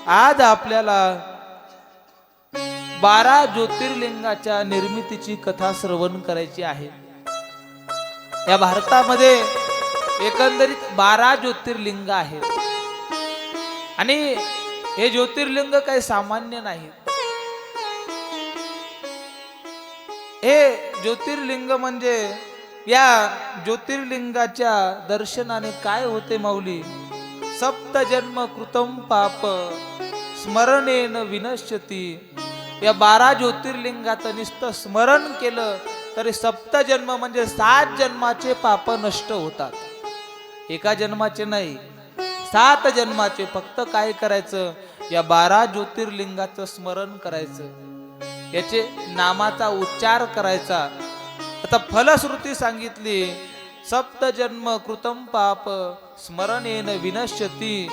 आज आपल्याला 12 ज्योतिर्लिंगाच्या निर्मितीची कथा श्रवण करायची आहे। या भारतामध्ये एकंदरीत 12 ज्योतिर्लिंग आहेत आणि हे ज्योतिर्लिंग काही सामान्य नाहीत। हे ज्योतिर्लिंग म्हणजे या ज्योतिर्लिंगाच्या दर्शनाने काय होते माऊली? सप्त जन्म कृतम पाप स्मरणेन विनश्यती। या 12 ज्योतिर्लिंगाचं नुसतं स्मरण केलं तरी सप्त जन्म म्हणजे 7 जन्माचे पाप नष्ट होतात। एका जन्माचे नाही, 7 जन्माचे। फक्त काय करायचं? या 12 ज्योतिर्लिंगाचं स्मरण करायचं, याचे नामाचा उच्चार करायचा। आता फलश्रुती सांगितली, सप्त जन्म कृतम पाप स्मरणेन विनश्यती।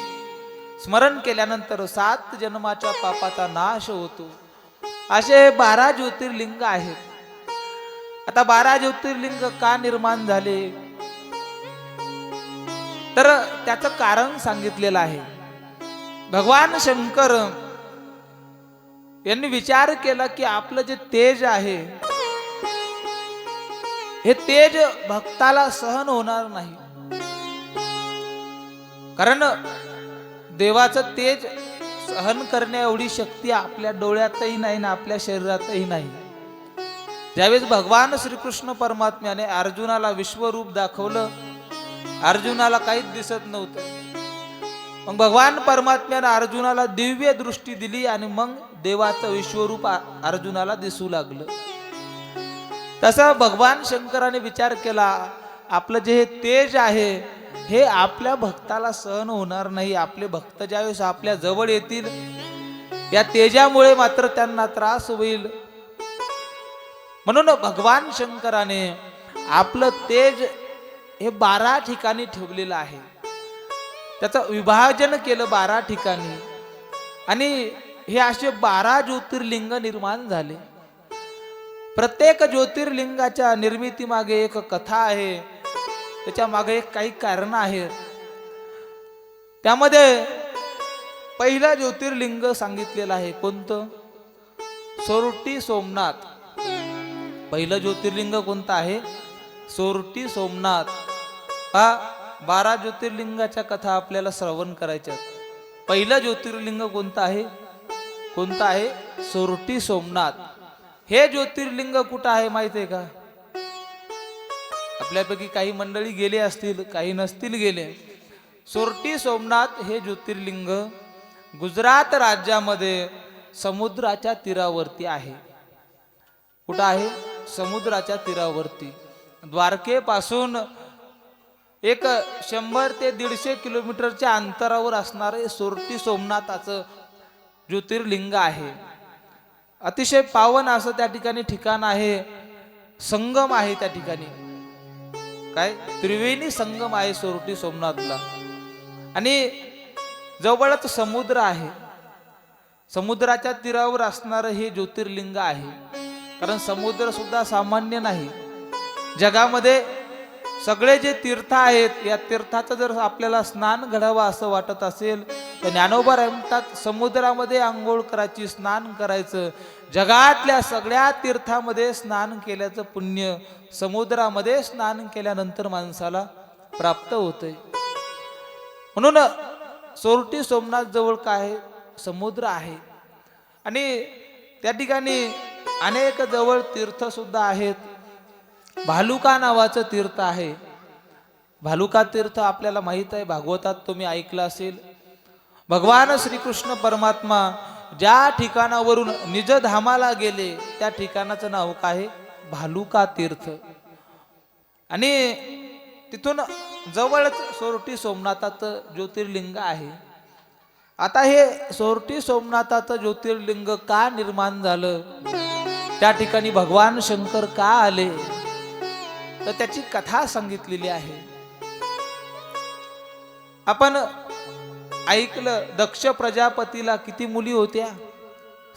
स्मरण केल्यानंतर 7 जन्माच्या पापाचा नाश होतो। असे 12 ज्योतिर्लिंग आहेत। आता 12 ज्योतिर्लिंग का निर्माण झाले? तर त्याचं कारण सांगितलेलं आहे। भगवान शंकर यांनी विचार केला की आपलं जे तेज आहे, हे तेज भक्ताला सहन होणार नाही। कारण देवाचं तेज सहन करण्या एवढी शक्ती आपल्या डोळ्यातही नाही ना आपल्या शरीरातही नाही। ज्यावेळेस भगवान श्रीकृष्ण परमात्म्याने अर्जुनाला विश्वरूप दाखवलं, अर्जुनाला काहीच दिसत नव्हतं। मग भगवान परमात्म्याने अर्जुनाला दिव्य दृष्टी दिली आणि मग देवाचं विश्वरूप अर्जुनाला दिसू लागलं। तसा भगवान शंकराने विचार केला, आपलं जे हे तेज आहे हे आपल्या भक्ताला सहन होणार नाही। आपले भक्त ज्यावेळेस आपल्या जवळ येतील, या तेजामुळे मात्र त्यांना त्रास होईल। म्हणून भगवान शंकराने आपलं तेज हे 12 ठिकाणी ठेवलेलं आहे। त्याचं विभाजन केलं 12 ठिकाणी आणि हे असे 12 ज्योतिर्लिंग निर्माण झाले। प्रत्येक ज्योतिर्लिंगाच्या निर्मिती मागे एक कथा आहे, त्याच्या मागे एक काही कारण आहेत। त्यामध्ये पहिलं ज्योतिर्लिंग सांगितलेलं आहे, कोणतं? सोरटी सोमनाथ। पहिलं ज्योतिर्लिंग कोणतं आहे? सोरटी सोमनाथ। 12 ज्योतिर्लिंगाच्या कथा आपल्याला श्रवण करायच्या। पहिलं ज्योतिर्लिंग कोणतं आहे? कोणतं आहे? सोरटी सोमनाथ। हे ज्योतिर्लिंग कुठं आहे माहिती आहे का? आपल्यापैकी काही मंडळी गेले असतील, काही नसतील गेले। सोरटी सोमनाथ हे ज्योतिर्लिंग गुजरात राज्यामध्ये समुद्राच्या तीरावरती आहे। कुठं आहे? समुद्राच्या तीरावरती। द्वारकेपासून एक 100 ते 150 किलोमीटरच्या अंतरावर असणारे सोरटी सोमनाथाचं ज्योतिर्लिंग आहे। अतिशय पावन असं त्या ठिकाणी ठिकाण आहे। संगम आहे त्या ठिकाणी, काय त्रिवेणी संगम आहे सोरटी सोमनाथला। आणि जवळच समुद्र आहे। समुद्राच्या तीरावर असणारं हे ज्योतिर्लिंग आहे। कारण समुद्र सुद्धा सामान्य नाही। जगामध्ये सगळे जे तीर्थ आहेत, या तीर्थाचं जर आपल्याला स्नान घडावं असं वाटत असेल तर ज्ञानोबा म्हणतात, समुद्रामध्ये आंघोळ करायची, स्नान करायचं। जगातल्या सगळ्या तीर्थामध्ये स्नान केल्याचं पुण्य समुद्रामध्ये स्नान केल्यानंतर माणसाला प्राप्त होतंय। म्हणून सोरटी सोमनाथ जवळ काय? समुद्र आहे। आणि त्या ठिकाणी अनेक जवळ तीर्थ सुद्धा आहेत। भालुका नावाचं तीर्थ आहे। भालुका तीर्थ आपल्याला माहित आहे, भागवतात तुम्ही ऐकलं असेल। भगवान श्रीकृष्ण परमात्मा ज्या ठिकाणावरून निजधामाला गेले त्या ठिकाणाचं नाव काय? भालुका तीर्थ। आणि तिथून जवळच सोरटी सोमनाथाचं ज्योतिर्लिंग आहे। आता हे सोरटी सोमनाथाचं ज्योतिर्लिंग का निर्माण झालं, त्या ठिकाणी भगवान शंकर का आले, तर त्याची कथा सांगितलेली आहे। आपण ऐकलं, दक्ष प्रजापतीला किती मुली होत्या?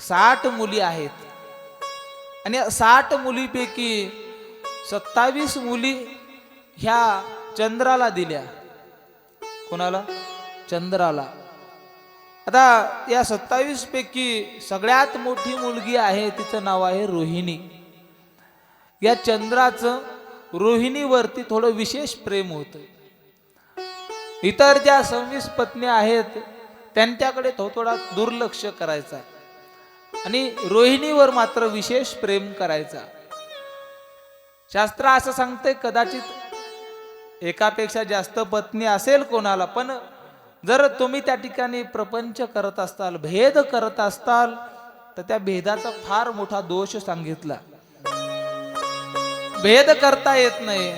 60 मुली आहेत। आणि 60 मुलीपैकी 27 मुली ह्या चंद्राला दिल्या। कोणाला? चंद्राला। आता या 27 पैकी सगळ्यात मोठी मुलगी आहे, तिचं नाव आहे रोहिणी. या चंद्राचं रोहिणीवरती थोडं विशेष प्रेम होतं. इतर ज्या 26 पत्नी आहेत त्यांच्याकडे तो थोडा दुर्लक्ष करायचा आणि रोहिणीवर मात्र विशेष प्रेम करायचा. शास्त्र असं सांगते कदाचित एकापेक्षा जास्त पत्नी असेल कोणाला, पण जर तुम्ही त्या ठिकाणी प्रपंच करत असताल, भेद करत असताल, तर त्या भेदाचा फार मोठा दोष सांगितला. भेद करता येत नाही.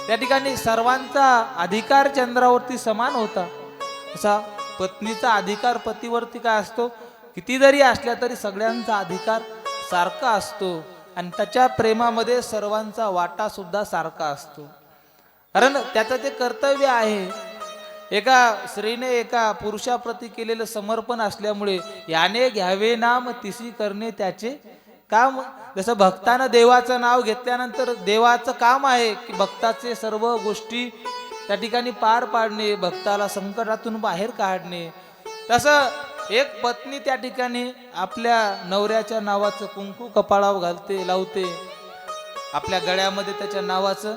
त्या ठिकाणी सर्वांचा अधिकार चंद्रावरती समान होता. असा पत्नीचा अधिकार पतीवरती काय असतो, किती जरी असल्या तरी सगळ्यांचा अधिकार सारखा असतो आणि त्याच्या प्रेमामध्ये सर्वांचा वाटा सुद्धा सारखा असतो. कारण त्याचं ते कर्तव्य आहे. एका स्त्रीने एका पुरुषाप्रती केलेलं समर्पण असल्यामुळे याने घ्यावे नाम तिसी करणे त्याचे काम. जसं भक्तानं देवाचं नाव घेतल्यानंतर देवाचं काम आहे की भक्ताचे सर्व गोष्टी त्या ठिकाणी पार पाडणे, भक्ताला संकटातून बाहेर काढणे. तसं एक पत्नी त्या ठिकाणी आपल्या नवऱ्याच्या नावाचं कुंकू कपाळावर घालते, लावते, आपल्या गळ्यामध्ये त्याच्या नावाचं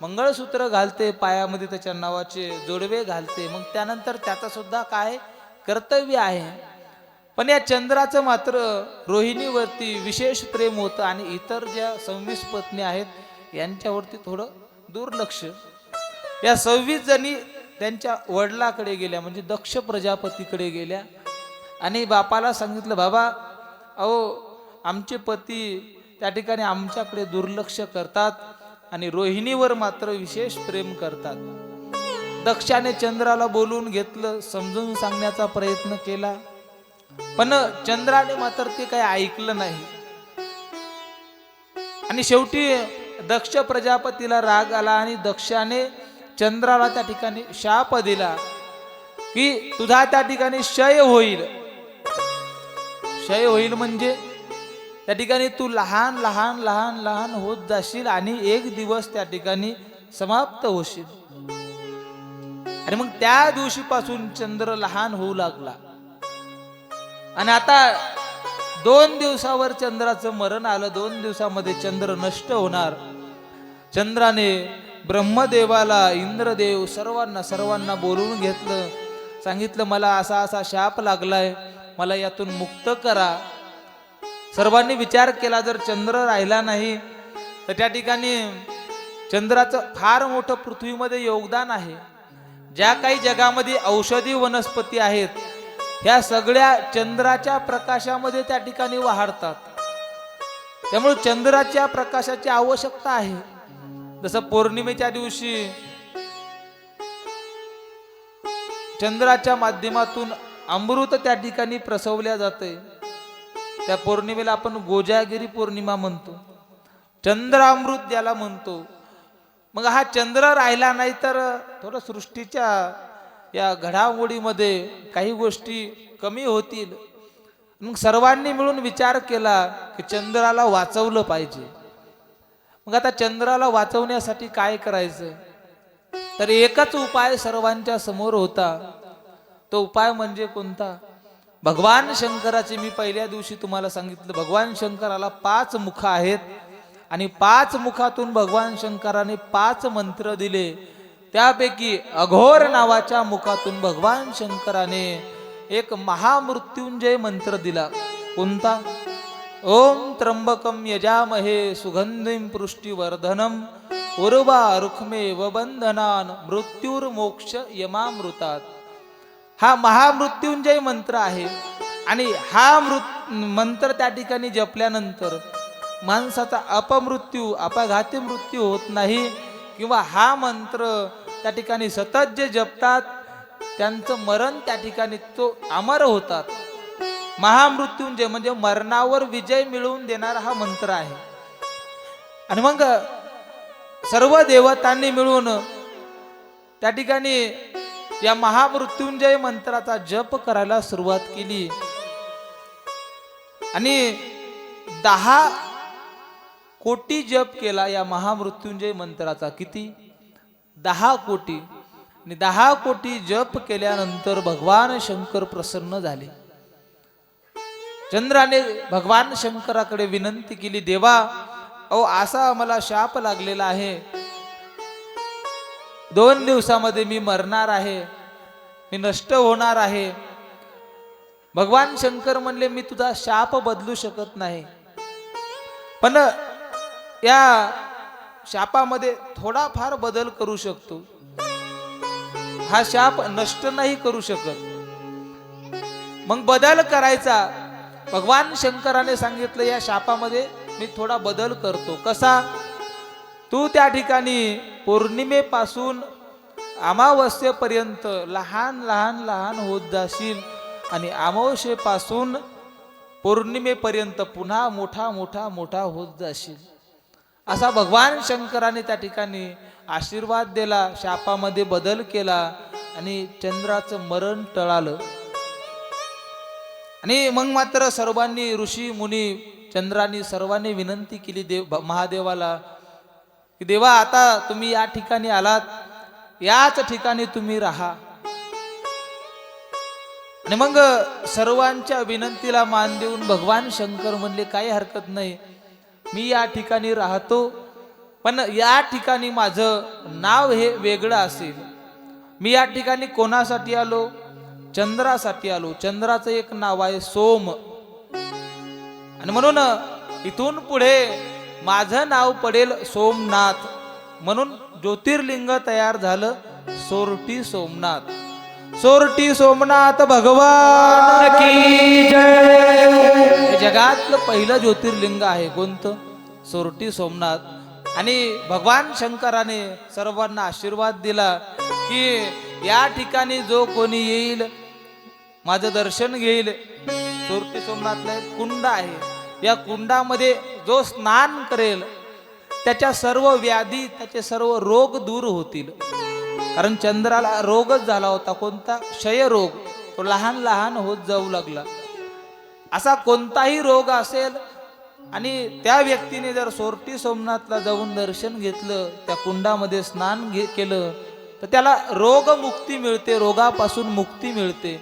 मंगळसूत्र घालते, पायामध्ये त्याच्या नावाचे जोडवे घालते. मग त्यानंतर त्याचं सुद्धा काय कर्तव्य आहे. पण या चंद्राचं मात्र रोहिणीवरती विशेष प्रेम होतं आणि इतर ज्या 26 पत्नी आहेत यांच्यावरती थोडं दुर्लक्ष. या 26 जणी त्यांच्या वडिलाकडे गेल्या, म्हणजे दक्ष प्रजापतीकडे गेल्या आणि बापाला सांगितलं, बाबा अहो आमचे पती त्या ठिकाणी आमच्याकडे दुर्लक्ष करतात आणि रोहिणीवर मात्र विशेष प्रेम करतात. दक्षाने चंद्राला बोलून घेतलं, समजून सांगण्याचा प्रयत्न केला, पण चंद्राने मात्र ते काही ऐकलं नाही. आणि शेवटी दक्ष प्रजापतीला राग आला आणि दक्षाने चंद्राला त्या ठिकाणी शाप दिला की तुझा त्या ठिकाणी क्षय होईल. क्षय होईल म्हणजे त्या ठिकाणी तू लहान लहान लहान लहान होत जाशील आणि एक दिवस त्या ठिकाणी समाप्त होशील. आणि मग त्या दिवशीपासून चंद्र लहान होऊ लागला आणि आता 2 दिवसावर चंद्राचं मरण आलं. 2 दिवसामध्ये चंद्र नष्ट होणार. चंद्राने ब्रह्मदेवाला, इंद्रदेव सर्वांना बोलवून घेतलं, सांगितलं मला असा असा शाप लागलाय, मला यातून मुक्त करा. सर्वांनी विचार केला, जर चंद्र राहिला नाही तर त्या ठिकाणी चंद्राचं फार मोठं पृथ्वीमध्ये योगदान आहे. ज्या काही जगामध्ये औषधी वनस्पती आहेत ह्या सगळ्या चंद्राच्या प्रकाशामध्ये त्या ठिकाणी वाढतात. त्यामुळे चंद्राच्या प्रकाशाची आवश्यकता आहे. जसं पौर्णिमेच्या दिवशी चंद्राच्या माध्यमातून अमृत त्या ठिकाणी प्रसवल्या जाते. त्या पौर्णिमेला आपण गोजागिरी पौर्णिमा म्हणतो, चंद्रामृत ज्याला म्हणतो. मग हा चंद्र राहिला नाही तर थोडं सृष्टीच्या या घडामोडीमध्ये काही गोष्टी कमी होतील. मग सर्वांनी मिळून विचार केला की चंद्राला वाचवलं पाहिजे. मग आता चंद्राला वाचवण्यासाठी काय करायचं, तर एकच उपाय सर्वांच्या समोर होता. तो उपाय म्हणजे कोणता? भगवान शंकराचे मी पहिल्या दिवशी तुम्हाला सांगितलं, भगवान शंकराला 5 मुख आहेत आणि 5 मुखातून भगवान शंकराने 5 मंत्र दिले. त्यापैकी अघोर नावाच्या मुखातून भगवान शंकराने एक महामृत्युंजय मंत्र दिला. कोणता? ओम त्र्यंबकम यजामहे सुगंधिम पुष्टिवर्धनम उर्वा रुक्मे वबंधनान मृत्युर्मोक्ष यमामृतात. हा महामृत्युंजय मंत्र आहे आणि हा मंत्र त्या ठिकाणी जपल्यानंतर माणसाचा अपमृत्यू, अपघाती मृत्यू होत नाही. किंवा हा मंत्र त्या ठिकाणी सतत जे जपतात त्यांचं मरण त्या ठिकाणी तो अमर होतात. महामृत्युंजय म्हणजे मरणावर विजय मिळवून देणारा हा मंत्र आहे. आणि मग सर्व देवतांनी मिळून त्या ठिकाणी या महामृत्युंजय मंत्राचा जप करायला सुरुवात केली आणि 10 कोटी जप केला या महामृत्युंजय मंत्राचा. किती? 10 कोटी. आणि 10 कोटी जप केल्यानंतर भगवान शंकर प्रसन्न झाले. चंद्राने भगवान शंकराकडे विनंती केली, देवा अहो असा मला शाप लागलेला आहे, 2 दिवसामध्ये मी मरणार आहे, मी नष्ट होणार आहे. भगवान शंकर म्हणले, मी तुझा शाप बदलू शकत नाही, पण या शापामध्ये थोडाफार बदल करू शकतो, हा शाप नष्ट नाही करू शकत. मग बदल करायचा. भगवान शंकराने सांगितलं, या शापामध्ये मी थोडा बदल करतो. कसा? तू त्या ठिकाणी पौर्णिमेपासून अमावस्येपर्यंत लहान लहान लहान होत जाशील आणि अमावस्येपासून पौर्णिमेपर्यंत पुन्हा मोठा मोठा मोठा होत जाशील, असा भगवान शंकराने त्या ठिकाणी आशीर्वाद दिला. शापामध्ये बदल केला आणि चंद्राचं मरण टळालं. आणि मग मात्र सर्वांनी, ऋषी मुनी, चंद्रांनी सर्वांनी विनंती केली महादेवाला की देवा आता तुम्ही या ठिकाणी आलात, याच ठिकाणी तुम्ही राहा. आणि मग सर्वांच्या विनंतीला मान देऊन भगवान शंकर म्हणले, काही हरकत नाही, मी या ठिकाणी राहतो, पण या ठिकाणी माझं नाव हे वेगळं असेल. मी या ठिकाणी कोणासाठी आलो? चंद्रासाठी आलो. चंद्राचं एक नाव आहे सोम, आणि म्हणून इथून पुढे माझं नाव पडेल सोमनाथ. म्हणून ज्योतिर्लिंग तयार झालं सोरटी सोमनाथ. सोरटी सोमनाथ भगवान की जय. हे जगातलं पहिलं ज्योतिर्लिंग आहे. कोणतं? सोरटी सोमनाथ. आणि भगवान शंकराने सर्वांना आशीर्वाद दिला की या ठिकाणी जो कोणी येईल, माझं दर्शन घेईल, सोरटी सोमनाथला एक कुंड आहे, या कुंडामध्ये जो स्नान करेल त्याच्या सर्व व्याधी, त्याचे सर्व रोग दूर होतील. कारण चंद्राला रोगच झाला होता. कोणता? क्षयरोग. तो लहान लहान होत जाऊ लागला. असा कोणताही रोग असेल आणि त्या व्यक्तीने जर सोरटी सोमनाथला जाऊन दर्शन घेतलं, त्या कुंडामध्ये स्नान केलं, तर त्याला रोगमुक्ती मिळते, रोगापासून मुक्ती मिळते,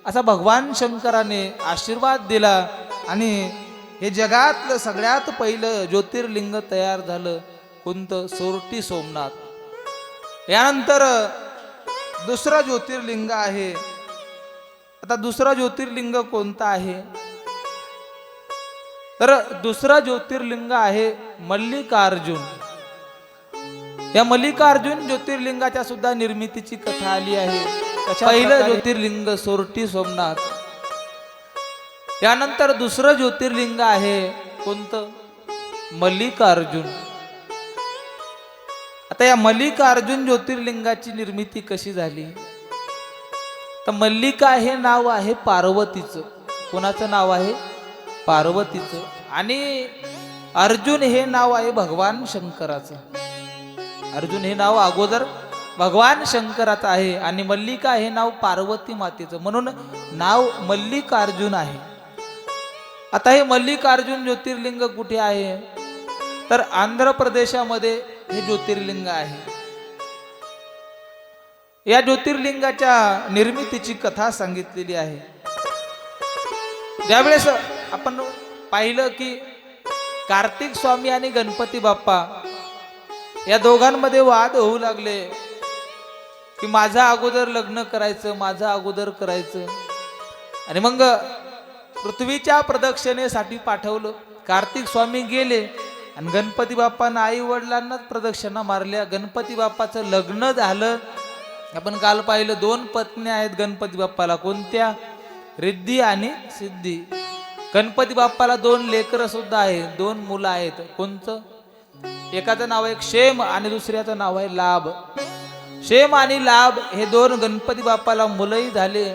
असा भगवान शंकराने आशीर्वाद दिला. आणि हे जगातलं सगळ्यात पहिलं ज्योतिर्लिंग तयार झालं. कोणतं? सोरटी सोमनाथ. यानंतर दुसरं ज्योतिर्लिंग आहे. आता दुसरं ज्योतिर्लिंग कोणतं आहे? तर दुसरं ज्योतिर्लिंग आहे मल्लिकार्जुन. या मल्लिकार्जुन ज्योतिर्लिंगाच्या सुद्धा निर्मितीची कथा आली आहे. पहिलं ज्योतिर्लिंग सोरटी सोमनाथ. यानंतर दुसरं ज्योतिर्लिंग आहे. कोणतं? मल्लिकार्जुन. आता या मल्लिकार्जुन ज्योतिर्लिंगाची निर्मिती कशी झाली? तर मल्लिका हे नाव आहे पार्वतीचं. कोणाचं नाव आहे? पार्वतीचं. आणि अर्जुन हे नाव आहे भगवान शंकराचं. अर्जुन हे नाव अगोदर भगवान शंकराचं आहे आणि मल्लिका हे नाव पार्वती मातेचं, म्हणून नाव मल्लिकार्जुन आहे. आता हे मल्लिकार्जुन ज्योतिर्लिंग कुठे आहे? तर आंध्र प्रदेशामध्ये हे ज्योतिर्लिंग आहे. या ज्योतिर्लिंगाच्या निर्मितीची कथा सांगितलेली आहे. ज्यावेळेस आपण पाहिलं की कार्तिक स्वामी आणि गणपती बाप्पा या दोघांमध्ये वाद होऊ लागले की माझा अगोदर लग्न करायचं, माझं अगोदर करायचं. आणि मग पृथ्वीच्या प्रदक्षिणेसाठी पाठवलं. कार्तिक स्वामी गेले आणि गणपती बाप्पांना आई वडिलांनाच प्रदक्षिणा मारल्या. गणपती बाप्पाचं लग्न झालं. आपण काल पाहिलं 2 पत्नी आहेत गणपती बाप्पाला. कोणत्या? रिद्धी आणि सिद्धी. गणपती बाप्पाला 2 लेकरं सुद्धा आहेत, 2 मुलं आहेत. कोणतं? एकाचं नाव आहे क्षेम आणि दुसऱ्याचं नाव आहे लाभ. क्षेम आणि लाभ हे 2 गणपती बाप्पाला मुलंही झाले.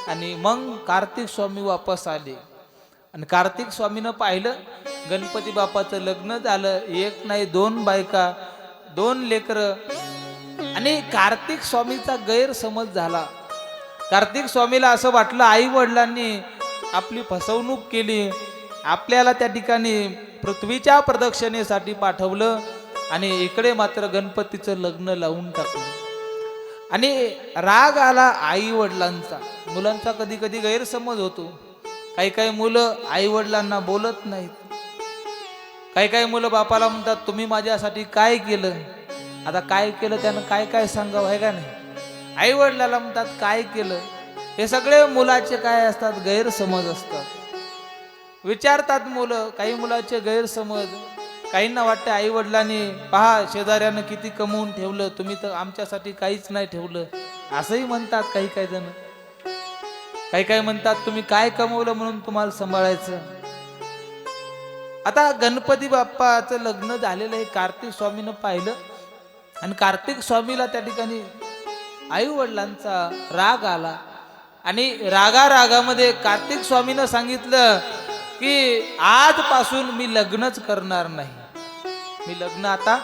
आणि मग कार्तिक स्वामी वापस आले आणि कार्तिक स्वामीनं पाहिलं गणपती बाप्पाचं लग्न झालं. 1 नाही 2 बायका, 2 लेकरं. आणि कार्तिक स्वामीचा गैरसमज झाला. कार्तिक स्वामीला असं वाटलं आई वडिलांनी आपली फसवणूक केली, आपल्याला त्या ठिकाणी पृथ्वीच्या प्रदक्षिणेसाठी पाठवलं आणि इकडे मात्र गणपतीचं लग्न लावून टाकलं. आणि राग आला आई वडिलांचा. मुलांचा कधी कधी गैरसमज होतो. काही काही मुलं आई वडिलांना बोलत नाहीत. काही काही मुलं बापाला म्हणतात तुम्ही माझ्यासाठी काय केलं. आता काय केलं त्यानं काय काय सांगावं आहे का नाही. आई वडिलाला म्हणतात काय केलं. हे सगळे मुलाचे काय असतात गैरसमज असतात. विचारतात मुलं. काही मुलाचे गैरसमज. काहींना वाटतं आई वडिलांनी पहा शेजाऱ्यानं किती कमवून ठेवलं, तुम्ही तर आमच्यासाठी काहीच नाही ठेवलं, असंही म्हणतात काही काही जण. काही काही म्हणतात तुम्ही काय कमवलं म्हणून तुम्हाला सांभाळायचं. आता गणपती बाप्पाचं लग्न झालेलं हे कार्तिक स्वामीनं पाहिलं आणि कार्तिक स्वामीला त्या ठिकाणी आई वडिलांचा राग आला आणि रागामध्ये कार्तिक स्वामीनं सांगितलं की आजपासून मी लग्नच करणार नाही. मी लग्न आता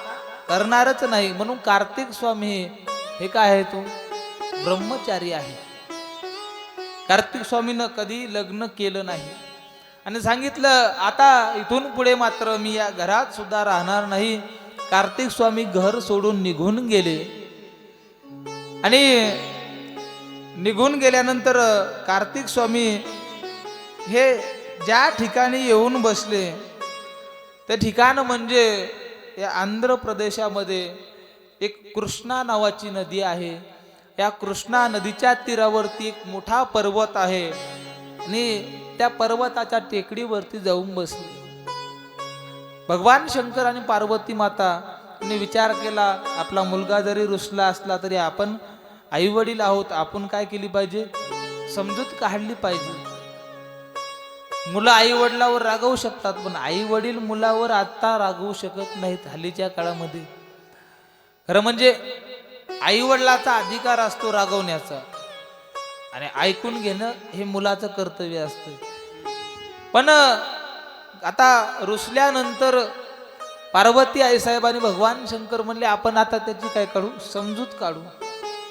करणारच नाही. म्हणून कार्तिक स्वामी हे काय आहे, तो ब्रह्मचारी आहे. कार्तिक स्वामीनं कधी लग्न केलं नाही आणि सांगितलं आता इथून पुढे मात्र मी या घरात सुद्धा राहणार नाही. कार्तिक स्वामी घर सोडून निघून गेले आणि निघून गेल्यानंतर कार्तिक स्वामी हे ज्या ठिकाणी येऊन बसले ते ठिकाण म्हणजे या आंध्र प्रदेशामध्ये एक कृष्णा नावाची नदी आहे. या कृष्णा नदीच्या तीरावरती एक मोठा पर्वत आहे आणि त्या पर्वताच्या टेकडीवरती जाऊन बसले. भगवान शंकर आणि पार्वती माता यांनी विचार केला आपला मुलगा जरी रुसला असला तरी आपण आई वडील आहोत, आपण काय केली पाहिजे, समजूत काढली पाहिजे. मुलं आई वडिलावर रागवू शकतात पण आई वडील मुलावर आता रागवू शकत नाहीत हल्लीच्या काळामध्ये. खरं म्हणजे आई वडिलाचा अधिकार असतो रागवण्याचा आणि ऐकून घेणं हे मुलाचं कर्तव्य असतं. पण आता रुसल्यानंतर पार्वती आईसाहेब आणि भगवान शंकर म्हणले आपण आता त्याची काय काढू, समजूत काढू.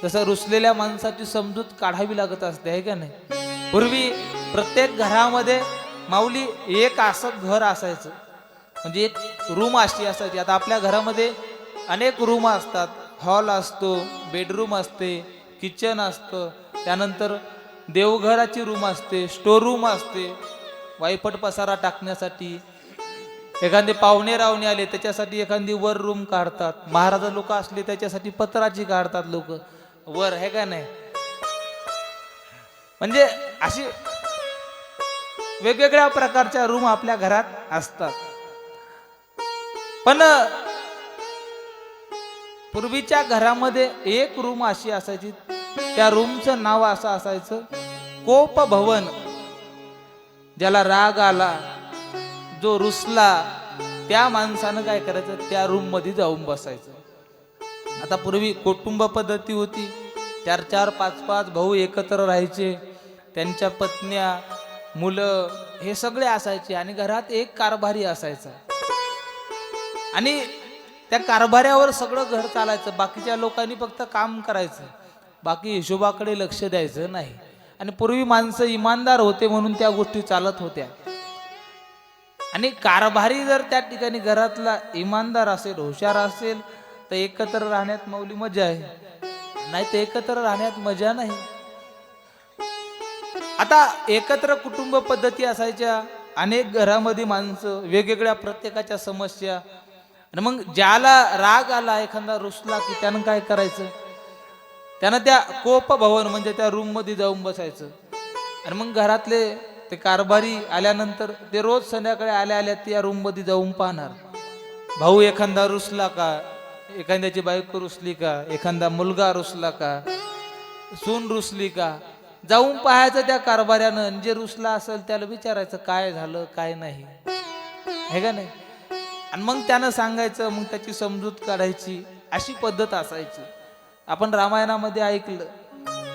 जसं रुसलेल्या माणसाची समजूत काढावी लागत असते आहे का नाही. पूर्वी प्रत्येक घरामध्ये माऊली एक असं घर असायचं, म्हणजे एक रूम अशी असायची. आता आपल्या घरामध्ये अनेक रूम असतात. हॉल असतो, बेडरूम असते, किचन असतं, त्यानंतर देवघराची रूम असते, स्टोर रूम असते, वायपट पसारा टाकण्यासाठी. एखादे पाहुणे रावणे आले त्याच्यासाठी एखादी वर रूम काढतात. महाराज लोक असले त्याच्यासाठी पत्राची काढतात लोक वर, आहे का नाही. म्हणजे अशी वेगवेगळ्या प्रकारच्या रूम आपल्या घरात असतात. पण पूर्वीच्या घरामध्ये एक रूम अशी असायची, त्या रूमचं नाव असं असायचं कोप भवन. ज्याला राग आला, जो रुसला, त्या माणसानं काय करायचं, त्या रूम मध्ये जाऊन बसायचं. आता पूर्वी कुटुंब पद्धती होती. 4-4, 5-5 भाऊ एकत्र राहायचे, त्यांच्या पत्न्या, मुलं हे सगळे असायचे आणि घरात एक कारभारी असायचा आणि त्या कारभाऱ्यावर सगळं घर चालायचं. बाकीच्या लोकांनी फक्त काम करायचं, बाकी हिशोबाकडे लक्ष द्यायचं नाही. आणि पूर्वी माणसं इमानदार होते म्हणून त्या गोष्टी चालत होत्या. आणि कारभारी जर त्या ठिकाणी घरातला इमानदार असेल, हुशार असेल तर एकत्र राहण्यात माऊली मजा आहे, नाही तर एकत्र राहण्यात मजा नाही. आता एकत्र कुटुंब पद्धती असायच्या, अनेक घरामध्ये माणसं, वेगवेगळ्या प्रत्येकाच्या समस्या. आणि मग ज्याला राग आला, एखादा रुसला की त्यानं काय करायचं, त्यानं त्या कोप भवन म्हणजे त्या रूम मध्ये जाऊन बसायचं. आणि मग घरातले ते कारभारी आल्यानंतर ते रोज संध्याकाळी आल्या त्या रूम मध्ये जाऊन पाहणार, भाऊ एखादा रुसला का, एखाद्याची बायको रुसली का, एखादा मुलगा रुसला का, सून रुसली का. जाऊन पाहायचं त्या कारभाऱ्यानं. जे रुसला असेल त्याला विचारायचं काय झालं काय नाही, हे का नाही. आणि मग त्यानं सांगायचं, मग त्याची समजूत काढायची. अशी पद्धत असायची. आपण रामायणामध्ये ऐकलं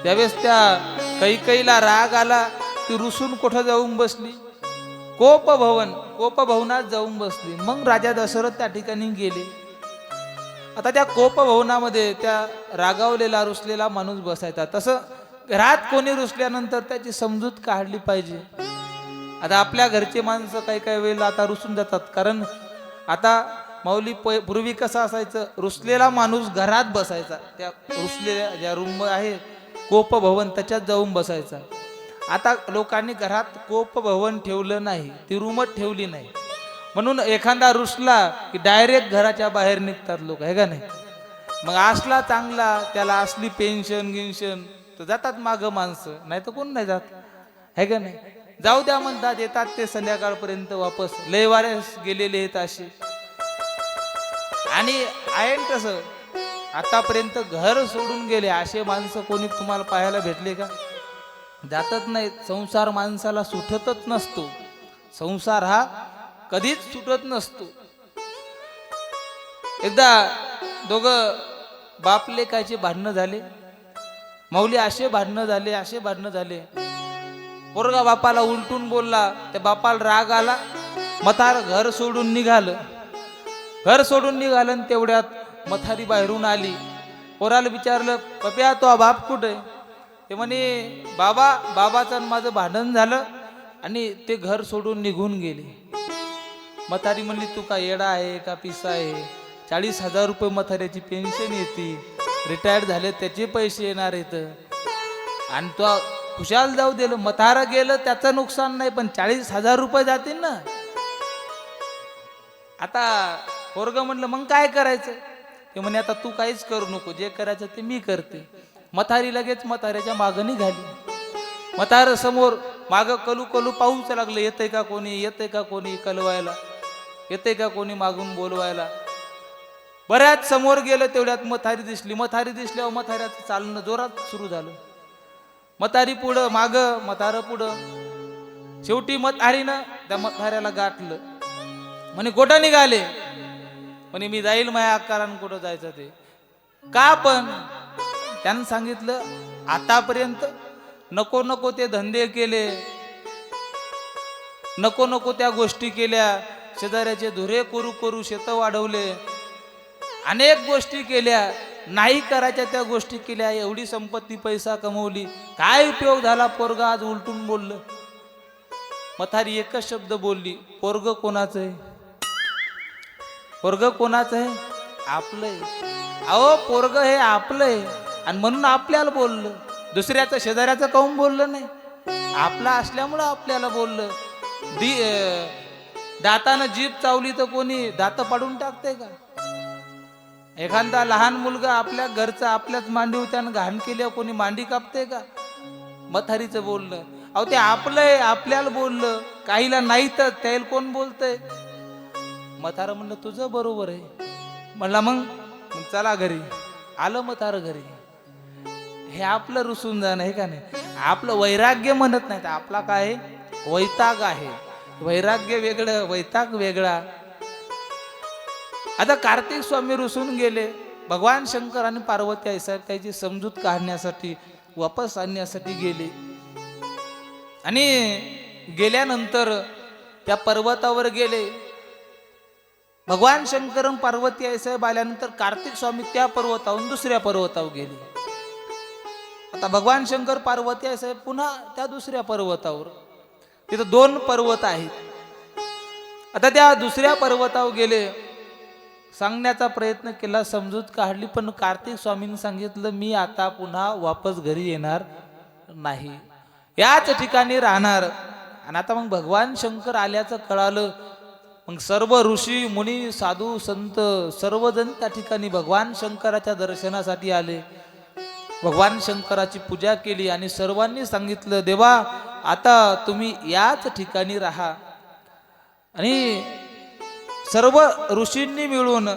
त्यावेळेस त्या कैकेयीला राग आला, ती रुसून कुठं जाऊन बसली, कोपभवनात जाऊन बसली. मग राजा दशरथ त्या ठिकाणी गेले. आता त्या कोपभवनामध्ये त्या रागावलेला रुसलेला माणूस बसायचा. तसं घरात कोणी रुसल्यानंतर त्याची समजूत काढली पाहिजे. आता आपल्या घरचे माणसं काही काही वेळेला आता रुसून जातात, कारण आता माऊली पूर्वी कसं असायचं, रुसलेला माणूस घरात बसायचा, त्या रुसलेल्या ज्या रूम आहे कोप भवन त्याच्यात जाऊन बसायचा. आता लोकांनी घरात कोप भवन ठेवलं नाही, ती रूमच ठेवली नाही. म्हणून एखादा रुसला की डायरेक्ट घराच्या बाहेर निघतात लोक, आहे का नाही. मग असला चांगला, त्याला असली पेन्शन गिन्शन तर जातात मागं माणसं, नाही तर कोण नाही जात, आहे का नाही. जाऊ द्या म्हणतात, येतात ते संध्याकाळपर्यंत वापस, लय वाऱ्यास गेलेले आहेत असे. आणि आहे तसं, आतापर्यंत घर सोडून गेले असे माणसं कोणी तुम्हाला पाहायला भेटले का? जातच नाहीत. संसार माणसाला सुटतच नसतो, संसार हा कधीच सुटत नसतो. एकदा दोघं बाप लेकाचे भांडणं झाले, माऊली असे भांडणं झाले. पोरगा बापाला उलटून बोलला, त्या बापाला राग आला, म्हातार घर सोडून निघालं आणि तेवढ्यात म्हातारी बाहेरून आली. पोराला विचारलं, पप्या तो बाप कुठे? ते म्हणे, बाबाचं आणि माझं भांडण झालं आणि ते घर सोडून निघून गेले. म्हातारी म्हणली, तू का येडा आहे का पिसा आहे? 40,000 रुपये म्हाताऱ्याची पेन्शन येते, रिटायर्ड झाले त्याचे पैसे येणार आहेत, आणि तो खुशाल जाऊ दिलं. म्हातारा गेलं त्याचं नुकसान नाही, पण 40,000 रुपये जातील ना. आता पोरगं म्हणलं, मग काय करायचं? ते म्हणे, आता तू काहीच करू नको, जे करायचं ते मी करते. म्हातारी लगेच म्हाताऱ्याच्या मागं निघाली. म्हातारं समोर मागं कलू पाहूच लागलं, येतंय का कोणी कलवायला, येतंय का कोणी मागून बोलवायला. बऱ्याच समोर गेलं, तेवढ्यात म्हातारी दिसल्यावर म्हाताऱ्याचं चालणं जोरात सुरू झालं. म्हातारी पुढं, मागं म्हातारं पुढं. शेवटी म्हातारीनं त्या म्हाताऱ्याला गाठलं. म्हणे, कुठं निघाले? म्हणे, मी जाईल माझ्या आकारानं, कुठं जायचं ते का? पण त्यानं सांगितलं, आतापर्यंत नको ते धंदे केले, नको त्या गोष्टी केल्या, शेजाऱ्याचे धुरे करू शेत वाढवले, अनेक गोष्टी केल्या, नाही करायच्या त्या गोष्टी केल्या, एवढी संपत्ती पैसा कमवली, काय उपयोग झाला? पोरगा आज उलटून बोललं. म्हातारी एकच शब्द बोलली, पोरग कोणाचं आहे? पोरग कोणाचं आहे? आपलंय. अहो, पोरग हे आपलंय, आणि म्हणून आपल्याला बोललं. दुसऱ्याचं शेजाऱ्याचं काहून बोललं नाही? आपला असल्यामुळं आपल्याला बोललं. दातानं जीभ चावली तर कोणी दात पाडून टाकते का? एखादा लहान मुलगा आपल्या घरचा आपल्याच मांडी त्यानं घाण केल्या कोणी मांडी कापते का? म्हातारीचं बोललं, अहो ते आपलंय, आपल्याला बोललं. काहीला नाही तर त्याला कोण बोलतंय? म्हातारं म्हणलं, तुझं बरोबर आहे. म्हणला, मग चला घरी. आलं म्हातारं घरी. हे आपलं रुसून जाणं आहे का नाही? आपलं वैराग्य म्हणत नाही, आपला काय वैताग आहे. वैराग्य वेगळं, वैताग वेगळा. आता कार्तिक स्वामी रुसून गेले. भगवान शंकर आणि पार्वती आई साहेब त्याची समजूत काढण्यासाठी, वापस आणण्यासाठी गेले. आणि गेल्यानंतर त्या पर्वतावर गेले. भगवान शंकर आणि पार्वती आई साहेब आल्यानंतर कार्तिक स्वामी त्या पर्वतावरून दुसऱ्या पर्वतावर गेले. आता भगवान शंकर पार्वती आई साहेब पुन्हा त्या दुसऱ्या पर्वतावर. तिथं 2 पर्वत आहेत. आता त्या दुसऱ्या पर्वतावर गेले. सांगण्याचा प्रयत्न केला, समजूत काढली, पण कार्तिक स्वामींनी सांगितलं, मी आता पुन्हा वापस घरी येणार नाही, याच ठिकाणी राहणार. आणि आता मग भगवान शंकर आल्याचं कळालं. मग सर्व ऋषी मुनी साधू संत सर्वजण त्या ठिकाणी भगवान शंकराच्या दर्शनासाठी आले. भगवान शंकराची पूजा केली आणि सर्वांनी सांगितलं, देवा आता तुम्ही याच ठिकाणी राहा. आणि सर्व ऋषींनी मिळून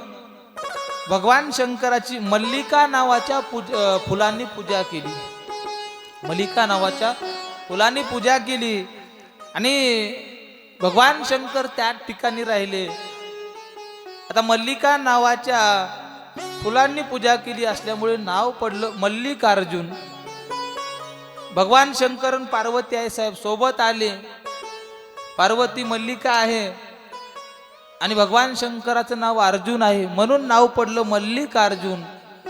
भगवान शंकराची मल्लिका नावाच्या फुलांनी पूजा केली. मल्लिका नावाच्या फुलांनी पूजा केली आणि भगवान शंकर त्या ठिकाणी राहिले. आता मल्लिका नावाच्या फुलांनी पूजा केली असल्यामुळे नाव पडलं मल्लिकार्जुन. भगवान शंकर आणि पार्वती आई साहेब सोबत आले. पार्वती मल्लिका आहे आणि भगवान शंकराचं नाव अर्जुन आहे, म्हणून नाव पडलं मल्लिकार्जुन.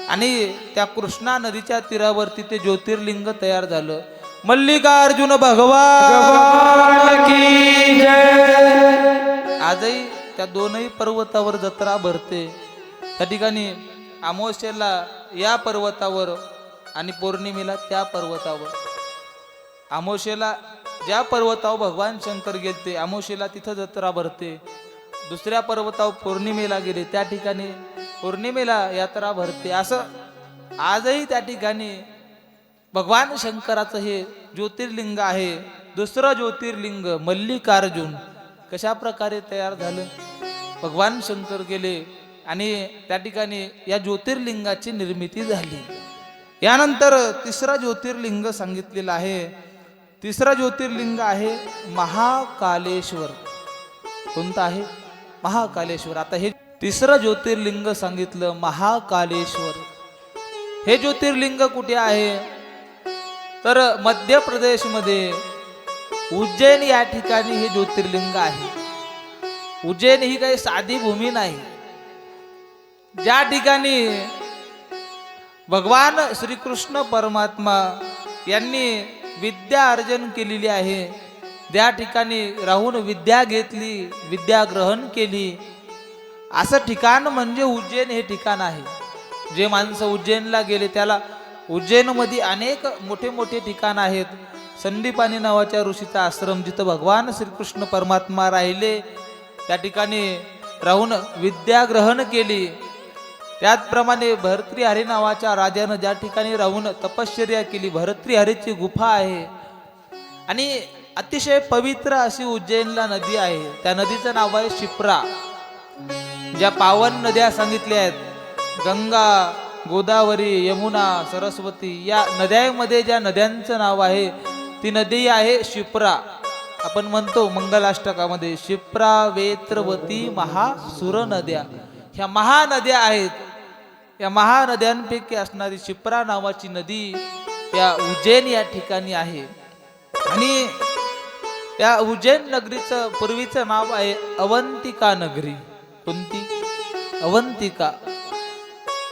आणि त्या कृष्णा नदीच्या तीरावरती ते ज्योतिर्लिंग तयार झालं. मल्लिकार्जुन भगवान की जय. आजही त्या दोनही पर्वतावर जत्रा भरते. त्या ठिकाणी अमावस्येला या पर्वतावर आणि पौर्णिमेला त्या पर्वतावर. अमावस्येला ज्या पर्वतावर भगवान शंकर गेलते अमावस्येला तिथं जत्रा भरते. दुसऱ्या पर्वतावर पौर्णिमेला गेले त्या ठिकाणी पौर्णिमेला यात्रा भरते. असं आजही त्या ठिकाणी भगवान शंकराचं हे ज्योतिर्लिंग आहे. दुसरं ज्योतिर्लिंग मल्लिकार्जुन कशा प्रकारे तयार झालं. भगवान शंकर गेले आणि त्या ठिकाणी या ज्योतिर्लिंगाची निर्मिती झाली. यानंतर तिसरं ज्योतिर्लिंग सांगितलेलं आहे. तिसरं ज्योतिर्लिंग आहे महाकालेश्वर. कोणतं आहे? महाकालेश्वर. आता हे तिसरं ज्योतिर्लिंग सांगितलं महाकालेश्वर. हे ज्योतिर्लिंग कुठे आहे तर मध्य प्रदेशमध्ये उज्जैन या ठिकाणी हे ज्योतिर्लिंग आहे. उज्जैन ही काही साधी भूमी नाही. ज्या ठिकाणी भगवान श्रीकृष्ण परमात्मा यांनी विद्या अर्जन केलेली आहे, त्या ठिकाणी राहून विद्या घेतली, विद्या ग्रहण केली, असं ठिकाण म्हणजे उज्जैन हे ठिकाण आहे. जे माणसं उज्जैनला गेले त्याला उज्जैनमध्ये अनेक मोठे मोठे ठिकाण आहेत. संदीपानी नावाच्या ऋषीचा आश्रम जिथं भगवान श्रीकृष्ण परमात्मा राहिले, त्या ठिकाणी राहून विद्या ग्रहण केली. त्याचप्रमाणे भर्तृहरी नावाच्या राजानं ज्या ठिकाणी राहून तपश्चर्या केली, भर्तृहरीची गुफा आहे. आणि अतिशय पवित्र अशी उज्जैनला नदी आहे. त्या नदीचं नाव आहे शिप्रा. ज्या पावन नद्या सांगितल्या आहेत गंगा, गोदावरी, यमुना, सरस्वती, या नद्यांमध्ये ज्या नद्यांचं नाव आहे ती नदी आहे शिप्रा. आपण म्हणतो मंगलाष्टकामध्ये शिप्रा वेत्रवती महासुर नद्या. ह्या महानद्या आहेत. या महानद्यांपैकी असणारी शिप्रा नावाची नदी या उज्जैन या ठिकाणी आहे. आणि या उज्जैन नगरीचं पूर्वीचं नाव आहे अवंतिका नगरी. कोणती? अवंतिका.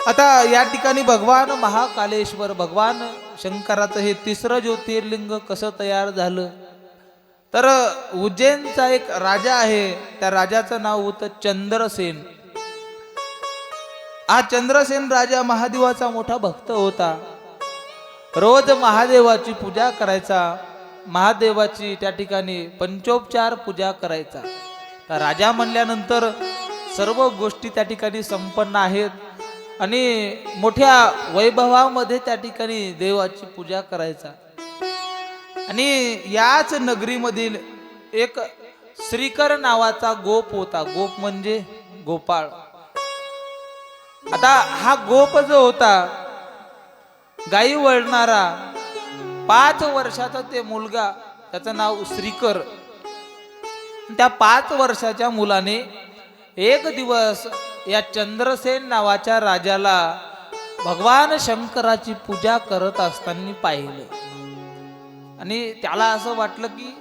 आता या ठिकाणी भगवान महाकालेश्वर भगवान शंकराचं हे तिसरं ज्योतिर्लिंग कसं तयार झालं तर उज्जैनचा एक राजा आहे, त्या राजाचं नाव होतं चंद्रसेन. हा चंद्रसेन राजा महादेवाचा मोठा भक्त होता. रोज महादेवाची पूजा करायचा, महादेवाची त्या ठिकाणी पंचोपचार पूजा करायचा. तर राजा म्हणल्यानंतर सर्व गोष्टी त्या ठिकाणी संपन्न आहेत आणि मोठ्या वैभवामध्ये त्या ठिकाणी देवाची पूजा करायचा. आणि याच नगरीमधील एक श्रीकर नावाचा गोप होता. गोप म्हणजे गोपाळ. आता हा गोप जो होता गाई वळणारा 5 वर्षाचा ते मुलगा, त्याचं नाव श्रीकर. त्या 5 वर्षाच्या मुलाने एक दिवस या चंद्रसेन नावाच्या राजाला भगवान शंकराची पूजा करत असताना पाहिलं. आणि त्याला असं वाटलं की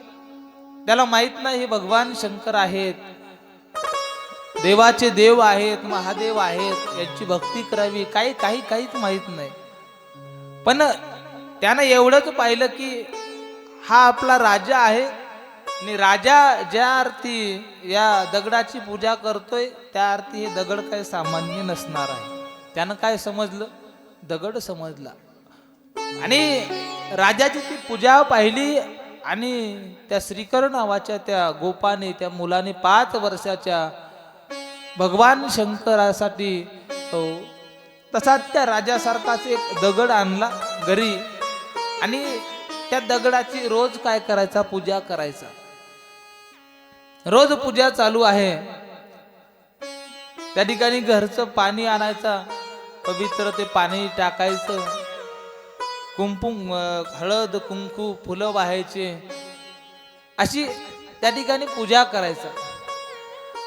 त्याला माहित नाही हे भगवान शंकर आहेत, देवाचे देव आहेत, महादेव आहेत, यांची भक्ती करावी काहीच माहित नाही. पण त्यानं एवढंच पाहिलं की हा आपला राजा आहे आणि राजा ज्या अर्थी या दगडाची पूजा करतोय त्या अर्थी हे दगड काय सामान्य नसणार आहे. त्यानं काय समजलं? दगड समजला. आणि राजाची ती पूजा पाहिली आणि त्या श्रीकर नावाच्या त्या गोपाने, त्या मुलाने 5 वर्षाच्या भगवान शंकरासाठी तसाच त्या राजासारखाच एक दगड आणला घरी आणि त्या दगडाची रोज काय करायचा? पूजा करायचा. रोज पूजा चालू आहे. त्या ठिकाणी घरचं पाणी आणायचा, पवित्र ते पाणी टाकायचं, कुंकुम, हळद, कुंकू, फुलं वाहायचे, अशी त्या ठिकाणी पूजा करायचं.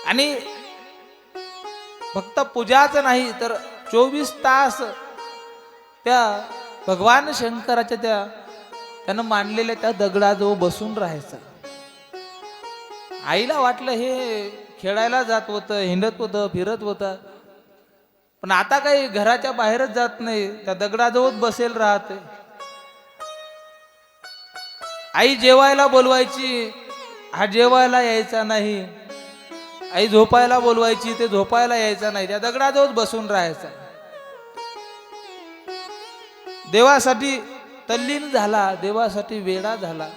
आणि फक्त पूजाच नाही तर 24 तास त्या भगवान शंकराच्या त्यानं मांडलेल्या त्या दगडाजवळ बसून राहायचं. आईला वाटलं हे खेळायला जात होतं, हिंडत होतं, फिरत होतं, पण आता काही घराच्या बाहेरच जात नाही, त्या दगडाजवळ बसेल राहते. आई जेवायला बोलवायची, हा जेवायला यायचा नाही. आई झोपायला बोलवायची, ते झोपायला यायचा नाही, त्या दगडाजवळ बसून राहायचा. देवासाठी तल्लीन झाला, देवासाठी वेडा झाला.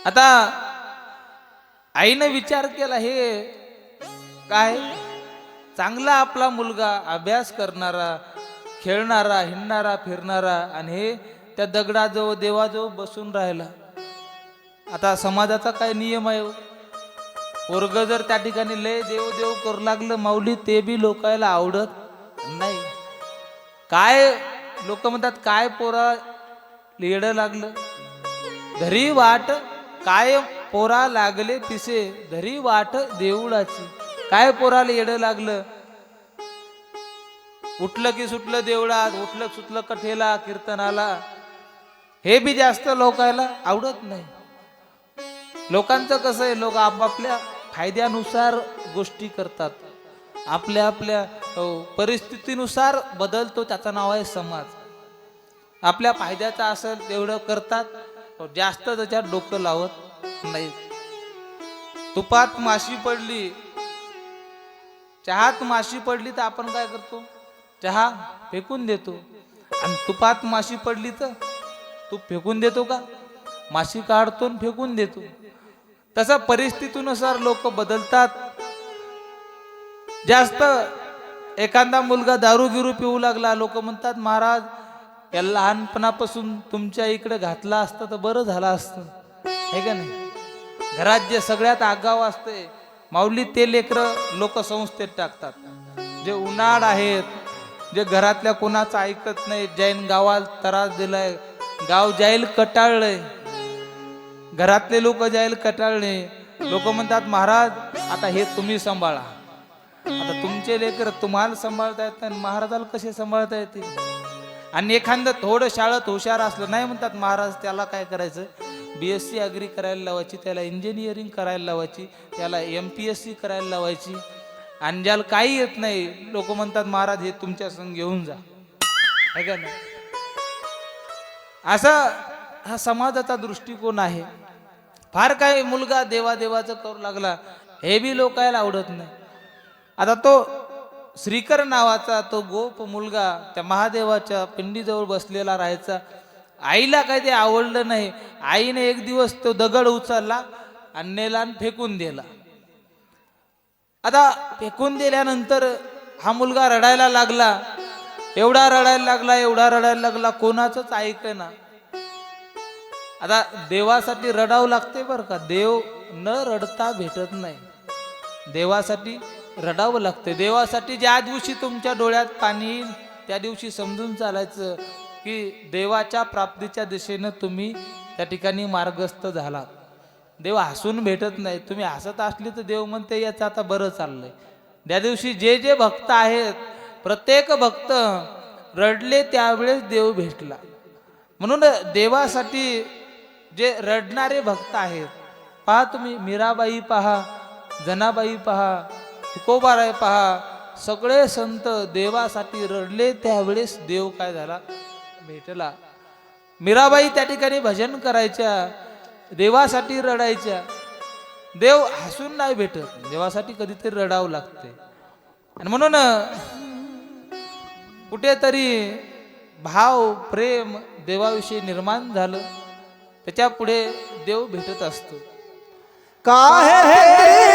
आता आईने विचार केला, हे काय चांगला आपला मुलगा, अभ्यास करणारा, खेळणारा, हिंडणारा, फिरणारा, आणि हे त्या दगडाजवळ देवाजवळ बसून राहिला. आता समाजाचा काय नियम आहे, पोरग जर त्या ठिकाणी लय देव देव करू लागलं माऊली, ते बी लोकायला आवडत नाही. काय लोक म्हणतात, काय पोरा येडं लागलं, धरी वाट काय पोरा लागले पिसे, धरी वाट देऊळाची. काय पोराला येडं लागलं, उठलं की सुटलं देवळात, उठलं सुटलं कथेला, कीर्तनाला, हे बी जास्त लोकायला आवडत नाही. लोकांचं कसं आहे, लोक आपापल्या फायद्यानुसार गोष्टी करतात, आपल्या आपल्या परिस्थितीनुसार बदलतो, त्याचं नाव आहे समाज. आपल्या फायद्याचा असेल तेवढं करतात, जास्त त्याच्यात डोकं लावत नाही. तुपात माशी पडली, चहात माशी पडली तर आपण काय करतो, चहा फेकून देतो. आणि तुपात माशी पडली तर तूप फेकून देतो का, माशी काढतो आणि फेकून देतो. तसं परिस्थितीनुसार लोक बदलतात. जास्त एखादा मुलगा दारू गिरू पिऊ लागला, लोक म्हणतात, महाराज या लहानपणापासून तुमच्या इकडे घातला असतं तर बरं झालं असतं, हे का नाही. घरात जे सगळ्यात आगाव असते माऊली, ते लेकरं लोक संस्थेत टाकतात. जे उन्हाळ आहेत, जे घरातल्या कोणाचं ऐकत नाही, जैन गावाला त्रास दिलाय, गाव जाईल कटाळलंय, घरातले लोक जाईल कटाळले. लोक म्हणतात, महाराज आता हे तुम्ही सांभाळा. आता तुमचे लेकर तुम्हाला सांभाळता येत नाही, महाराजाला कसे सांभाळता येतील. आणि एखादं थोडं शाळेत हुशार असलं, नाही म्हणतात महाराज त्याला काय करायचं, BSc ॲग्री करायला लावायची, त्याला इंजिनिअरिंग करायला लावायची, त्याला MPSC करायला लावायची. आणि ज्याला काही येत नाही, लोक म्हणतात महाराज हे तुमच्या संग घेऊन जा, है का नाही. असा हा समाजाचा दृष्टिकोन आहे. फार काही मुलगा देवादेवाचं करू लागला, हे बी लोकायला आवडत नाही. आता तो श्रीकर नावाचा तो गोप मुलगा त्या महादेवाच्या पिंडीजवळ बसलेला राहायचा. आईला काही ते आवडलं नाही. आईने एक दिवस तो दगड उचलला आणि नेला आणि फेकून दिला. आता फेकून दिल्यानंतर हा मुलगा रडायला लागला, एवढा रडायला लागला, एवढा रडायला लागला, कोणाचंच ऐकेना. आता देवासाठी रडावं लागते बरं का, देव न रडता भेटत नाही, देवासाठी रडावं लागते. देवासाठी ज्या दिवशी तुमच्या डोळ्यात पाणी येईल त्या दिवशी समजून चालायचं की देवाच्या प्राप्तीच्या दिशेनं तुम्ही त्या ठिकाणी मार्गस्थ झालात. देव हसून भेटत नाही, तुम्ही हसत असली तर देव म्हणते याचं आता बरं चाललंय. त्या दिवशी जे जे भक्त आहेत, प्रत्येक भक्त रडले त्यावेळेस देव भेटला. म्हणून देवासाठी जे रडणारे भक्त आहेत, पहा तुम्ही, मीराबाई पहा, जनाबाई पहा, तुकोबाराय पहा, सगळे संत देवासाठी रडले त्यावेळेस देव काय झाला, भेटला. मीराबाई त्या ठिकाणी भजन करायच्या, देवासाठी रडायच्या. देव हसून नाही भेटत, देवासाठी कधीतरी रडावं लागते. आणि म्हणून कुठेतरी भाव प्रेम देवाविषयी निर्माण झालं, त्याच्या पुढे देव भेटत असतो. काहे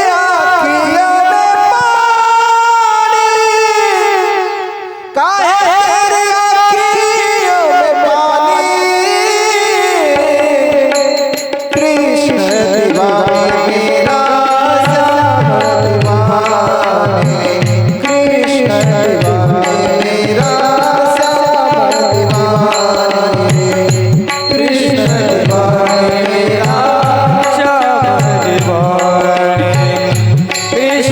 आखिया में पानी, काहे आखियों में पानी, कृष्ण दीवाने मेरा श्याम दीवाने, कृष्ण दीवाने मेरा श्याम दीवाने, कृष्ण दीवाने मेरा श्याम दीवाने, कृष्ण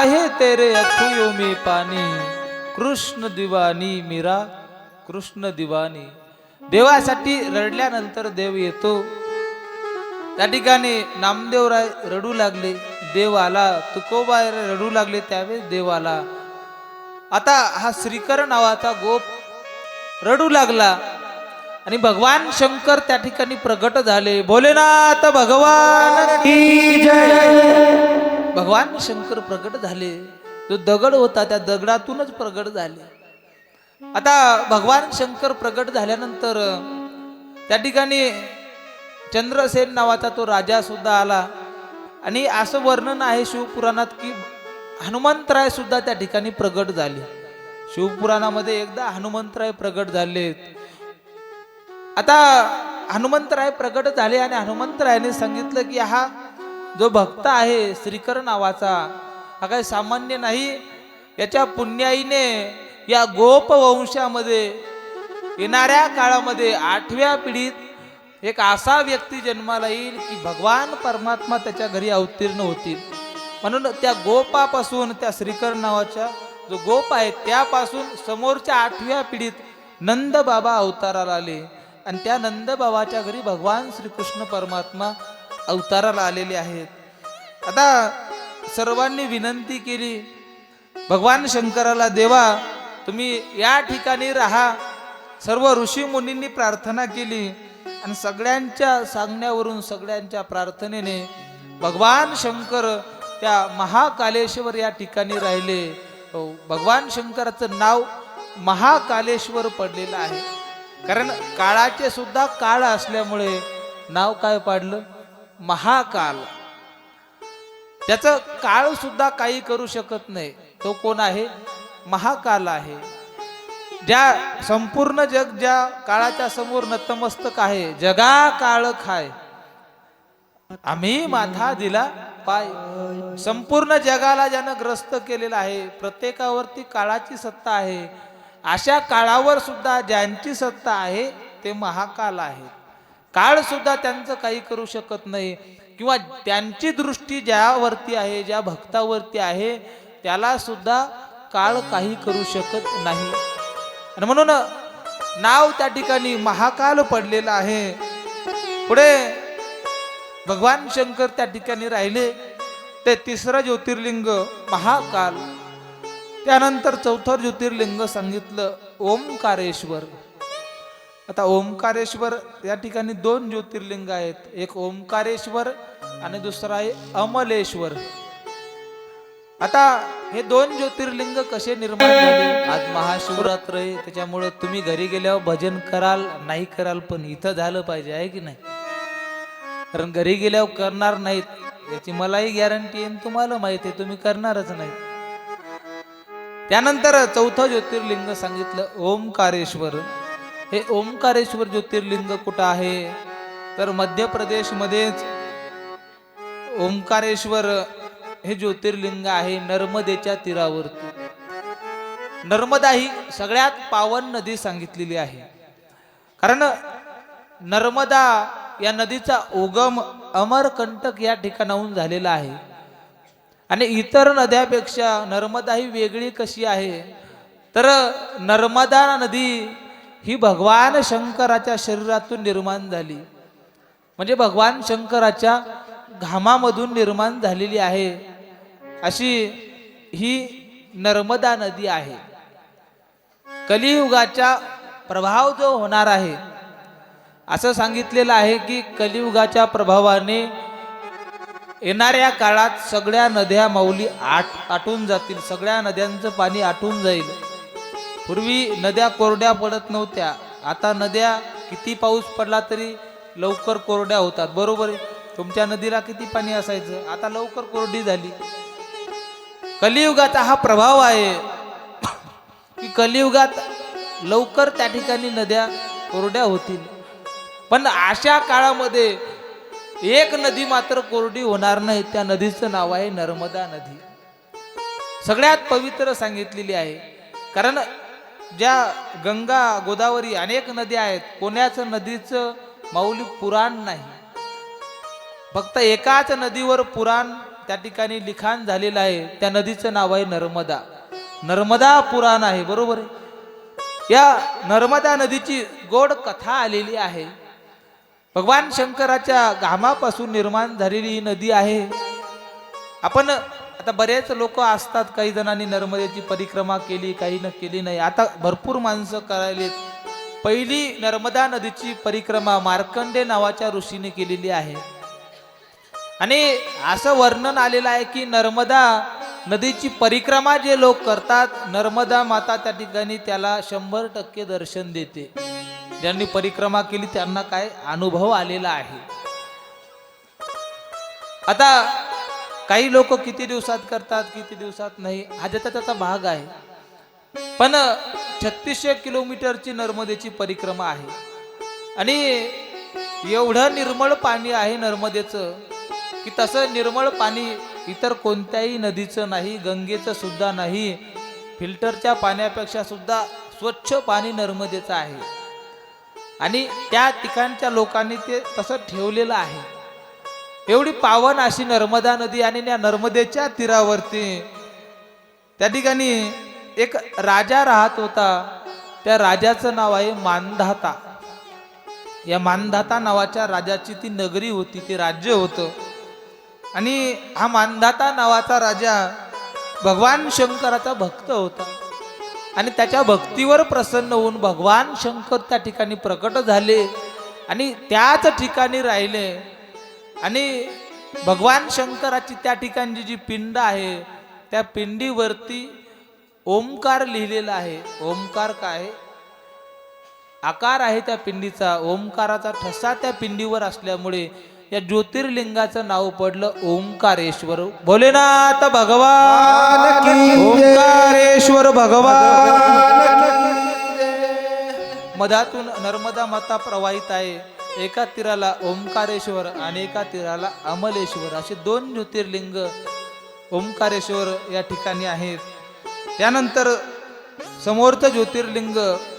है तेरे अखियों में पानी, कृष्ण दिवानी मीरा, कृष्ण दिवानी. देवासाठी रडल्यानंतर देव येतो. त्या ठिकाणी नामदेवराय रडू लागले, देव आला. तुकोबा रडू लागले, त्यावेळेस देव आला. आता हा श्रीकर नावाचा गोप रडू लागला आणि भगवान शंकर त्या ठिकाणी प्रगट झाले. भोलेनाथ भगवान की जय. भगवान शंकर प्रगट झाले. जो दगड होता त्या दगडातूनच प्रगट झाले. आता भगवान शंकर प्रगट झाल्यानंतर त्या ठिकाणी चंद्रसेन नावाचा तो राजा सुद्धा आला. आणि असं वर्णन आहे शिवपुराणात की हनुमंतराय सुद्धा त्या ठिकाणी प्रगट झाले. शिवपुराणामध्ये एकदा हनुमंतराय प्रगट झालेत. आता हनुमंतराय प्रगट झाले आणि हनुमंतरायाने सांगितलं की हा जो भक्त आहे श्रीकर नावाचा, हा काही सामान्य नाही. याच्या पुण्याईने या गोप वंशामध्ये येणाऱ्या काळामध्ये 8व्या पिढीत एक असा व्यक्ती जन्माला येईल की भगवान परमात्मा त्याच्या घरी अवतीर्ण होतील. म्हणून त्या गोपापासून, त्या श्रीकर नावाच्या जो गोप आहे त्यापासून समोरच्या 8व्या पिढीत नंद बाबा अवताराला आले. आणि त्या नंद बाबाच्या घरी भगवान श्रीकृष्ण परमात्मा अवताराला आलेले आहेत. आता सर्वांनी विनंती केली भगवान शंकराला, देवा तुम्ही या ठिकाणी राहा. सर्व ऋषी मुनींनी प्रार्थना केली आणि सगळ्यांच्या सांगण्यावरून, सगळ्यांच्या प्रार्थनेने भगवान शंकर त्या महाकालेश्वर या ठिकाणी राहिले. भगवान शंकराचं नाव महाकालेश्वर पडलेलं आहे. कारण काळाचे सुद्धा काळ असल्यामुळे नाव काय पाडलं? महाकाल. त्याचं काळ सुद्धा काही करू शकत नाही. तो कोण आहे? महाकाल आहे. ज्या संपूर्ण जग ज्या काळाच्या समोर नतमस्तक आहे, जगा काळ खाय आम्ही माथा दिला पाय. संपूर्ण जगाला ज्यानं ग्रस्त केलेलं आहे, प्रत्येकावरती काळाची सत्ता आहे. अशा काळावर सुद्धा ज्यांची सत्ता आहे ते महाकाल आहेत. काळ सुद्धा त्यांचं काही करू शकत नाही, किंवा त्यांची दृष्टी ज्यावरती आहे, ज्या भक्तावरती आहे, त्याला सुद्धा काळ काही करू शकत नाही. आणि म्हणून नाव त्या ठिकाणी महाकाल पडलेलं आहे. पुढे भगवान शंकर त्या ठिकाणी राहिले. ते तिसरं ज्योतिर्लिंग महाकाल. त्यानंतर चौथं ज्योतिर्लिंग सांगितलं ओंकारेश्वर. आता ओंकारेश्वर या ठिकाणी 2 ज्योतिर्लिंग आहेत. एक ओंकारेश्वर आणि दुसरा आहे अमलेश्वर. आता हे 2 ज्योतिर्लिंग कसे निर्माण झाले? आज महाशिवरात्र आहे, त्याच्यामुळे तुम्ही घरी गेल्यावर भजन कराल नाही कराल, पण इथं झालं पाहिजे, आहे की नाही? कारण घरी गेल्यावर करणार नाहीत याची मलाही गॅरंटी आहे, तुम्हाला माहिती आहे, तुम्ही करणारच नाही. त्यानंतर चौथं ज्योतिर्लिंग सांगितलं ओंकारेश्वर. हे ओंकारेश्वर ज्योतिर्लिंग कुठं आहे? तर मध्य प्रदेश मध्येच ओंकारेश्वर हे ज्योतिर्लिंग आहे, नर्मदेच्या तीरावरती. नर्मदा ही सगळ्यात पावन नदी सांगितलेली आहे. कारण नर्मदा या नदीचा उगम अमरकंटक या ठिकाणाहून झालेला आहे. आणि इतर नद्यापेक्षा नर्मदा ही वेगळी कशी आहे? तर नर्मदा नदी ही भगवान शंकराच्या शरीरातून निर्माण झाली. म्हणजे भगवान शंकराच्या घामामधून निर्माण झालेली आहे, अशी ही नर्मदा नदी आहे. कलियुगाचा प्रभाव जो होणार आहे, असं सांगितलेलं आहे की कलियुगाच्या प्रभावाने येणाऱ्या काळात सगळ्या नद्या माऊली आटून जातील. सगळ्या नद्यांचं पाणी आटून जाईल. पूर्वी नद्या कोरड्या पडत नव्हत्या, आता नद्या किती पाऊस पडला तरी लवकर कोरड्या होतात. बरोबर आहे? तुमच्या नदीला किती पाणी असायचं, आता लवकर कोरडी झाली. कलियुगाचा हा प्रभाव आहे की कलियुगात लवकर त्या ठिकाणी नद्या कोरड्या होतील. पण अशा काळामध्ये एक नदी मात्र कोरडी होणार नाही. त्या नदीचं नाव आहे नर्मदा नदी. सगळ्यात पवित्र सांगितलेली आहे. कारण ज्या गंगा गोदावरी अनेक नद्या आहेत, कोण्याच नदीचं माऊली पुराण नाही. फक्त एकाच नदीवर पुराण त्या ठिकाणी लिखाण झालेलं आहे. त्या नदीचं नाव आहे नर्मदा. नर्मदा पुराण आहे, बरोबर आहे. या नर्मदा नदीची गोड कथा आलेली आहे. भगवान शंकराच्या घामापासून निर्माण झालेली ही नदी आहे. आपण आता बरेच लोक असतात, काही जणांनी नर्मदेची परिक्रमा केली, काही न केली नाही. आता भरपूर माणसं करायलेत. पहिली नर्मदा नदीची परिक्रमा मार्कंडे नावाच्या ऋषीने केलेली आहे. आणि असं वर्णन आलेलं आहे की नर्मदा नदीची परिक्रमा जे लोक करतात, नर्मदा माता त्या ठिकाणी त्याला 100% दर्शन देते. ज्यांनी परिक्रमा केली त्यांना काय अनुभव आलेला आहे. आता काही लोक किती दिवसात करतात, किती दिवसात नाही, हा ज्याचा त्याचा भाग आहे. पण 3600 किलोमीटरची नर्मदेची परिक्रमा आहे. आणि एवढं निर्मळ पाणी आहे नर्मदेचं की तसं निर्मळ पाणी इतर कोणत्याही नदीचं नाही, गंगेचं सुद्धा नाही. फिल्टरच्या पाण्यापेक्षा सुद्धा स्वच्छ पाणी नर्मदेचं आहे. आणि त्या ठिकाणच्या लोकांनी ते तसं ठेवलेलं आहे. एवढी पावन अशी नर्मदा नदी. आणि त्या नर्मदेच्या तीरावरती त्या ठिकाणी एक राजा राहत होता. त्या राजाचं नाव आहे मानधाता. या मानधाता नावाच्या राजाची ती नगरी होती, ते राज्य होतं. आणि हा मानधाता नावाचा राजा भगवान शंकराचा भक्त होता. आणि त्याच्या भक्तीवर प्रसन्न होऊन भगवान शंकर त्या ठिकाणी प्रकट झाले आणि त्याच ठिकाणी राहिले. आणि भगवान शंकराची त्या ठिकाणची जी पिंड आहे, त्या पिंडीवरती ओमकार लिहिलेला आहे. ओमकार काय आकार आहे त्या पिंडीचा, ओमकाराचा ठसा त्या पिंडीवर असल्यामुळे या ज्योतिर्लिंगाचं नाव पडलं ओंकारेश्वर. भोलेनाथ भगवान, ओंकारेश्वर भगवान. मधातून नर्मदा माता प्रवाहित आहे. एका तीराला ओंकारेश्वर आणि एका तीराला अमलेश्वर असे 2 ज्योतिर्लिंग ओंकारेश्वर या ठिकाणी आहेत. त्यानंतर समोरचं ज्योतिर्लिंग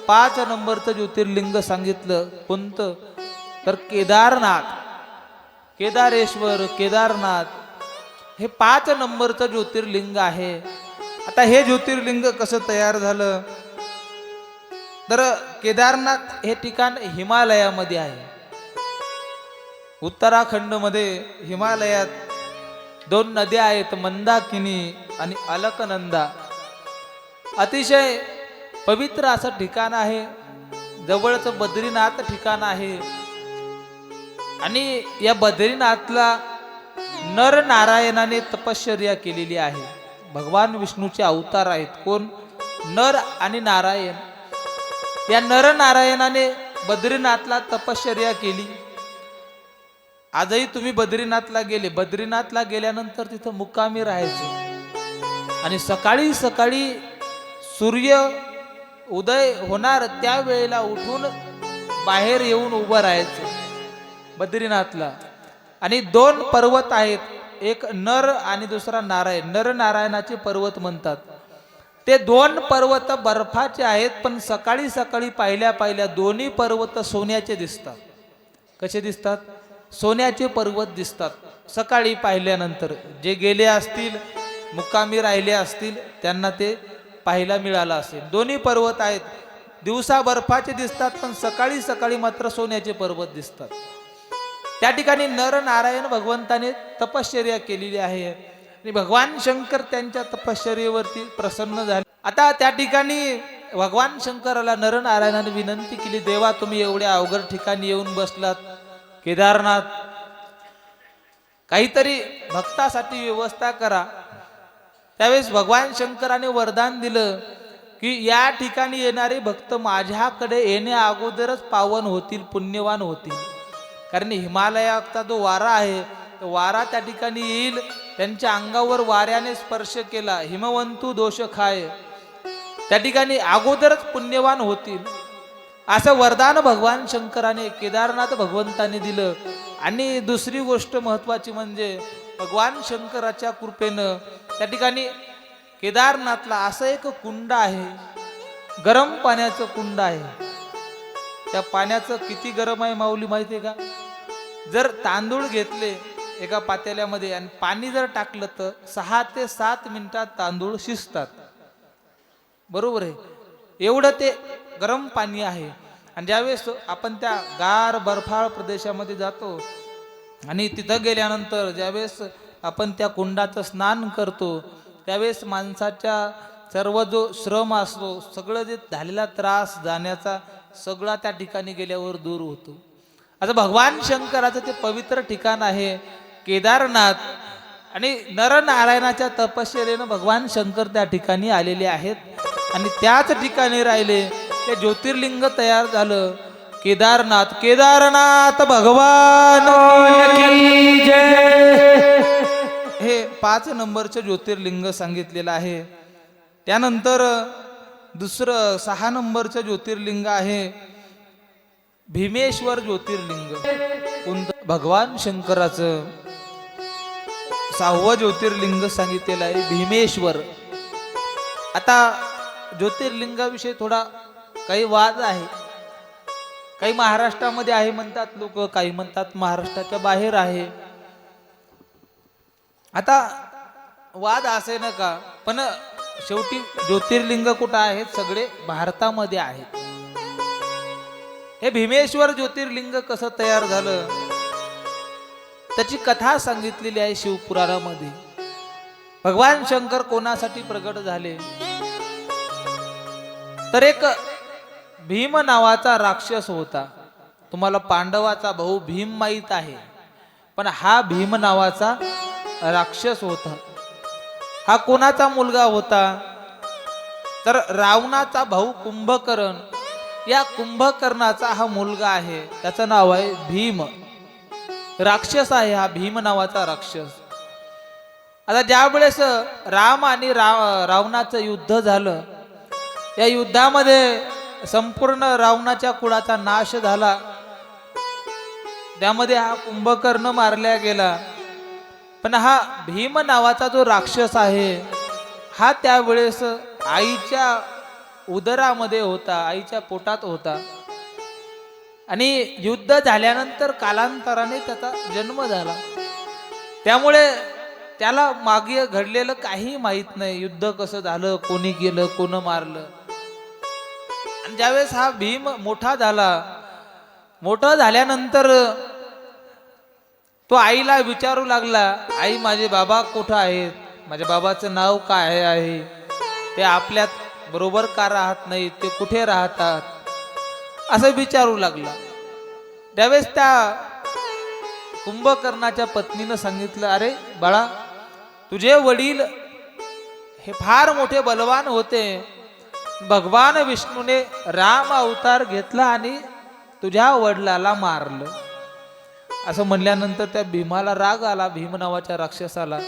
5 नंबरचं ज्योतिर्लिंग सांगितलं कोणतं, तर केदारनाथ. केदारेश्वर, केदारनाथ हे 5 नंबरचं ज्योतिर्लिंग आहे. आता हे ज्योतिर्लिंग कसं तयार झालं, तर केदारनाथ हे ठिकाण हिमालयामध्ये आहे. उत्तराखंड मध्ये हिमालयात 2 नद्या आहेत, मंदाकिनी आणि अलकनंदा. अतिशय पवित्र असं ठिकाण आहे. जवळच बद्रीनाथ ठिकाण आहे. आणि या बद्रीनाथला नर नारायणाने तपश्चर्या केलेली आहे. भगवान विष्णूचे अवतार आहेत. कोण? नर आणि नारायण. या नर नारायणाने बद्रीनाथला तपश्चर्या केली. आजही तुम्ही बद्रीनाथला गेले, बद्रीनाथला गेल्यानंतर तिथं मुक्कामी राहायचं. आणि सकाळी सकाळी सूर्य उदय होणार त्यावेळेला उठून बाहेर येऊन उभं राहायचं बद्रीनाथला. आणि 2 पर्वत आहेत, एक नर आणि दुसरा नारायण. नर नारायणाचे पर्वत म्हणतात. ते 2 पर्वत बर्फाचे आहेत, पण सकाळी सकाळी पाहिल्या दोन्ही पर्वत सोन्याचे दिसतात. कसे दिसतात? सोन्याचे पर्वत दिसतात. सकाळी पाहिल्यानंतर जे गेले असतील, मुक्कामी राहिले असतील, त्यांना ते पाहायला मिळालं असेल. दोन्ही पर्वत आहेत, दिवसा बर्फाचे दिसतात, पण सकाळी सकाळी मात्र सोन्याचे पर्वत दिसतात. त्या ठिकाणी नर नारायण भगवंताने तपश्चर्या केलेली आहे. आणि भगवान शंकर त्यांच्या तपश्चर्येवरती प्रसन्न झाले. आता त्या ठिकाणी भगवान शंकराला नर नारायणाने विनंती केली, देवा तुम्ही एवढ्या अवघड ठिकाणी येऊन बसलात, केदारनाथ, काहीतरी भक्तासाठी व्यवस्था करा. त्यावेळेस भगवान शंकराने वरदान दिलं की या ठिकाणी येणारे भक्त माझ्याकडे येण्या अगोदरच पावन होतील, पुण्यवान होतील. कारण हिमालयाचा जो वारा आहे, तो वारा त्या ठिकाणी येईल, त्यांच्या अंगावर वाऱ्याने स्पर्श केला, हिमवंतू दोष खाय, त्या ठिकाणी अगोदरच पुण्यवान होतील. असं वरदान भगवान शंकराने केदारनाथ भगवंताने दिलं. आणि दुसरी गोष्ट महत्वाची म्हणजे भगवान शंकराच्या कृपेनं त्या ठिकाणी केदारनाथला असं एक कुंड आहे, गरम पाण्याचं कुंड आहे. त्या पाण्याचं किती गरम आहे माऊली माहिती आहे का? जर तांदूळ घेतले एका पातेल्यामध्ये आणि पाणी जर टाकलं तर 6 ते 7 मिनिटात तांदूळ शिजतात. बरोबर आहे, एवढं ते गरम पाणी आहे. आणि ज्यावेळेस आपण त्या गार बर्फाळ प्रदेशामध्ये जातो आणि तिथं गेल्यानंतर ज्यावेळेस आपण त्या कुंडाचं स्नान करतो त्यावेळेस माणसाच्या सर्व जो श्रम असतो, सगळं जे झालेला त्रास जाण्याचा सगळा त्या ठिकाणी गेल्यावर दूर होतो. आता भगवान शंकराचं ते पवित्र ठिकाण आहे केदारनाथ. आणि नरनारायणाच्या तपश्चर्येनं भगवान शंकर त्या ठिकाणी आलेले आहेत आणि त्याच ठिकाणी राहिले. ते ज्योतिर्लिंग तयार झालं केदारनाथ. केदारनाथ भगवान की जय. हे 5 नंबरचं ज्योतिर्लिंग सांगितलेलं आहे. त्यानंतर दुसरं 6 नंबरचं ज्योतिर्लिंग आहे भीमेश्वर ज्योतिर्लिंग. भगवान शंकराचं 6वं ज्योतिर्लिंग सांगितलेलं आहे भीमेश्वर. आता ज्योतिर्लिंगाविषयी थोडा काही वाद आहे. काही महाराष्ट्रामध्ये आहे म्हणतात लोक, काही म्हणतात महाराष्ट्राच्या बाहेर आहे. आता वाद असे ना का, पण शेवटी ज्योतिर्लिंग कुठं आहेत? सगळे भारतामध्ये आहेत. हे भीमेश्वर ज्योतिर्लिंग कसं तयार झालं त्याची कथा सांगितलेली आहे शिवपुराणामध्ये. भगवान शंकर कोणासाठी प्रगट झाले तर एक भीम नावाचा राक्षस होता. तुम्हाला पांडवाचा भाऊ भीम माहित आहे, पण हा भीम नावाचा राक्षस होता. हा कोणाचा मुलगा होता तर रावणाचा भाऊ कुंभकर्ण. या कुंभकर्णाचा हा मुलगा आहे, त्याचं नाव आहे भीम. राक्षस आहे हा भीम नावाचा राक्षस. आता ज्या वेळेस राम आणि रावणाचं युद्ध झालं, या युद्धामध्ये संपूर्ण रावणाच्या कुळाचा नाश झाला. त्यामध्ये हा कुंभकर्ण मारला गेला. पण हा भीम नावाचा जो राक्षस आहे हा त्यावेळेस आईच्या उदरामध्ये होता, आईच्या पोटात होता. आणि युद्ध झाल्यानंतर कालांतराने त्याचा जन्म झाला. त्यामुळे त्याला मागे घडलेलं काही माहित नाही, युद्ध कसं झालं, कोणी केलं, कोण मारलं. आणि ज्यावेळेस हा भीम मोठा झाला, मोठा झाल्यानंतर तो आईला विचारू लागला, आई माझे बाबा कुठं आहेत, माझ्या बाबाचं नाव काय आहे, ते आपल्यात बरोबर का राहत नाही, ते कुठे राहतात, असं विचारू लागला. त्यावेळेस त्या कुंभकर्णाच्या पत्नीनं सांगितलं, अरे बाळा, तुझे वडील हे फार मोठे बलवान होते. भगवान विष्णूने राम अवतार घेतला आणि तुझ्या वडिलाला मारलं. असं म्हणल्यानंतर त्या भीमाला राग आला, भीम नावाच्या राक्षसाला.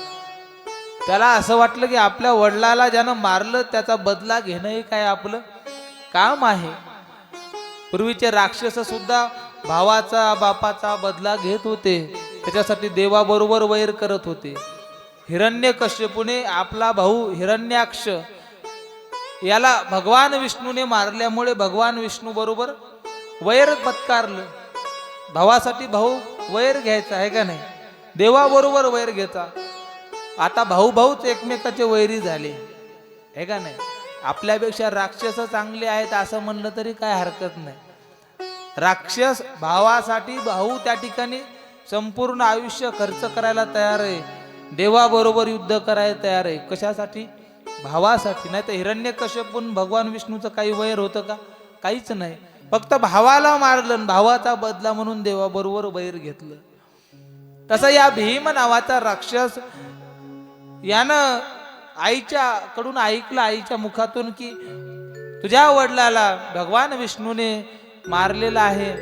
त्याला असं वाटलं की आपल्या वडिलाला ज्यानं मारलं त्याचा बदला घेणं हे काय आपलं काम आहे. पूर्वीचे राक्षस सुद्धा भावाचा बापाचा बदला घेत होते, त्याच्यासाठी देवाबरोबर वैर करत होते. हिरण्यकश्यपूने आपला भाऊ हिरण्याक्ष याला भगवान विष्णूने मारल्यामुळे भगवान विष्णू बरोबर वैर पत्कारलं. भावासाठी भाऊ वैर घ्यायचा आहे का नाही, देवाबरोबर वैर घ्यायचा. आता भाऊ भाऊच एकमेकाचे वैरी झाले आहे का नाही. आपल्यापेक्षा राक्षस चांगले आहेत असं म्हणलं तरी काय हरकत नाही. राक्षस भावासाठी भाऊ त्या ठिकाणी संपूर्ण आयुष्य खर्च करायला तयार आहे, देवाबरोबर युद्ध करायला तयार आहे. कशासाठी? भावासाठी. नाही तर हिरण्यकश्यपून भगवान विष्णूचं काही वैर होतं का? काहीच नाही. फक्त भावाला मारलं, भावाचा बदला म्हणून देवाबरोबर वैर घेतलं. तसं या भीम नावाचा राक्षस यानं आईच्या कडून ऐकलं, आईच्या मुखातून, की तुझ्या वडिलाला भगवान विष्णूने मारलेला आहे.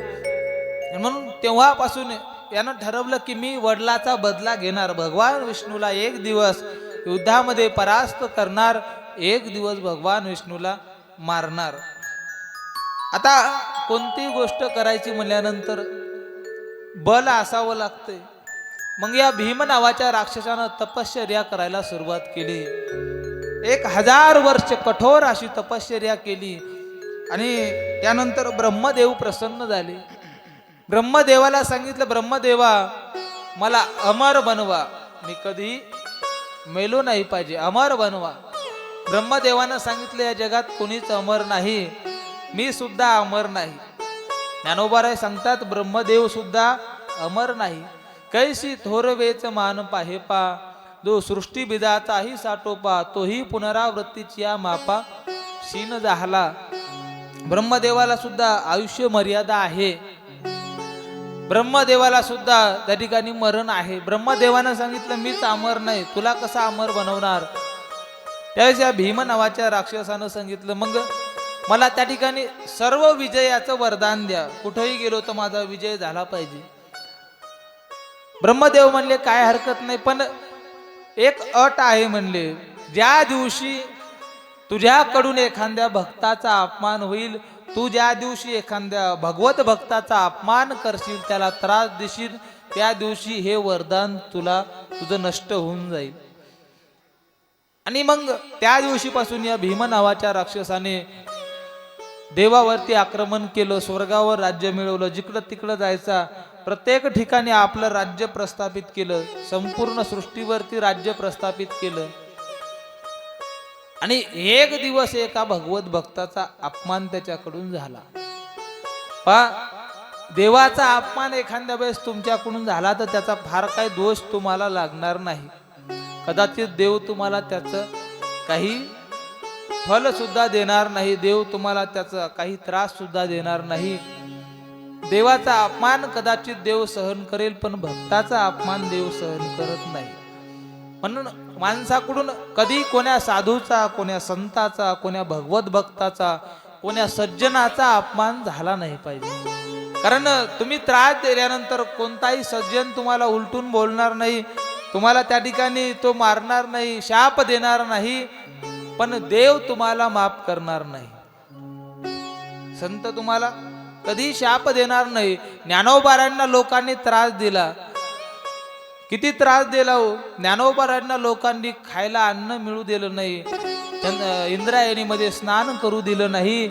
म्हणून तेव्हापासून यानं ठरवलं की मी वडिलाचा बदला घेणार. भगवान विष्णूला एक दिवस युद्धामध्ये परास्त करणार, एक दिवस भगवान विष्णूला मारणार. आता कोणतीही गोष्ट करायची म्हणल्यानंतर बल असावं लागतंय. मग या भीम नावाच्या राक्षसानं तपश्चर्या करायला सुरुवात केली. 1000 वर्ष कठोर अशी तपश्चर्या केली. आणि त्यानंतर ब्रह्मदेव प्रसन्न झाले. ब्रह्मदेवाला सांगितलं, ब्रह्मदेवा, मला अमर बनवा, मी कधी मेलो नाही पाहिजे, अमर बनवा. ब्रह्मदेवानं सांगितलं या जगात कोणीच अमर नाही, मी सुद्धा अमर नाही. ज्ञानोबाराय सांगतात ब्रह्मदेव सुद्धा अमर नाही. कैसी थोरवेच मान पाहे पा, जो सृष्टी बिदाताही साठोपा, तोही पुनरावृत्तीची या मापा शीन झाला. ब्रह्मदेवाला सुद्धा आयुष्य मर्यादा आहे, ब्रह्मदेवाला सुद्धा त्या ठिकाणी मरण आहे. ब्रह्मदेवानं सांगितलं मीच अमर नाही, तुला कसा अमर बनवणार. त्यावेळेस या भीम नावाच्या राक्षसानं सांगितलं मग मला त्या ठिकाणी सर्व विजयाचं वरदान द्या, कुठेही गेलो तर माझा विजय झाला पाहिजे. ब्रह्मदेव म्हणले काय हरकत नाही, पण एक अट आहे म्हणले, ज्या दिवशी तुझ्याकडून एखाद्या भक्ताचा अपमान होईल, तू ज्या दिवशी एखाद्या भगवत भक्ताचा अपमान करशील, त्याला त्रास देशील, त्या दिवशी हे वरदान तुझं नष्ट होऊन जाईल. आणि मग त्या दिवशीपासून या भीम नावाच्या राक्षसाने देवावरती आक्रमण केलं, स्वर्गावर राज्य मिळवलं, जिकडं तिकडं जायचा, प्रत्येक ठिकाणी आपलं राज्य प्रस्थापित केलं, संपूर्ण सृष्टीवरती राज्य प्रस्थापित केलं. आणि एक दिवस एका भगवत भक्ताचा अपमान त्याच्याकडून झाला. देवाचा अपमान एखाद्या वेळेस तुमच्याकडून झाला तर त्याचा फार काही दोष तुम्हाला लागणार नाही. कदाचित देव तुम्हाला त्याचं काही फल सुद्धा देणार नाही, देव तुम्हाला त्याचा काही त्रास सुद्धा देणार नाही. देवाचा अपमान कदाचित देव सहन करेल, पण भक्ताचा अपमान देव सहन करत नाही. म्हणून माणसाकडून कधी कोण्या साधूचा, कोण्या संताचा, कोण्या भगवत भक्ताचा, कोण्या सज्जनाचा अपमान झाला नाही पाहिजे. कारण तुम्ही त्रास दिल्यानंतर कोणताही सज्जन तुम्हाला उलटून बोलणार नाही, तुम्हाला त्या ठिकाणी तो मारणार नाही, शाप देणार नाही, पण देव तुम्हाला माफ करणार नाही. संत तुम्हाला कधी शाप देणार नाही. ज्ञानोबारांना लोकांनी त्रास दिला, किती त्रास दिला हो. ज्ञानोबारांना लोकांनी खायला अन्न मिळू दिलं नाही, इंद्रायणीमध्ये स्नान करू दिलं नाही.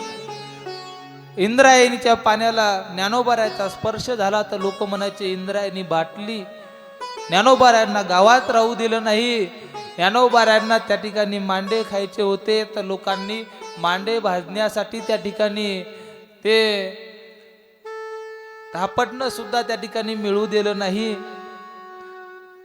इंद्रायणीच्या पाण्याला ज्ञानोबारांचा स्पर्श झाला तर लोक म्हणायचे इंद्रायणी बाटली. ज्ञानोबारांना गावात राहू दिलं नाही. ज्ञानोबारांना त्या ठिकाणी मांडे खायचे होते तर लोकांनी मांडे भाजण्यासाठी त्या ठिकाणी ते धापटणं सुद्धा त्या ठिकाणी मिळू दिलं नाही.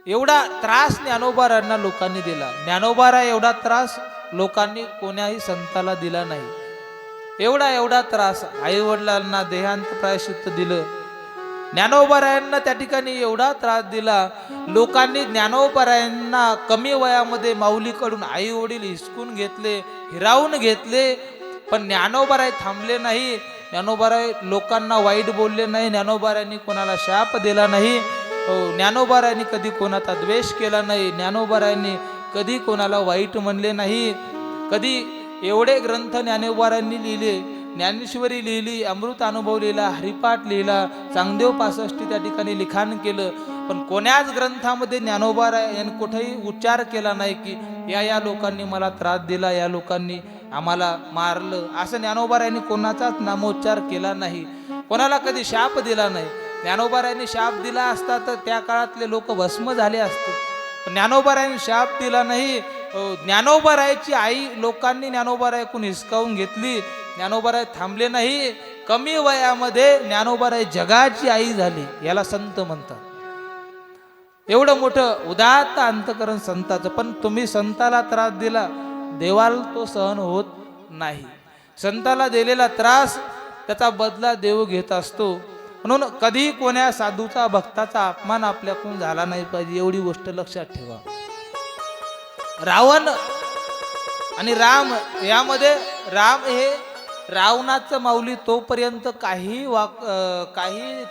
एवढा त्रास ज्ञानोबारांना लोकांनी दिला. ज्ञानोबारा एवढा त्रास लोकांनी कोण्याही संताला दिला नाही. एवढा त्रास आई वडिलांना देहांत प्रायश्चित्त दिलं. ज्ञानोबारायांना त्या ठिकाणी एवढा त्रास दिला. लोकांनी ज्ञानोबारायांना कमी वयामध्ये माऊलीकडून आई वडील हिसकून घेतले, हिरावून घेतले, पण ज्ञानोबाराय थांबले नाही. ज्ञानोबाराय लोकांना वाईट बोलले नाही. ज्ञानोबारायांनी कोणाला शाप दिला नाही. ज्ञानोबारायांनी कधी कोणाचा द्वेष केला नाही. ज्ञानोबारायांनी कधी कोणाला वाईट म्हणले नाही. कधी एवढे ग्रंथ ज्ञानोबारायांनी लिहिले, ज्ञानेश्वरी लिहिली, अमृत अनुभव लिहिला, हरिपाठ लिहिला, चांगदेव 65 त्या ठिकाणी लिखाण केलं, पण कोण्याच ग्रंथामध्ये ज्ञानोबारायांनी कुठेही उच्चार केला नाही की या लोकांनी मला त्रास दिला, या लोकांनी आम्हाला मारलं. असं ज्ञानोबारायांनी कोणाचाच नामोच्चार केला नाही. कोणाला कधी शाप दिला नाही. ज्ञानोबारायांनी शाप दिला असता तर त्या काळातले लोक भस्म झाले असते, पण ज्ञानोबारायांनी शाप दिला नाही. ज्ञानोबारायाची आई लोकांनी ज्ञानोबारायकडून हिसकावून घेतली. ज्ञानोबाराय थांबले नाही. कमी वयामध्ये ज्ञानोबाराय जगाची आई झाली, याला संत म्हणतात. एवढं मोठं उदात्त अंतकरण संताचं. पण तुम्ही संताला त्रास दिला, देवाला तो सहन होत नाही. संताला दिलेला त्रास त्याचा बदला देव घेत असतो. म्हणून कधी कोण्या साधूचा भक्ताचा अपमान आपल्याकडून झाला नाही पाहिजे, एवढी गोष्ट लक्षात ठेवा. रावण आणि राम यामध्ये राम हे रावणाचं माऊली तोपर्यंत काही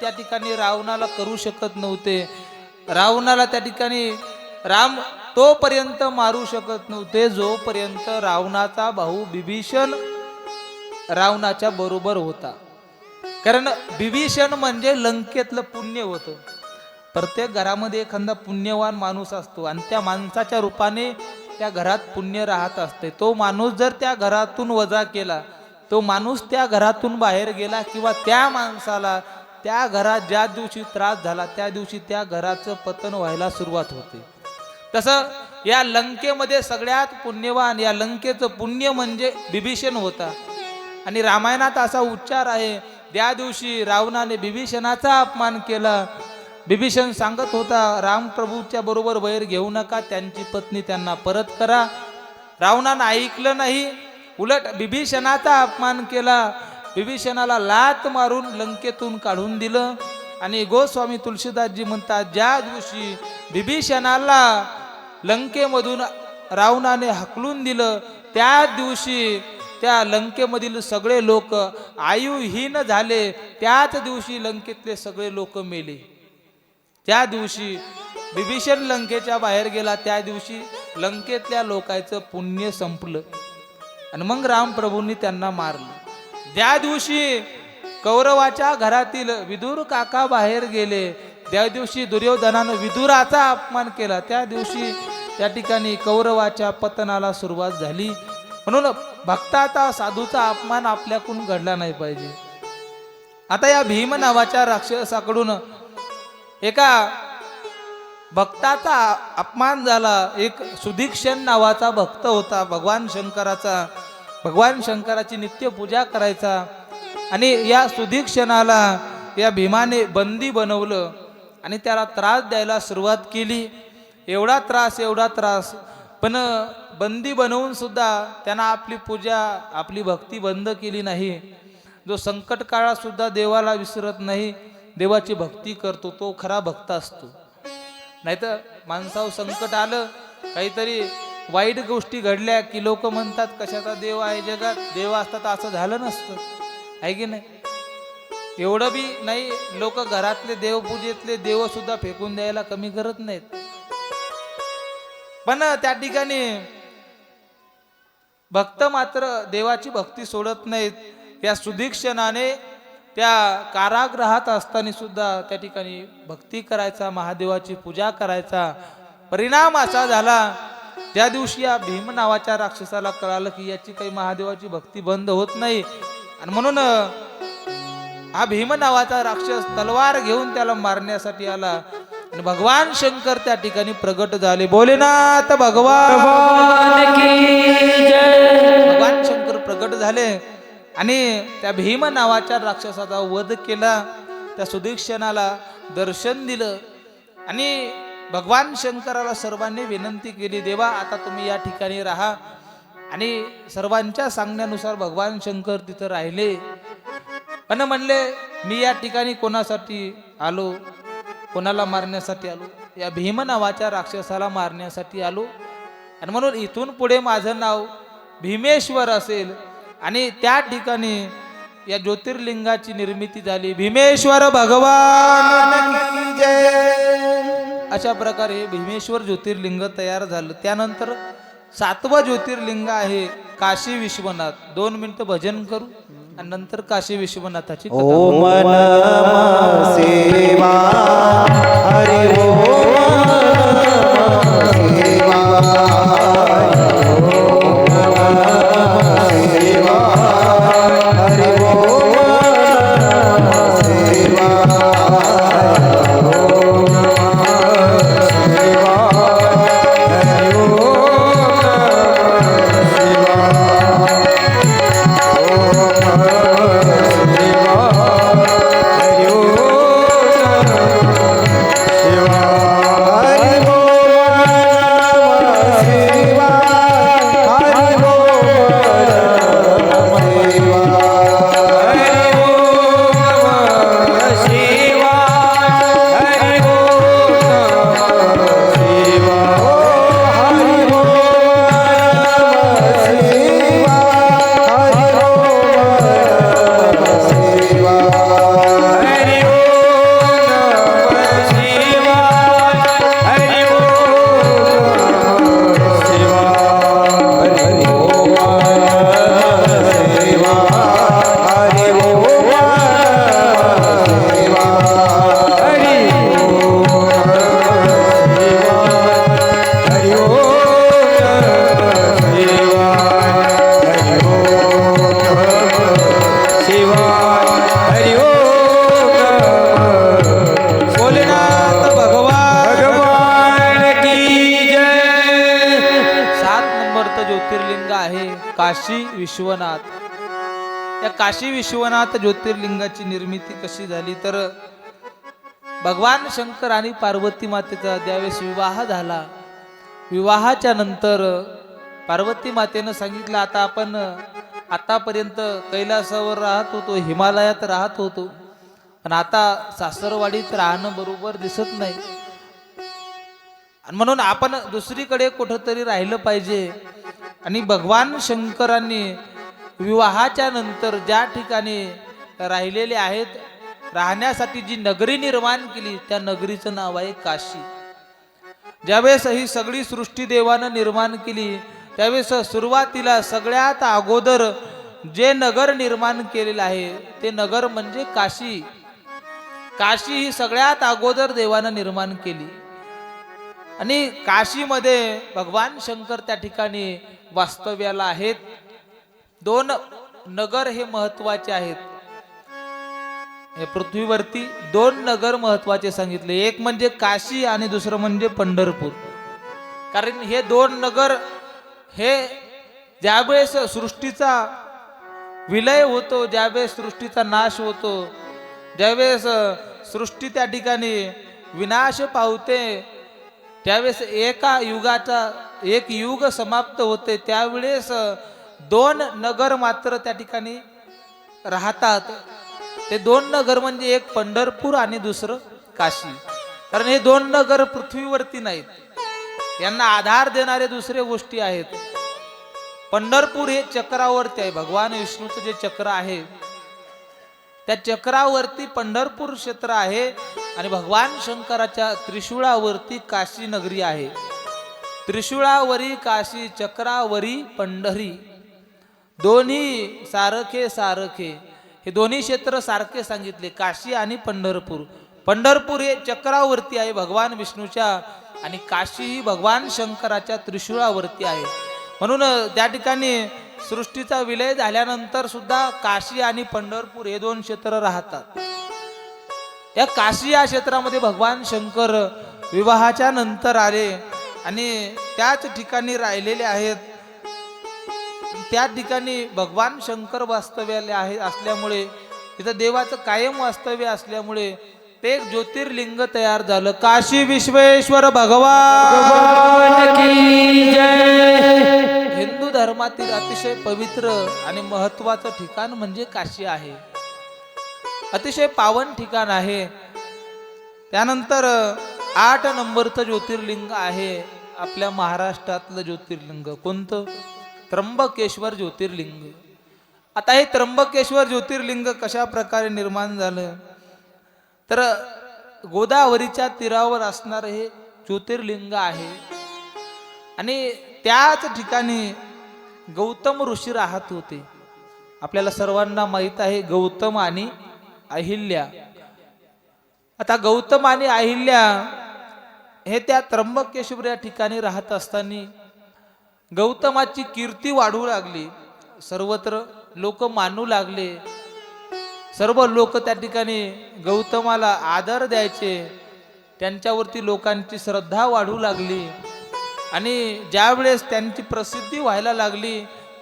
त्या ठिकाणी रावणाला करू शकत नव्हते. रावणाला त्या ठिकाणी राम तोपर्यंत मारू शकत नव्हते जोपर्यंत रावणाचा भाऊ बिभीषण रावणाच्या बरोबर होता. कारण बिभीषण म्हणजे लंकेतलं पुण्य होतं. प्रत्येक घरामध्ये एखादा पुण्यवान माणूस असतो आणि त्या माणसाच्या रूपाने त्या घरात पुण्य राहत असते. तो माणूस जर त्या घरातून वजा केला, तो माणूस त्या घरातून बाहेर गेला किंवा त्या माणसाला त्या घरात ज्या दिवशी त्रास झाला त्या दिवशी त्या घराचं पतन व्हायला सुरुवात होते. तसं या लंकेमध्ये सगळ्यात पुण्यवान, या लंकेचं पुण्य म्हणजे बिभीषण होता. आणि रामायणात असा उच्चार आहे, त्या दिवशी रावणाने बिभीषणाचा अपमान केला. बिभीषण सांगत होता, रामप्रभूच्या बरोबर वैर घेऊ नका, त्यांची पत्नी त्यांना परत करा. रावणानं ऐकलं नाही, उलट बिभीषणाचा अपमान केला. बिभीषणाला लात मारून लंकेतून काढून दिलं. आणि गोस्वामी तुलसीदासजी म्हणतात, ज्या दिवशी बिभीषणाला लंकेमधून रावणाने हकलून दिलं त्या दिवशी त्या लंकेमधील सगळे लोक आयुहीन झाले. त्याच दिवशी लंकेतले सगळे लोक मेले. त्या दिवशी बिभीषण लंकेच्या बाहेर गेला, त्या दिवशी लंकेतल्या लोकांचं पुण्य संपलं. आणि मग रामप्रभूंनी त्यांना मारलं. ज्या दिवशी कौरवाच्या घरातील विदुर काका बाहेर गेले, त्या दिवशी दुर्योधनानं विदुराचा अपमान केला. त्या दिवशी त्या ठिकाणी कौरवाच्या पतनाला सुरुवात झाली. म्हणून भक्ताचा साधूचा अपमान आपल्याकडून घडला नाही पाहिजे. आता या भीम नावाच्या राक्षसाकडून एका भक्ताचा अपमान झाला. एक सुदीक्षण नावाचा भक्त होता, भगवान शंकराची नित्य पूजा करायचा. आणि या सुदीक्षणाला या भीमाने बंदी बनवलं आणि त्याला त्रास द्यायला सुरुवात केली. एवढा त्रास, पण बंदी बनवून सुद्धा त्यांना आपली पूजा, आपली भक्ती बंद केली नाही. जो संकट काळात सुद्धा देवाला विसरत नाही, देवाची भक्ती करतो, तो खरा भक्त असतो. नाहीतर माणसावर संकट आलं, काहीतरी वाईट गोष्टी घडल्या की लोक म्हणतात कशाचा देव आहे जगात, देव असता तर असं झालं नसतं, आहे की नाही? एवढं बी नाही, लोक घरातले देवपूजेतले देव सुद्धा फेकून द्यायला कमी करत नाहीत. पण त्या ठिकाणी भक्त मात्र देवाची भक्ती सोडत नाहीत. या सुदीक्षणाने त्या कारागृहात असताना सुद्धा त्या ठिकाणी भक्ती करायचा, महादेवाची पूजा करायचा. परिणाम असा झाला, त्या दिवशी या भीम नावाच्या राक्षसाला कळालं की याची काही महादेवाची भक्ती बंद होत नाही. आणि म्हणून हा भीम नावाचा राक्षस तलवार घेऊन त्याला मारण्यासाठी आला. आणि भगवान शंकर त्या ठिकाणी प्रगट झाले. भोलेनाथ भगवान की जय. भगवान शंकर प्रगट झाले आणि त्या भीम नावाच्या राक्षसाचा वध केला. त्या सुदीक्षणाला दर्शन दिलं आणि भगवान शंकराला सर्वांनी विनंती केली, देवा आता तुम्ही या ठिकाणी राहा. आणि सर्वांच्या सांगण्यानुसार भगवान शंकर तिथं राहिले. पण म्हणले, मी या ठिकाणी कोणासाठी आलो, कोणाला मारण्यासाठी आलो? या भीम नावाच्या राक्षसाला मारण्यासाठी आलो. आणि म्हणून इथून पुढे माझं नाव भीमेश्वर असेल. आणि त्या ठिकाणी या ज्योतिर्लिंगाची निर्मिती झाली. भीमेश्वर भगवान की जय. अशा प्रकारे हे भीमेश्वर ज्योतिर्लिंग तयार झालं. त्यानंतर 7वं ज्योतिर्लिंग आहे काशी विश्वनाथ. 2 मिनिटं भजन करू आणि नंतर काशी विश्वनाथाची कथा. ओम नमः शिवा हरि ओम काशी विश्वनाथ. या काशी विश्वनाथ ज्योतिर्लिंगाची निर्मिती कशी झाली तर भगवान शंकर आणि पार्वती मातेचा ज्यावेळेस विवाह झाला, विवाहाच्या नंतर पार्वती मातेनं सांगितलं आता आपण आतापर्यंत कैलासावर राहत होतो, हिमालयात राहत होतो, पण आता सासरवाडीत राहणं बरोबर दिसत नाही, आणि म्हणून आपण दुसरीकडे कुठंतरी राहिलं पाहिजे. आणि भगवान शंकरांनी विवाहाच्या नंतर ज्या ठिकाणी राहिलेले आहेत, राहण्यासाठी जी नगरी निर्माण केली त्या नगरीचं नाव आहे काशी. ज्यावेळेस ही सगळी सृष्टी देवानं निर्माण केली त्यावेळेस सुरुवातीला सगळ्यात अगोदर जे नगर निर्माण केलेलं आहे ते नगर म्हणजे काशी. काशी ही सगळ्यात अगोदर देवानं निर्माण केली आणि काशीमध्ये भगवान शंकर त्या ठिकाणी वास्तव्याला आहेत. 2 नगर हे महत्वाचे आहेत. हे पृथ्वीवरती 2 नगर महत्वाचे सांगितले, एक म्हणजे काशी आणि दुसरं म्हणजे पंढरपूर. कारण हे 2 नगर हे ज्यावेळेस सृष्टीचा विलय होतो, ज्यावेळेस सृष्टीचा नाश होतो, ज्यावेळेस सृष्टी त्या ठिकाणी विनाश पावते, त्यावेळेस एका युगाचा एक युग समाप्त होते, त्यावेळेस 2 नगर मात्र त्या ठिकाणी राहतात. ते 2 नगर म्हणजे एक पंढरपूर आणि दुसरं काशी. कारण हे 2 नगर पृथ्वीवरती नाहीत, यांना आधार देणारे दुसरे गोष्टी आहेत. पंढरपूर हे चक्रावरती आहे, भगवान विष्णूचं जे चक्र आहे त्या चक्रावरती पंढरपूर क्षेत्र आहे आणि भगवान शंकराच्या त्रिशूळावरती काशी नगरी आहे. त्रिशूळावरी काशी, चक्रावरी पंढरी, दोन्ही सारखे सारखे, हे दोन्ही क्षेत्र सारखे सांगितले, काशी आणि पंढरपूर. पंढरपूर हे चक्रावरती आहे भगवान विष्णूच्या आणि काशी ही भगवान शंकराच्या त्रिशूळावरती आहे. म्हणून त्या ठिकाणी सृष्टीचा विलय झाल्यानंतर सुद्धा काशी आणि पंढरपूर हे 2 क्षेत्र राहतात. या काशी या क्षेत्रामध्ये भगवान शंकर विवाहाच्या नंतर आले आणि त्याच ठिकाणी राहिलेले आहेत. त्या ठिकाणी भगवान शंकर वास्तव्याले आहे असल्यामुळे, तिथं देवाचं कायम वास्तव्य असल्यामुळे ते एक ज्योतिर्लिंग तयार झालं. काशी विश्वेश्वर भगवान की जय. हिंदू धर्मातील अतिशय पवित्र आणि महत्वाचं ठिकाण म्हणजे काशी आहे. अतिशय पावन ठिकाण आहे. त्यानंतर 8 नंबरचं ज्योतिर्लिंग आहे आपल्या महाराष्ट्रातलं ज्योतिर्लिंग. कोणतं? त्र्यंबकेश्वर ज्योतिर्लिंग. आता हे त्र्यंबकेश्वर ज्योतिर्लिंग कशा प्रकारे निर्माण झालं तर गोदावरीच्या तीरावर असणार हे ज्योतिर्लिंग आहे आणि त्याच ठिकाणी गौतम ऋषी राहत होते. आपल्याला सर्वांना माहित आहे गौतम आणि अहिल्या. आता गौतम आणि अहिल्या हे त्या त्र्यंबकेश्वर या ठिकाणी राहत असताना गौतमाची कीर्ती वाढू लागली, सर्वत्र लोक मानू लागले, सर्व लोक त्या ठिकाणी गौतमाला आदर द्यायचे, त्यांच्यावरती लोकांची श्रद्धा वाढू लागली आणि ज्यावेळेस त्यांची प्रसिद्धी व्हायला लागली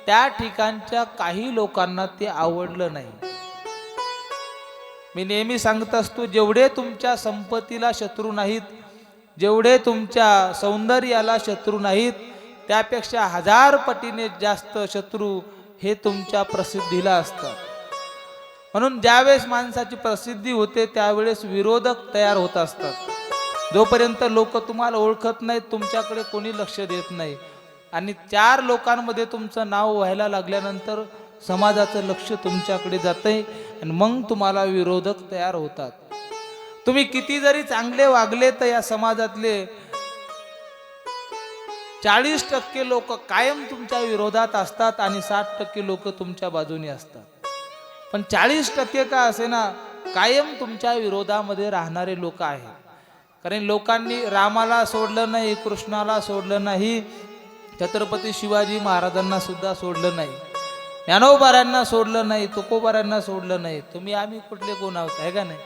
त्या ठिकाणच्या काही लोकांना ते आवडलं नाही. मी नेहमी सांगत असतो, जेवढे तुमच्या संपत्तीला शत्रू नाहीत, जेवढे तुमच्या सौंदर्याला शत्रू नाहीत, त्यापेक्षा 1000 पटीने जास्त शत्रू हे तुमच्या प्रसिद्धीला असतात. म्हणून ज्यावेळेस माणसाची प्रसिद्धी होते त्यावेळेस विरोधक तयार होत असतात. जोपर्यंत लोक तुम्हाला ओळखत नाहीत तुमच्याकडे कोणी लक्ष देत नाही आणि 4 लोकांमध्ये तुमचं नाव व्हायला लागल्यानंतर समाजाचं लक्ष तुमच्याकडे जातंय आणि मग तुम्हाला विरोधक तयार होतात. तुम्ही किती जरी चांगले वागले तर या समाजातले 40% लोक कायम तुमच्या विरोधात असतात आणि 60% लोक तुमच्या बाजूने असतात. पण 40% का असे ना कायम तुमच्या विरोधामध्ये राहणारे लोक आहेत. कारण लोकांनी रामाला सोडलं नाही, कृष्णाला सोडलं नाही, छत्रपती शिवाजी महाराजांना सुद्धा सोडलं नाही, ज्ञानोबारांना सोडलं नाही, तुकोबारांना सोडलं नाही. तुम्ही आम्ही कुठले कोण आहोत आहे का नाही.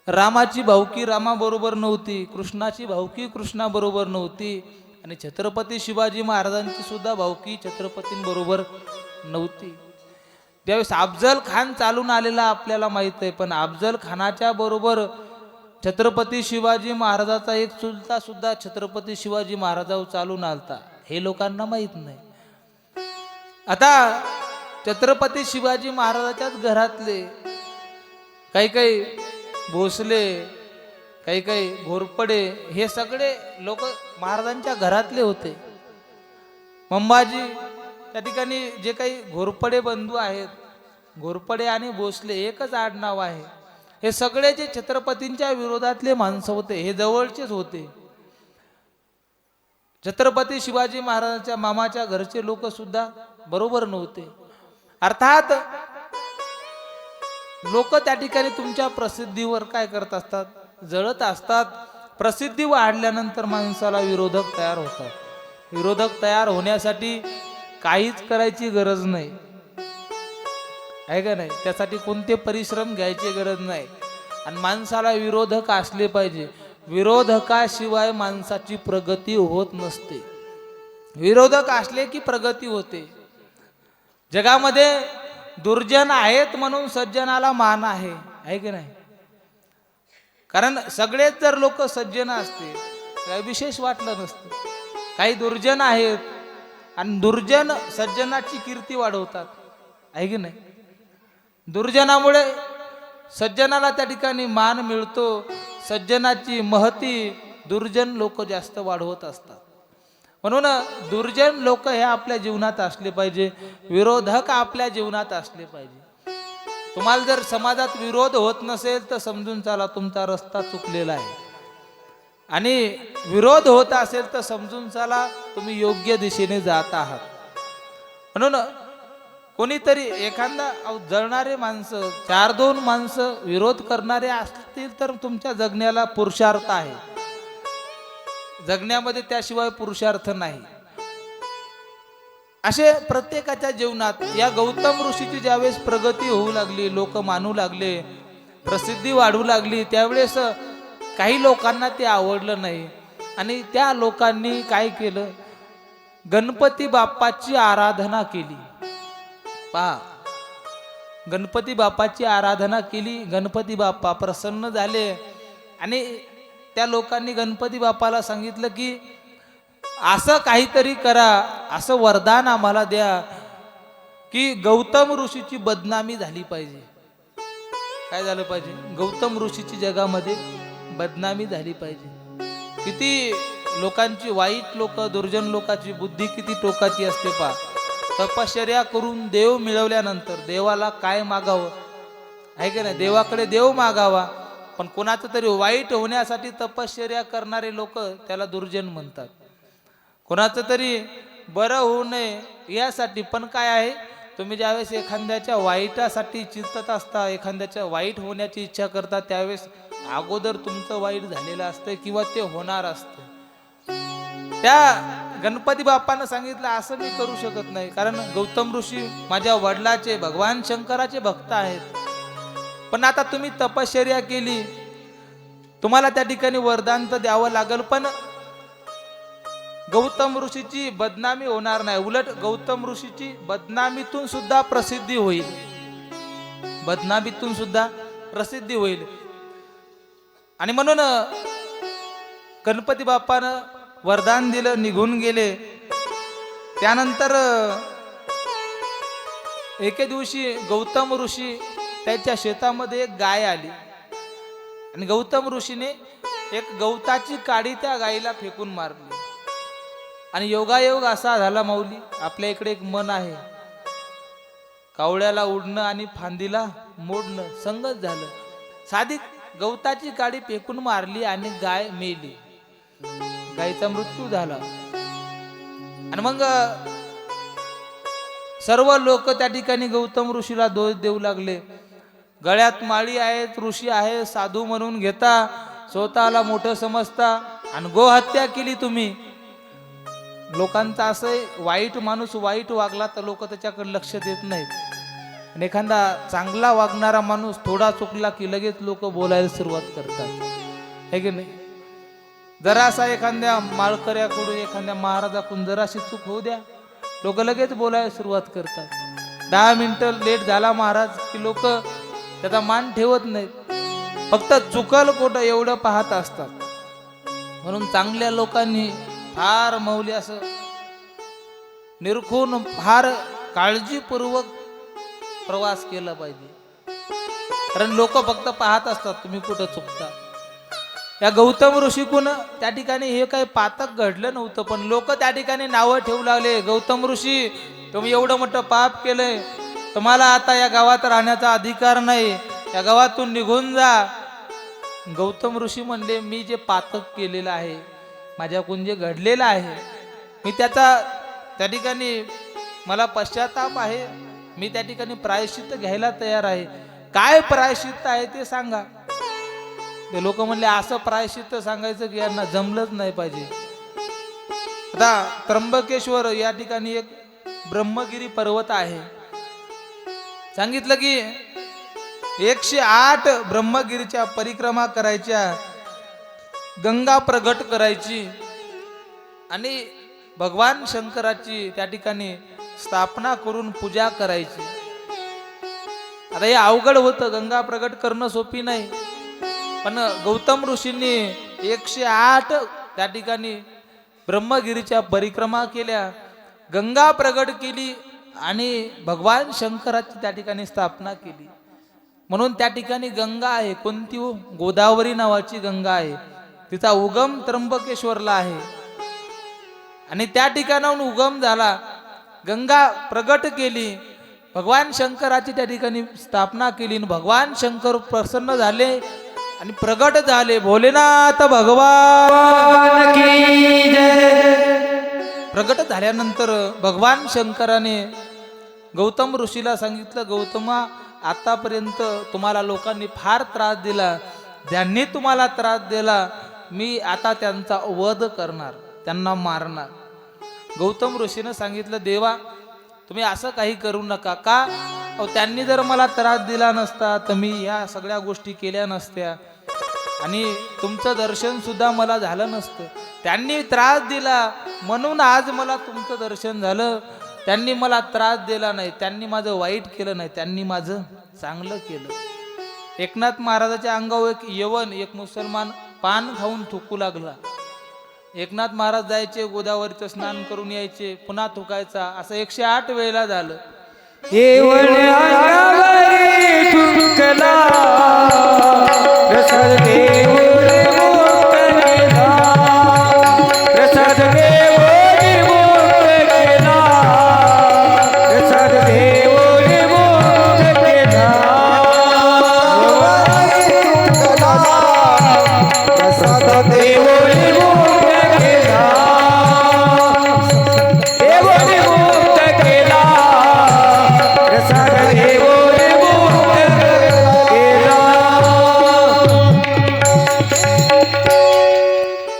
रामाची भावकी रामाबरोबर नव्हती, कृष्णाची भावकी कृष्णाबरोबर नव्हती, आणि छत्रपती शिवाजी महाराजांची सुद्धा भावकी छत्रपतींबरोबर नव्हती. ज्यावेळेस अफजल खान चालून आलेला आपल्याला माहित आहे, पण अफजल खानाच्या बरोबर छत्रपती शिवाजी महाराजाचा एक चुलता सुद्धा छत्रपती शिवाजी महाराजावर चालून आलता, हे लोकांना माहित नाही. आता छत्रपती शिवाजी महाराजाच्याच घरातले काही काही भोसले, काही काही घोरपडे, हे सगळे लोक महाराजांच्या घरातले होते. मंबाजी त्या ठिकाणी जे काही घोरपडे बंधू आहेत, घोरपडे आणि भोसले एकच आडनाव आहे, हे सगळे जे छत्रपतींच्या विरोधातले माणसं होते, हे जवळचेच होते. छत्रपती शिवाजी महाराजांच्या मामाच्या घरचे लोक सुद्धा बरोबर नव्हते. अर्थात लोक त्या ठिकाणी तुमच्या प्रसिद्धीवर काय करत असतात, जळत असतात. प्रसिद्धी वाढल्यानंतर माणसाला विरोधक तयार होतात. विरोधक तयार होण्यासाठी काहीच करायची गरज नाही, आहे का नाही? त्यासाठी कोणते परिश्रम घ्यायची गरज नाही. आणि माणसाला विरोधक असले पाहिजे. विरोधकाशिवाय माणसाची प्रगती होत नसते. विरोधक असले की प्रगती होते. जगामध्ये दुर्जन आहेत म्हणून सज्जनाला मान आहे की नाही? कारण सगळेच जर लोक सज्जन असते काही विशेष वाटलं नसतं. काही दुर्जन आहेत आणि दुर्जन सज्जनाची कीर्ती वाढवतात, आहे की नाही? दुर्जनामुळे सज्जनाला त्या ठिकाणी मान मिळतो. सज्जनाची महती दुर्जन लोक जास्त वाढवत असतात. म्हणून दुर्जन लोक हे आपल्या जीवनात असले पाहिजे. विरोधक आपल्या जीवनात असले पाहिजे. तुम्हाला जर समाजात विरोध होत नसेल तर समजून चाला तुमचा रस्ता चुकलेला आहे. आणि विरोध होत असेल तर समजून चाला तुम्ही योग्य दिशेने जात आहात. म्हणून कोणीतरी एखादा जळणारे माणसं, 4-2 माणसं विरोध करणारे असतील तर तुमच्या जगण्याला पुरुषार्थ आहे. जगण्यामध्ये त्याशिवाय पुरुषार्थ नाही. असे प्रत्येकाच्या जीवनात या गौतम ऋषीची ज्यावेळेस प्रगती होऊ लागली, लोक मानू लागले, प्रसिद्धी वाढू लागली, त्यावेळेस काही लोकांना ते आवडलं नाही. आणि त्या लोकांनी काय केलं, गणपती बाप्पाची आराधना केली. पहा, गणपती बाप्पाची आराधना केली. गणपती बाप्पा प्रसन्न झाले आणि त्या लोकांनी गणपती बाप्पाला सांगितलं की असं काहीतरी करा, असं वरदान आम्हाला द्या की गौतम ऋषीची बदनामी झाली पाहिजे. काय झालं पाहिजे? गौतम ऋषीची जगामध्ये बदनामी झाली पाहिजे. किती लोकांची, वाईट लोक, दुर्जन लोकांची बुद्धी किती टोकाची असते पहा. तपश्चर्या करून देव मिळवल्यानंतर देवाला काय मागावं, आहे की नाही? देवाकडे देव मागावा. पण कोणाचं तरी वाईट होण्यासाठी तपश्चर्या करणारे लोक त्याला दुर्जन म्हणतात. कोणाचं तरी बरं होऊ नये यासाठी. पण काय आहे, तुम्ही ज्यावेळेस एखाद्याच्या वाईटासाठी चिंतत असता, एखाद्याच्या वाईट होण्याची इच्छा करता, त्यावेळेस अगोदर तुमचं वाईट झालेलं असतं किंवा ते होणार असतं. त्या गणपती बाप्पानं सांगितलं असं मी करू शकत नाही, कारण गौतम ऋषी माझ्या वडिलाचे, भगवान शंकराचे भक्त आहेत. पण आता तुम्ही तपश्चर्या केली, तुम्हाला त्या ठिकाणी वरदान तर द्यावं लागल, पण गौतम ऋषीची बदनामी होणार नाही. उलट गौतम ऋषीची बदनामीतून सुद्धा प्रसिद्धी होईल. बदनामीतून सुद्धा प्रसिद्धी होईल. आणि म्हणून गणपती बाप्पानं वरदान दिलं, निघून गेले. त्यानंतर एके दिवशी गौतम ऋषी त्याच्या शेतामध्ये एक गाय आली आणि गौतम ऋषीने एक गवताची काडी त्या गायीला फेकून मारली. आणि योगायोग असा झाला माऊली, आपल्या इकडे एक म्हण आहे, कावळ्याला उडणं आणि फांदीला मोडणं संगत झालं. साधी गवताची काडी फेकून मारली आणि गाय मेली. गायीचा मृत्यू झाला. आणि मग सर्व लोक त्या ठिकाणी गौतम ऋषीला दोष देऊ लागले. गळ्यात माळी आहेत, ऋषी आहे, साधू म्हणून घेता, स्वतःला मोठं समजता आणि गोहत्या केली तुम्ही. लोकांचं असं, वाईट माणूस वाईट वागला तर लोक त्याच्याकडे लक्ष देत नाहीत. आणि एखादा चांगला वागणारा माणूस थोडा चुकला की लगेच लोक बोलायला सुरुवात करतात, है की नाही? जरासा एखाद्या माळकऱ्याकडून एखाद्या महाराजाकडून जराशी चूक होऊ द्या, लोक लगेच बोलायला सुरुवात करतात. 10 मिनिटं लेट झाला महाराज की लोक त्याचा मान ठेवत नाहीत, फक्त चुकल खोटं एवढं पाहत असतात. म्हणून चांगल्या लोकांनी फार मौली असं निरखून फार काळजीपूर्वक प्रवास केला पाहिजे, कारण लोक फक्त पाहत असतात तुम्ही कुठं चुकता. या गौतम ऋषीकून त्या ठिकाणी हे काही पातक घडलं नव्हतं, पण लोक त्या ठिकाणी नावं ठेवू लागले, गौतम ऋषी तुम्ही एवढं मोठं पाप केलंय, तुम्हाला आता या गावात राहण्याचा अधिकार नाही, या गावातून निघून जा. गौतम ऋषी म्हणले, मी जे पातक केलेलं आहे, माझ्याकडून जे घडलेलं आहे, मी त्याचा त्या ठिकाणी मला पश्चाताप आहे, मी त्या ठिकाणी प्रायश्चित्त घ्यायला तयार आहे. काय प्रायश्चित्त आहे ते सांगा. ते लोक म्हणले, असं प्रायश्चित्त सांगायचं की यांना जमलंच नाही पाहिजे. आता त्र्यंबकेश्वर या ठिकाणी एक ब्रह्मगिरी पर्वत आहे. सांगितलं की 108 ब्रह्मगिरीच्या परिक्रमा करायच्या, गंगा प्रगट करायची आणि भगवान शंकराची त्या ठिकाणी स्थापना करून पूजा करायची. आता हे अवघड होतं, गंगा प्रगट करणं सोपी नाही, पण गौतम ऋषींनी 108 त्या ठिकाणी ब्रह्मगिरीच्या परिक्रमा केल्या, गंगा प्रगट केली आणि भगवान शंकराची त्या ठिकाणी स्थापना केली. म्हणून त्या ठिकाणी गंगा आहे. कोणती? गोदावरी नावाची गंगा आहे. तिचा उगम त्र्यंबकेश्वरला आहे आणि त्या ठिकाणाहून उगम झाला, गंगा प्रगट केली, भगवान शंकराची त्या ठिकाणी स्थापना केली, भगवान शंकर प्रसन्न झाले आणि प्रगट झाले. भोलेनाथ भगवान की जय. प्रगट झाल्यानंतर भगवान शंकराने गौतम ऋषीला सांगितलं, गौतमा, आतापर्यंत तुम्हाला लोकांनी फार त्रास दिला, ज्यांनी तुम्हाला त्रास दिला मी आता त्यांचा वध करणार, त्यांना मारणार. गौतम ऋषीने सांगितलं, देवा तुम्ही असं काही करू नका. का? त्यांनी जर मला त्रास दिला नसता तर मी ह्या सगळ्या गोष्टी केल्या नसत्या आणि तुमचं दर्शन सुद्धा मला झालं नसतं. त्यांनी त्रास दिला म्हणून आज मला तुमचं दर्शन झालं. त्यांनी मला त्रास दिला नाही, त्यांनी माझं वाईट केलं नाही, त्यांनी माझं चांगलं केलं. एकनाथ महाराजाच्या अंगावर एक यवन, एक मुसलमान पान खाऊन थुकू लागला. एकनाथ महाराज जायचे, गोदावरीचं स्नान करून यायचे, पुन्हा थुकायचा, असं 108 वेळेला झालं.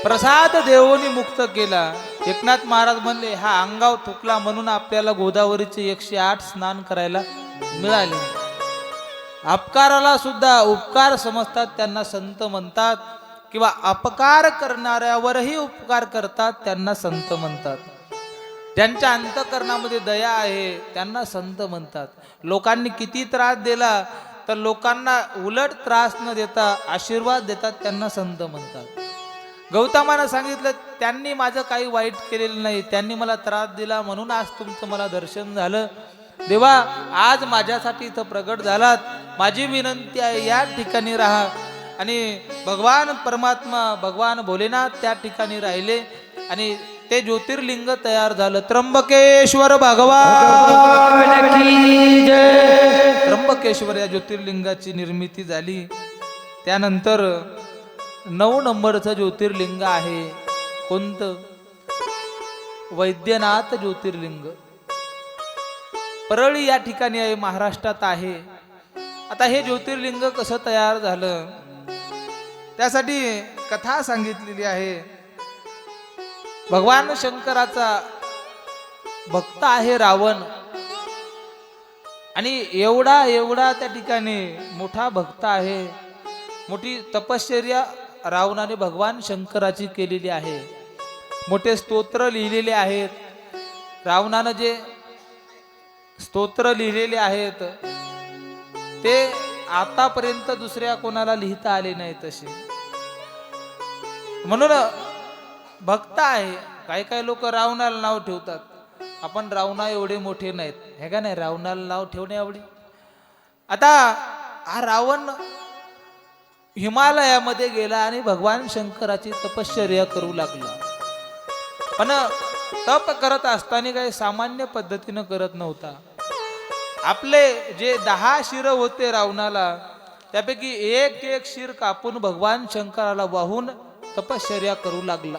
प्रसाद देवोनी मुक्त केला. एकनाथ महाराज म्हणले, हा अंगाव थुकला म्हणून आपल्याला गोदावरीचे 108 स्नान करायला मिळाले. अपकाराला सुद्धा उपकार समजतात, त्यांना संत म्हणतात, किंवा अपकार करणाऱ्यावरही उपकार करतात त्यांना संत म्हणतात. ज्यांच्या अंतःकरणामध्ये दया आहे त्यांना संत म्हणतात. लोकांनी किती त्रास दिला तर लोकांना उलट त्रास न देता आशीर्वाद देतात, त्यांना संत म्हणतात. गौतमानं सांगितलं, त्यांनी माझं काही वाईट केलेलं नाही, त्यांनी मला त्रास दिला म्हणून आज तुमचं मला दर्शन झालं. देवा, आज माझ्यासाठी इथं प्रगट झालात, माझी विनंती आहे या ठिकाणी राहा. आणि भगवान परमात्मा, भगवान भोलेनाथ त्या ठिकाणी राहिले आणि ते ज्योतिर्लिंग तयार झालं. त्र्यंबकेश्वर भगवान की जय. त्र्यंबकेश्वर या ज्योतिर्लिंगाची निर्मिती झाली. त्यानंतर 9 नंबरचं ज्योतिर्लिंग आहे. कोणतं? वैद्यनाथ ज्योतिर्लिंग. परळी या ठिकाणी आहे, महाराष्ट्रात आहे. आता हे ज्योतिर्लिंग कसं तयार झालं त्यासाठी कथा सांगितलेली आहे. भगवान शंकराचा भक्त आहे रावण, आणि एवढा त्या ठिकाणी मोठा भक्त आहे, मोठी तपश्चर्या रावणाने भगवान शंकराची केलेली आहे. मोठे स्तोत्र लिहिलेले आहेत. रावणानं जे स्तोत्र लिहिलेले आहेत ते आतापर्यंत दुसऱ्या कोणाला लिहिता आले नाही तसे. म्हणून भक्त आहे. काही काही लोक रावणाला नाव ठेवतात. आपण रावणा एवढे मोठे नाहीत, हे का नाही, रावणाला नाव ठेवणे एवढी. आता हा रावण हिमालयामध्ये गेला आणि भगवान शंकराची तपश्चर्या करू लागला. पण तप करत असताना काही सामान्य पद्धतीनं करत नव्हता. आपले जे 10 शिर होते रावणाला, त्यापैकी एक एक शिर कापून भगवान शंकराला वाहून तपश्चर्या करू लागला.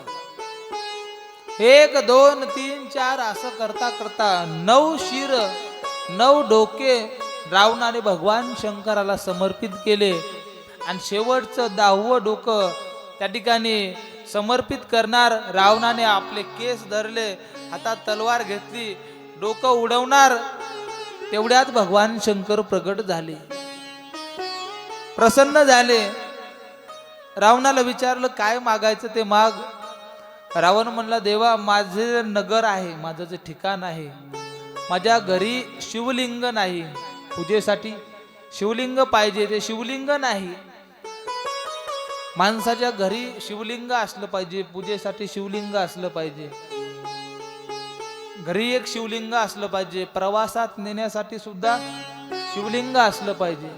1 2 3 4 असं करता करता 9 शिर 9 डोके रावणाने भगवान शंकराला समर्पित केले. आणि शेवटचं 10वं डोकं त्या ठिकाणी समर्पित करणार रावणाने आपले केस धरले, हातात तलवार घेतली, डोकं उडवणार. तेवढ्यात भगवान शंकर प्रगट झाले, प्रसन्न झाले. रावणाला विचारलं काय मागायचं ते माग. रावण म्हणला, देवा माझे नगर आहे, माझं जे ठिकाण आहे, माझ्या घरी शिवलिंग नाही, पूजेसाठी शिवलिंग पाहिजे, ते शिवलिंग नाही. माणसाच्या घरी शिवलिंग असलं पाहिजे, पूजेसाठी शिवलिंग असलं पाहिजे, घरी एक शिवलिंग असलं पाहिजे, प्रवासात नेण्यासाठी सुद्धा शिवलिंग असलं पाहिजे.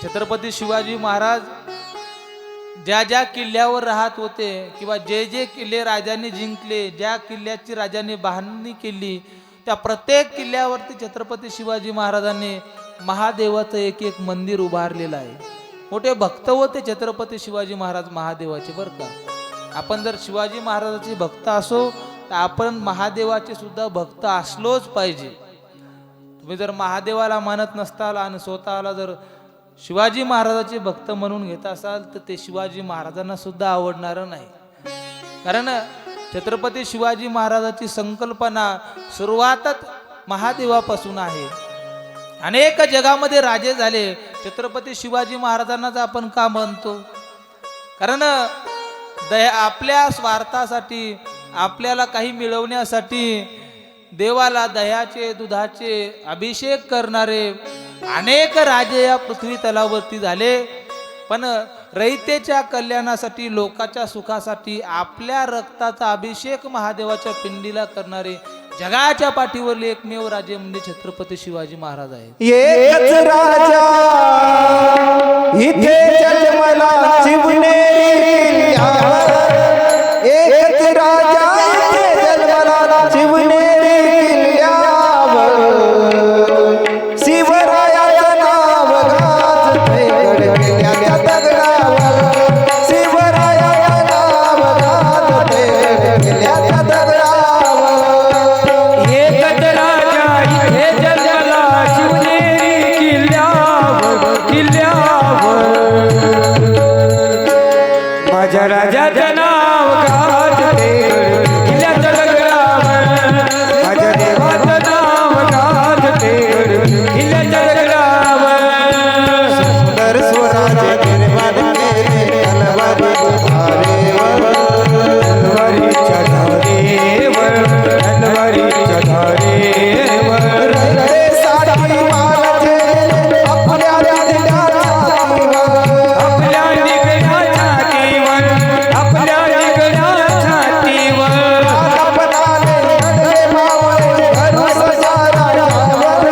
छत्रपती शिवाजी महाराज ज्या ज्या किल्ल्यावर राहत होते किंवा जे जे किल्ले राजांनी जिंकले, ज्या किल्ल्याची राजांनी बांधणी केली, त्या प्रत्येक किल्ल्यावरती छत्रपती शिवाजी महाराजांनी महादेवाचं एक एक मंदिर उभारलेलं आहे. मोठे भक्त होते छत्रपती शिवाजी महाराज महादेवाचे बरं का. आपण जर शिवाजी महाराजाचे भक्त असो तर आपण महादेवाचे सुद्धा भक्त असलोच पाहिजे. तुम्ही जर महादेवाला मानत नसताल आणि स्वतःला जर शिवाजी महाराजाचे भक्त म्हणून घेत असाल तर ते शिवाजी महाराजांना सुद्धा आवडणार नाही. कारण छत्रपती शिवाजी महाराजाची संकल्पना सुरुवातच महादेवापासून आहे. अनेक जगामध्ये राजे झाले, छत्रपती शिवाजी महाराजांनाच आपण का म्हणतो? कारण आपल्या स्वार्थासाठी, आपल्याला काही मिळवण्यासाठी देवाला दह्याचे दुधाचे अभिषेक करणारे अनेक राजे या पृथ्वी तलावरती झाले. पण रयतेच्या कल्याणासाठी, लोकाच्या सुखासाठी आपल्या रक्ताचा अभिषेक महादेवाच्या पिंडीला करणारे जगाच्या पाठीवरले एकमेव राजे म्हणजे छत्रपती शिवाजी महाराज आहेत. एकच राजा इथे जन्मला शिवनेरी किल्ल्यावर, एकच राजा इथे जन्मला शिवनेरी किल्ल्यावर, शिवरायाचं नाव गाजतंय गडकिल्ल्याच्या दगडावर, शिवरायाचं नाव गाजतंय गडकिल्ल्याच्या दगडावर. एकच राजा इथे जन्मला शिवनेरी किल्ल्यावर, किल्ल्यावर माझ्या राजाचं नाव गाजते किल्ल्याच्या दगडावर, माझ्या देवाचं नाव गाजते किल्ल्याच्या दगडावर. सुंदर स्वराजे निर्माण केले तलवारीच्या धारेवर, तलवारीच्या धारेवर रे साडी मारते आपल्या दिल्या आपल्या निगड्या छातीवर, आपल्या निगड्या छातीवर बनाले रडले मावळे घरू सजारावर,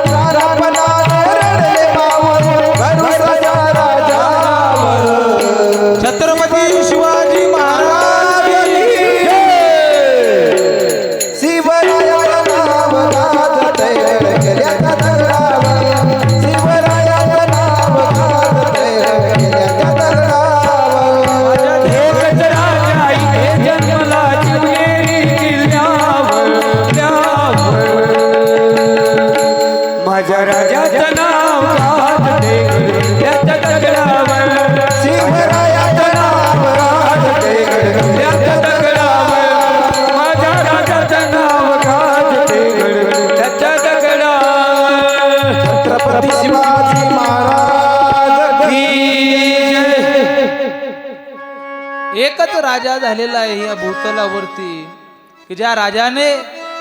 सारा बनाले रडले मावळे घरू सजारावर. छत्रपती शिवाजी महाराज शिवरायाचं नाव गाजतंय गडकिल्ल्याच्या दगडावर, शिवरायाचं नाव गाजतंय गडकिल्ल्याच्या दगडावर. एकच राजा इथे जन्मला शिवनेरी किल्ल्यावर, किल्ल्यावर माझ्या राजाचं नाव गाजते किल्ल्याच्या दगडावर, शिवरायाचं नाव गाजतंय किल्ल्याच्या दगडावर माझ्या राजाचं नाव गाजते किल्ल्याच्या दगडावर. छत्रपती शिवाजी महाराज की जय. एकच राजा झालेला आहे या भूतलावरती की ज्या राजाने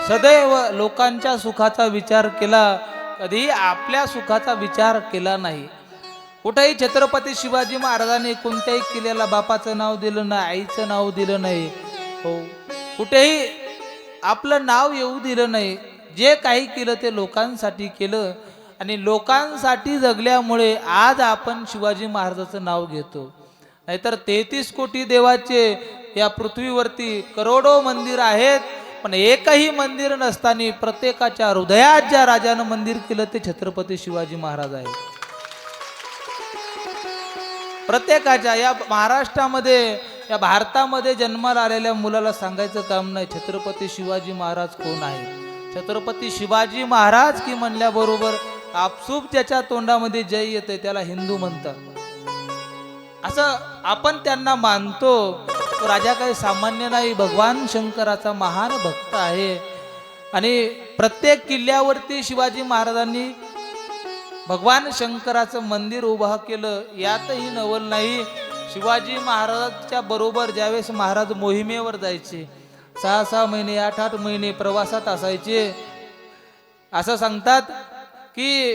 सदैव लोकांच्या सुखाचा विचार केला, कधी आपल्या सुखाचा विचार केला नाही. कुठेही छत्रपती शिवाजी महाराजांनी कोणत्याही किल्ल्याला बापाचं नाव दिलं नाही, आईचं नाव दिलं नाही. हो, कुठेही आपलं नाव येऊ दिलं नाही. जे काही केलं ते लोकांसाठी केलं आणि लोकांसाठी जगल्यामुळे आज आपण शिवाजी महाराजाचं नाव घेतो. नाहीतर 33 कोटी देवाचे या पृथ्वीवरती करोडो मंदिर आहेत, पण एकही मंदिर नसताना प्रत्येकाच्या हृदयात ज्या राजानं मंदिर केलं ते छत्रपती शिवाजी महाराज आहे. प्रत्येकाच्या या महाराष्ट्रामध्ये, या भारतामध्ये जन्माला आलेल्या मुलाला सांगायचं काम नाही छत्रपती शिवाजी महाराज कोण आहे. छत्रपती शिवाजी महाराज की म्हणल्याबरोबर आपसूक ज्याच्या तोंडामध्ये जय येते त्याला हिंदू म्हणतात. असं आपण त्यांना मानतो. तो राजा काही सामान्य नाही, भगवान शंकराचा महान भक्त आहे. आणि प्रत्येक किल्ल्यावरती शिवाजी महाराजांनी भगवान शंकराचं मंदिर उभा केलं, यातही नवल नाही. शिवाजी महाराजांच्या बरोबर ज्यावेळेस महाराज मोहिमेवर जायचे, 6-6 महिने 8-8 महिने प्रवासात असायचे. असं सांगतात की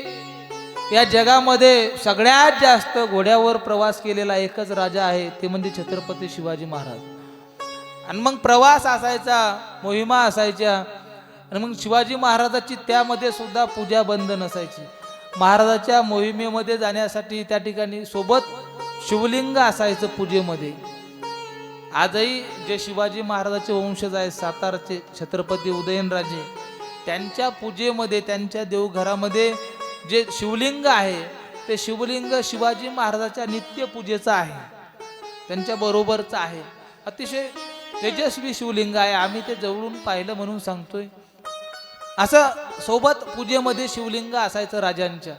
या जगामध्ये सगळ्यात जास्त घोड्यावर प्रवास केलेला एकच राजा आहे, ते म्हणजे छत्रपती शिवाजी महाराज. आणि मग प्रवास असायचा, मोहिमा असायच्या, आणि मग शिवाजी महाराजाची त्यामध्ये सुद्धा पूजा बंद नसायची. महाराजाच्या मोहिमेमध्ये जाण्यासाठी त्या ठिकाणी सोबत शिवलिंग असायचं पूजेमध्ये. आजही जे शिवाजी महाराजाचे वंशज आहेत सातारचे छत्रपती उदयनराजे, त्यांच्या पूजेमध्ये, त्यांच्या देवघरामध्ये जे शिवलिंग आहे ते शिवलिंग शिवाजी महाराजाच्या नित्य पूजेचं आहे, त्यांच्या बरोबरचं आहे. अतिशय तेजस्वी शिवलिंग आहे. आम्ही ते जवळून पाहिलं म्हणून सांगतोय. असं सोबत पूजेमध्ये शिवलिंग असायचं राजांच्या.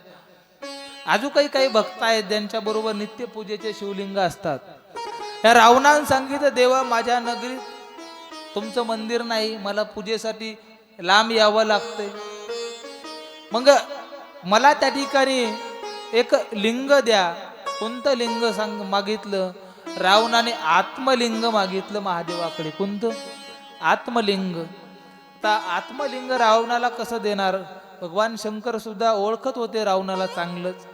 अजून काही भक्त आहेत ज्यांच्या बरोबर नित्य पूजेचे शिवलिंग असतात. या रावणानं सांगितलं, देवा माझ्या नगरीत तुमचं मंदिर नाही, मला पूजेसाठी लांब यावं लागतंय. मग मला त्या ठिकाणी एक लिंग द्या. कोणतं लिंग मागितलं? रावणाने आत्मलिंग मागितलं महादेवाकडे. कोणतं? आत्मलिंग. आता आत्मलिंग रावणाला कसं देणार? भगवान शंकर सुद्धा ओळखत होते रावणाला चांगलंच,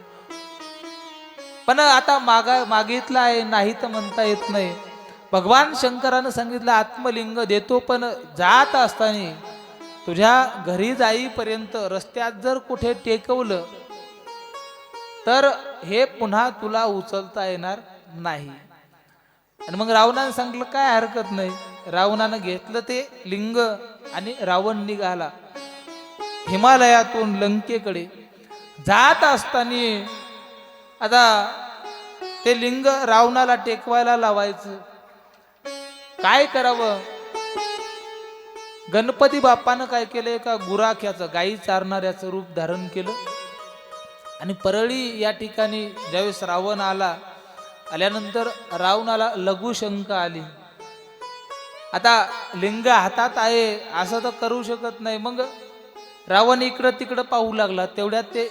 पण आता मागितलं आहे, नाही तर म्हणता येत नाही. भगवान शंकरानं सांगितलं आत्मलिंग देतो, पण जात असताना तुझ्या घरी जाईपर्यंत रस्त्यात जर कुठे टेकवलं तर हे पुन्हा तुला उचलता येणार नाही. आणि मग रावणानं सांगितलं काय हरकत नाही. रावणानं घेतलं ते लिंग आणि रावण निघाला हिमालयातून लंकेकडे. जात असताना आता ते लिंग रावणाला टेकवायला लावायचं, काय करावं? गणपती बाप्पानं काय केलं? का गुराख्याचं, गाई चारणाऱ्याचं रूप धारण केलं. आणि परळी या ठिकाणी ज्यावेळेस रावण आल्यानंतर रावणाला लघुशंका आली. आता लिंग हातात आहे असं तर करू शकत नाही. मग रावण इकडं तिकडं पाहू लागला. तेवढ्यात ते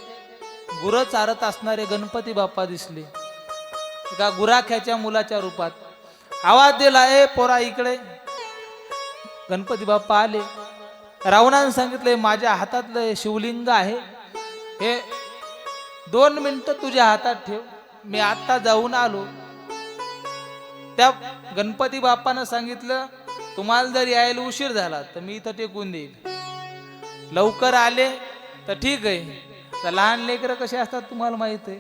गुरं चारत असणारे गणपती बाप्पा दिसले, एका गुराख्याच्या मुलाच्या रूपात. आवाज दिला, ए पोरा इकडे. गणपती बाप्पा आले. रावणानं सांगितलंय माझ्या हातातलं शिवलिंग आहे, हे 2 मिनिटं तुझ्या हातात ठेव, मी आत्ता जाऊन आलो. त्या गणपती बाप्पानं सांगितलं तुम्हाला जर यायला उशीर झाला तर मी इथं टेकून देईल, लवकर आले तर ठीक आहे. तर लहान लेकरं कसे असतात तुम्हाला माहित आहे,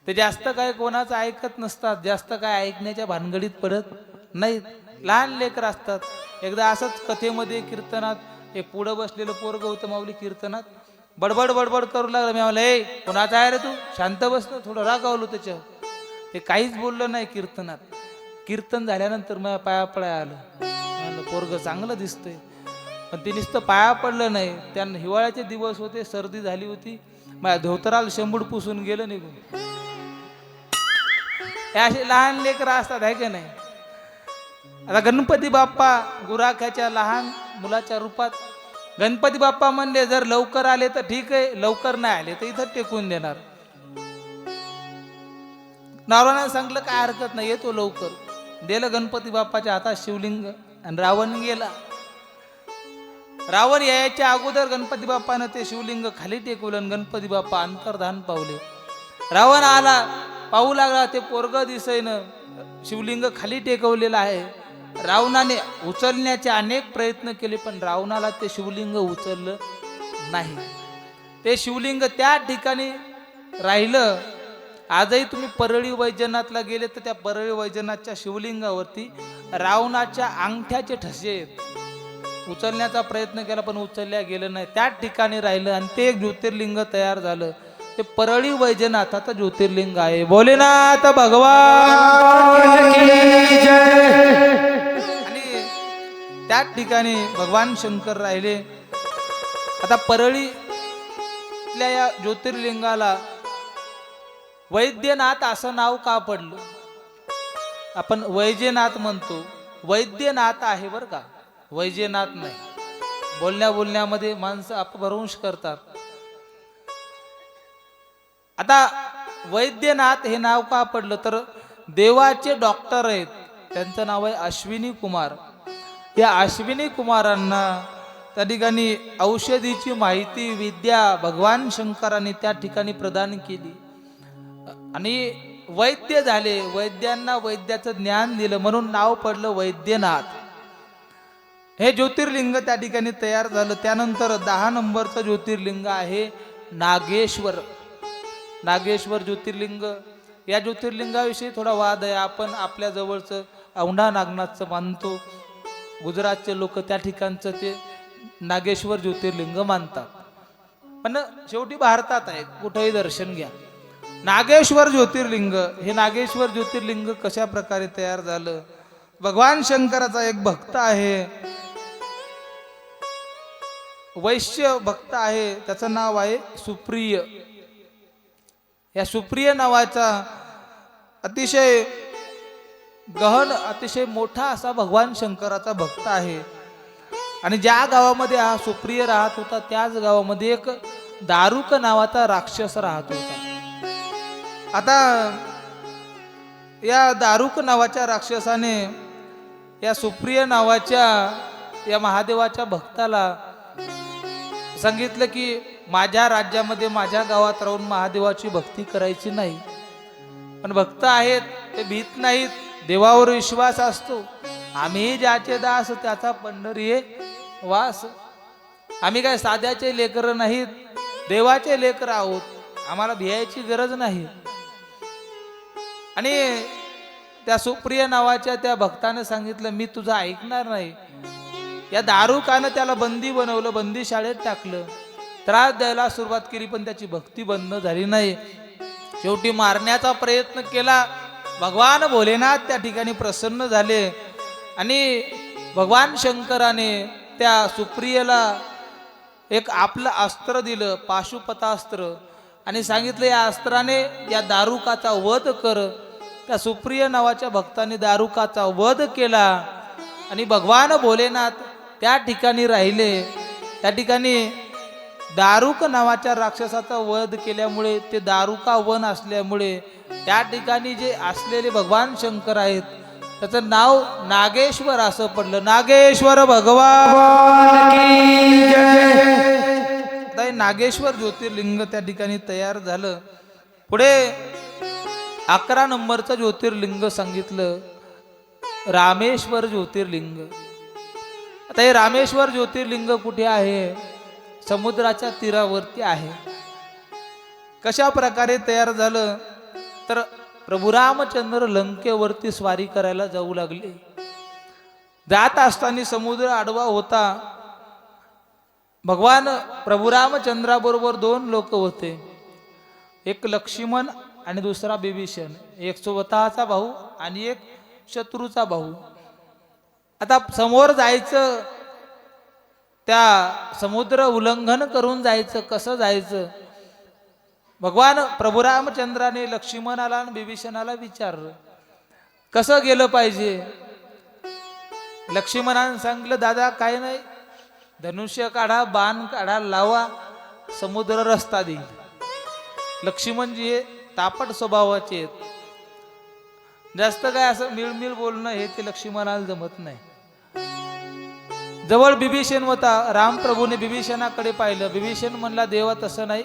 ते जास्त काय कोणाचं ऐकत नसतात, जास्त काय ऐकण्याच्या भानगडीत पडत नाहीत. लहान लेकर असतात. एकदा असंच कथेमध्ये कीर्तनात एक पुढं बसलेलं पोरग होतं माऊली, कीर्तनात बडबड बडबड करू लागलं. मी म्हणलं ए कोणाचा आहे रे तू, शांत बस ना. थोडं रागावलो त्याच्यावर. ते काहीच बोललं नाही कीर्तनात. कीर्तन झाल्यानंतर माझ्या पाया पडाय आलं. म्हणलं पोरग चांगलं दिसतंय, पण ते नुसतं पाया पडलं नाही. त्यांना हिवाळ्याचे दिवस होते, सर्दी झाली होती, माझ्या धोतराला शेंबूड पुसून गेलं निघून. हे असे लहान लेकरं असतात आहे का नाही. आता गणपती बाप्पा गुराख्याच्या लहान मुलाच्या रूपात. गणपती बाप्पा म्हणले जर लवकर आले तर ठीक आहे, लवकर नाही आले तर इथं टेकून देणार. नारायणाने सांगितलं काय हरकत नाही, येतो लवकर. दिलं गणपती बाप्पाच्या हातात शिवलिंग आणि रावण गेला. रावण यायच्या अगोदर गणपती बाप्पानं ते शिवलिंग खाली टेकवलं आणि गणपती बाप्पा अंतर्धान पावले. रावण आला, पाहू लागला ते पोरग दिसेनं शिवलिंग खाली टेकवलेलं आहे. रावणाने उचलण्याचे अनेक प्रयत्न केले पण रावणाला ते शिवलिंग उचललं नाही. ते शिवलिंग त्या ठिकाणी राहिलं. आजही तुम्ही परळी वैजनाथला गेले तर त्या परळी वैजनाथच्या शिवलिंगावरती रावणाच्या अंगठ्याचे ठसे आहेत. उचलण्याचा प्रयत्न केला पण उचलल्या गेलं नाही, त्याच ठिकाणी राहिलं आणि ते एक ज्योतिर्लिंग तयार झालं. ते परळी वैजनाथाचं ज्योतिर्लिंग आहे. भोलेनाथ भगवान की जय. आणि त्याच ठिकाणी भगवान शंकर राहिले. आता परळीतल्या या ज्योतिर्लिंगाला वैद्यनाथ असं नाव का पडलं? आपण वैजनाथ म्हणतो, वैद्यनाथ आहे बरं का, वैजनाथ नाही. बोलण्यामध्ये माणसं अपभ्रंश करतात. आता वैद्यनाथ हे नाव का पडलं तर देवाचे डॉक्टर आहेत, त्यांचं नाव आहे अश्विनी कुमार. या अश्विनी कुमारांना त्या ठिकाणी औषधीची माहिती विद्या भगवान शंकरांनी त्या ठिकाणी प्रदान केली आणि वैद्य झाले. वैद्यांना वैद्याचं ज्ञान दिलं म्हणून नाव पडलं वैद्यनाथ. हे ज्योतिर्लिंग त्या ठिकाणी तयार झालं. त्यानंतर 10 नंबरचं ज्योतिर्लिंग आहे नागेश्वर. नागेश्वर ज्योतिर्लिंग, या ज्योतिर्लिंगाविषयी थोडा वाद आहे. आपण आपल्या जवळचं औंढा नागनाथचं मानतो, गुजरातचे लोक त्या ठिकाणचं ते नागेश्वर ज्योतिर्लिंग मानतात. पण शेवटी भारतात आहे, कुठेही दर्शन घ्या. नागेश्वर ज्योतिर्लिंग, हे नागेश्वर ज्योतिर्लिंग कशा प्रकारे तयार झालं? भगवान शंकराचा एक भक्त आहे, वैश्य भक्त आहे, त्याचं नाव आहे सुप्रिय. या सुप्रिय नावाचा अतिशय गहन, अतिशय मोठा असा भगवान शंकराचा भक्त आहे. आणि ज्या गावामध्ये हा सुप्रिय राहत होता त्याच गावामध्ये एक दारुक नावाचा राक्षस राहत होता. आता या दारुक नावाच्या राक्षसाने या सुप्रिय नावाच्या या महादेवाच्या भक्ताला सांगितलं की माझ्या राज्यामध्ये माझ्या गावात राहून महादेवाची भक्ती करायची नाही. पण भक्त आहेत ते भीत नाहीत, देवावर विश्वास असतो. आम्ही ज्याचे दास त्याचा पंढरी वास. आम्ही काय साध्याचे लेकर नाहीत, देवाचे लेकर आहोत, आम्हाला भियायची गरज नाही. आणि त्या सुप्रिय नावाच्या त्या भक्ताने सांगितलं मी तुझं ऐकणार नाही. या दारुकानं त्याला बंदी बनवलं, बंदी शाळेत टाकलं, त्रास द्यायला सुरुवात केली पण त्याची भक्ती बंद झाली नाही. शेवटी मारण्याचा प्रयत्न केला. भगवान भोलेनाथ त्या ठिकाणी प्रसन्न झाले आणि भगवान शंकराने त्या सुप्रियेला एक आपलं अस्त्र दिलं, पाशुपतास्त्र, आणि सांगितलं या अस्त्राने या दारुकाचा वध कर. त्या सुप्रिय नावाच्या भक्ताने दारुकाचा वध केला आणि भगवान भोलेनाथ त्या ठिकाणी राहिले. त्या ठिकाणी दारुक नावाच्या राक्षसाचा वध केल्यामुळे, ते दारुका वन असल्यामुळे त्या ठिकाणी जे असलेले भगवान शंकर आहेत त्याचं नाव नागेश्वर असं पडलं. नागेश्वर भगवान की जय. नागेश्वर ज्योतिर्लिंग त्या ठिकाणी तयार झालं. पुढे 11 नंबरचं ज्योतिर्लिंग सांगितलं रामेश्वर ज्योतिर्लिंग. आता हे रामेश्वर ज्योतिर्लिंग कुठे आहे? समुद्राच्या तीरावरती आहे. कशा प्रकारे तयार झालं तर प्रभू रामचंद्र लंकेवरती स्वारी करायला जाऊ लागले. जात असताना समुद्र आडवा होता. भगवान प्रभू रामचंद्राबरोबर 2 लोक होते, एक लक्ष्मण आणि दुसरा बिभीषण. एक स्वतःचा भाऊ आणि एक शत्रूचा भाऊ. आता समोर जायचं, त्या समुद्र उल्लंघन करून जायचं, कसं जायचं? भगवान प्रभू रामचंद्राने लक्ष्मणाला आणि बिभीषणाला विचारलं कसं गेलं पाहिजे. लक्ष्मणाने सांगितलं दादा काय नाही, धनुष्य काढा, बाण काढा, लावा, समुद्र रस्ता देईल. लक्ष्मणजी हे तापट स्वभावाचे आहेत. जास्त काय असं मिळमिळ बोलणं हे ते लक्ष्मणाला जमत नाही. जवळ बिभीषण होता. रामप्रभूने बिभीषणाकडे पाहिलं. बिभीषण म्हणला, देवा तसं नाही,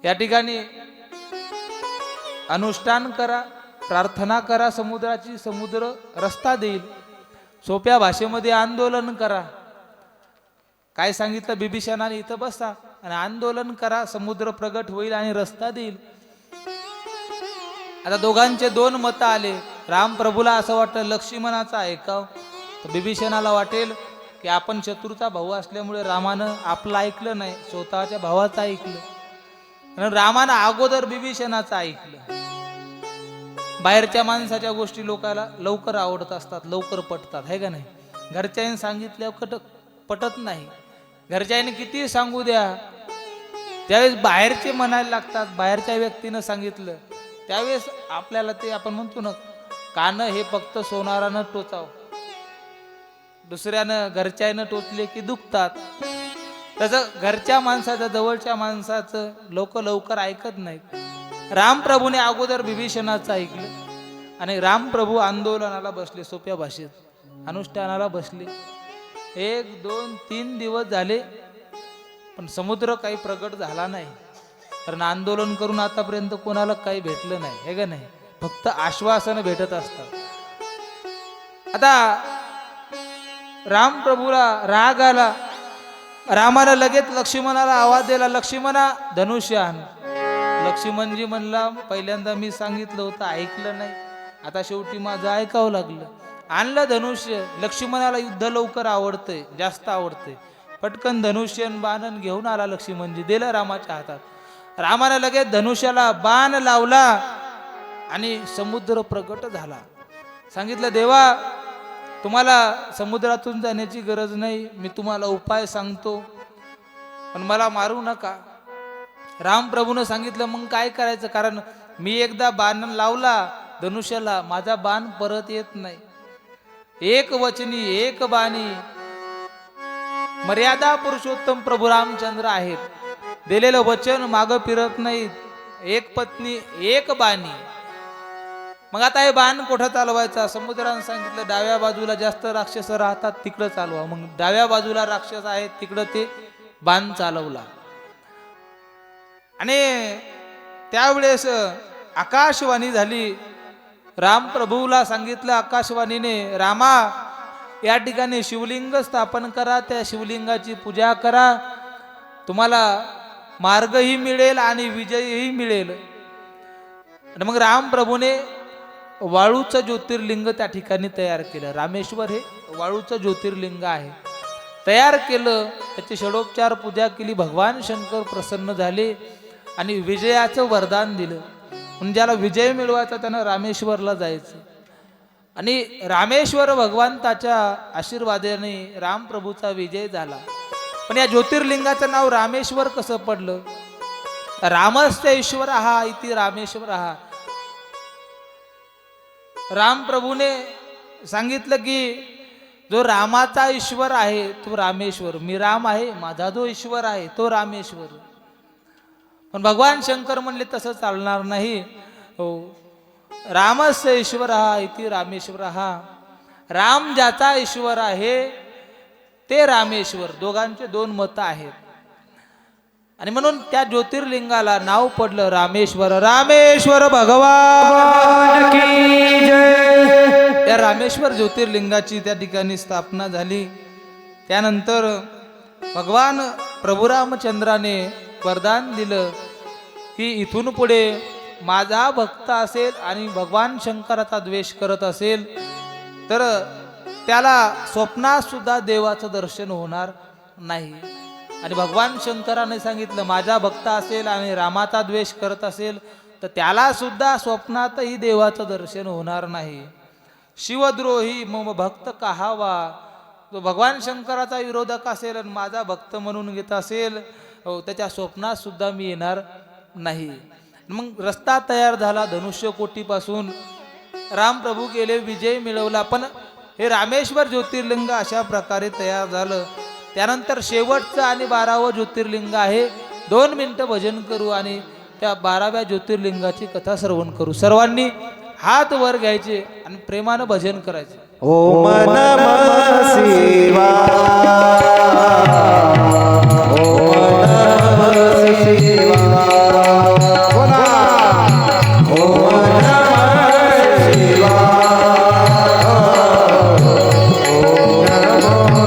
या ठिकाणी अनुष्ठान करा, प्रार्थना करा समुद्राची, समुद्र रस्ता देईल. सोप्या भाषेमध्ये आंदोलन करा. काय सांगितलं बिभीषणाने, इथं बसा आणि आंदोलन करा, समुद्र प्रगट होईल आणि रस्ता देईल. आता दोघांचे दोन मत आले. रामप्रभूला असं वाटलं लक्ष्मणाचं ऐकाव, तर बिभीषणाला वाटेल की आपण शत्रूचा भाऊ असल्यामुळे रामानं आपलं ऐकलं नाही, स्वतःच्या भावाचं ऐकलं. आणि रामानं अगोदर बिभीषणाचं ऐकलं. बाहेरच्या माणसाच्या गोष्टी लोकांना लवकर आवडत असतात, लवकर पटतात, है का नाही. घरच्यांनी सांगितल्यावर पटत नाही. घरच्यांनी किती सांगू द्या, त्यावेळेस बाहेरचे म्हणायला लागतात. बाहेरच्या व्यक्तीनं सांगितलं त्यावेळेस आपल्याला ते आपण म्हणतो ना, कान हे फक्त सोनारानं टोचाव, दुसऱ्यानं घरच्यानं टोचले की दुखतात. तसं घरच्या माणसाचं, जवळच्या माणसाचं लोक लवकर ऐकत नाहीत. रामप्रभूने अगोदर बिभीषणाचं ऐकलं आणि रामप्रभू आंदोलनाला बसले. सोप्या भाषेत अनुष्ठानाला बसले. 1, 2, 3 दिवस झाले पण समुद्र काही प्रगट झाला नाही. कारण आंदोलन करून आतापर्यंत कोणाला काही भेटलं नाही, हे का नाही. फक्त आश्वासन भेटत असतात. आता रामप्रभूला राग आला. रामानं लगेच लक्ष्मणाला आवाज दिला, लक्ष्मणा धनुष्य आण. लक्ष्मणजी म्हणला, पहिल्यांदा मी सांगितलं होतं ऐकलं नाही, आता शेवटी माझं ऐकावं लागलं. आणलं धनुष्य. लक्ष्मणाला युद्ध लवकर आवडतंय, जास्त आवडतंय. पटकन धनुष्य बाण घेऊन आला लक्ष्मणजी, दिलं रामाच्या हातात. रामाने लगेच धनुष्याला बाण लावला आणि समुद्र प्रगट झाला. सांगितलं, देवा तुम्हाला समुद्रातून जाण्याची गरज नाही, मी तुम्हाला उपाय सांगतो, पण मला मारू नका. रामप्रभूनं सांगितलं, मग काय करायचं, कारण मी एकदा बाण लावला धनुष्याला, माझा बाण परत येत नाही. एक वचनी एक बाणी, मर्यादा पुरुषोत्तम प्रभू रामचंद्र आहेत. दिलेलं वचन मागं फिरत नाहीत. एक पत्नी एक बाणी. मग आता हे बाण कुठं चालवायचा. समुद्रानं सांगितलं, डाव्या बाजूला जास्त राक्षस राहतात तिकडं चालवा. मग डाव्या बाजूला राक्षस आहेत तिकडं ते बाण चालवला. आणि त्यावेळेस आकाशवाणी झाली. रामप्रभूला सांगितलं आकाशवाणीने, रामा या ठिकाणी शिवलिंग स्थापन करा, त्या शिवलिंगाची पूजा करा, तुम्हाला मार्गही मिळेल आणि विजयही मिळेल. आणि मग रामप्रभूने वाळूचं ज्योतिर्लिंग त्या ठिकाणी तयार केलं. रामेश्वर हे वाळूचं ज्योतिर्लिंग आहे. तयार केलं, त्याची षडोपचार पूजा केली. भगवान शंकर प्रसन्न झाले आणि विजयाचं वरदान दिलं. म्हणजे ज्याला विजय मिळवायचा त्यानं रामेश्वरला जायचं. आणि रामेश्वर भगवंताच्या आशीर्वादाने रामप्रभूचा विजय झाला. पण या ज्योतिर्लिंगाचं नाव रामेश्वर कसं पडलं. रामस्य ईश्वर हा इति रामेश्वर हा. रामप्रभूने सांगितलं की जो रामाचा ईश्वर आहे तो रामेश्वर, मी राम आहे, माझा जो ईश्वर आहे तो रामेश्वर. पण भगवान शंकर म्हणले तसं चालणार नाही. हो, रामस्य ईश्वर हा इति रामेश्वर हा. राम ज्याचा ईश्वर आहे ते रामेश्वर. दोघांचे दोन मत आहेत. आणि म्हणून त्या ज्योतिर्लिंगाला नाव पडलं रामेश्वर. रामेश्वर भगवान की जय. त्या रामेश्वर ज्योतिर्लिंगाची त्या ठिकाणी स्थापना झाली. त्यानंतर भगवान प्रभू रामचंद्राने वरदान दिलं की इथून पुढे माझा भक्त असेल आणि भगवान शंकराचा द्वेष करत असेल तर त्याला स्वप्नात सुद्धा देवाचं दर्शन होणार नाही. आणि भगवान शंकराने सांगितलं, माझा भक्त असेल आणि रामाचा द्वेष करत असेल तर त्याला सुद्धा स्वप्नातही देवाचं दर्शन होणार नाही. शिवद्रोही मम भक्त कहावा. जो भगवान शंकराचा विरोधक असेल आणि माझा भक्त म्हणून घेत असेल, त्याच्या स्वप्नात सुद्धा मी येणार नाही. मग रस्ता तयार झाला. धनुष्यकोटीपासून रामप्रभू गेले, विजय मिळवला. पण हे रामेश्वर ज्योतिर्लिंग अशा प्रकारे तयार झालं. त्यानंतर शेवटचं आणि 12वं ज्योतिर्लिंग आहे. 2 मिनिटं भजन करू आणि त्या 12व्या ज्योतिर्लिंगाची कथा श्रवण करू. सर्वांनी हात वर घ्यायचे आणि प्रेमानं भजन करायचे. ओम नमः शिवाय ओम नमः शिवाय बोला ओम नमः शिवाय ओम नमः शिवाय ओम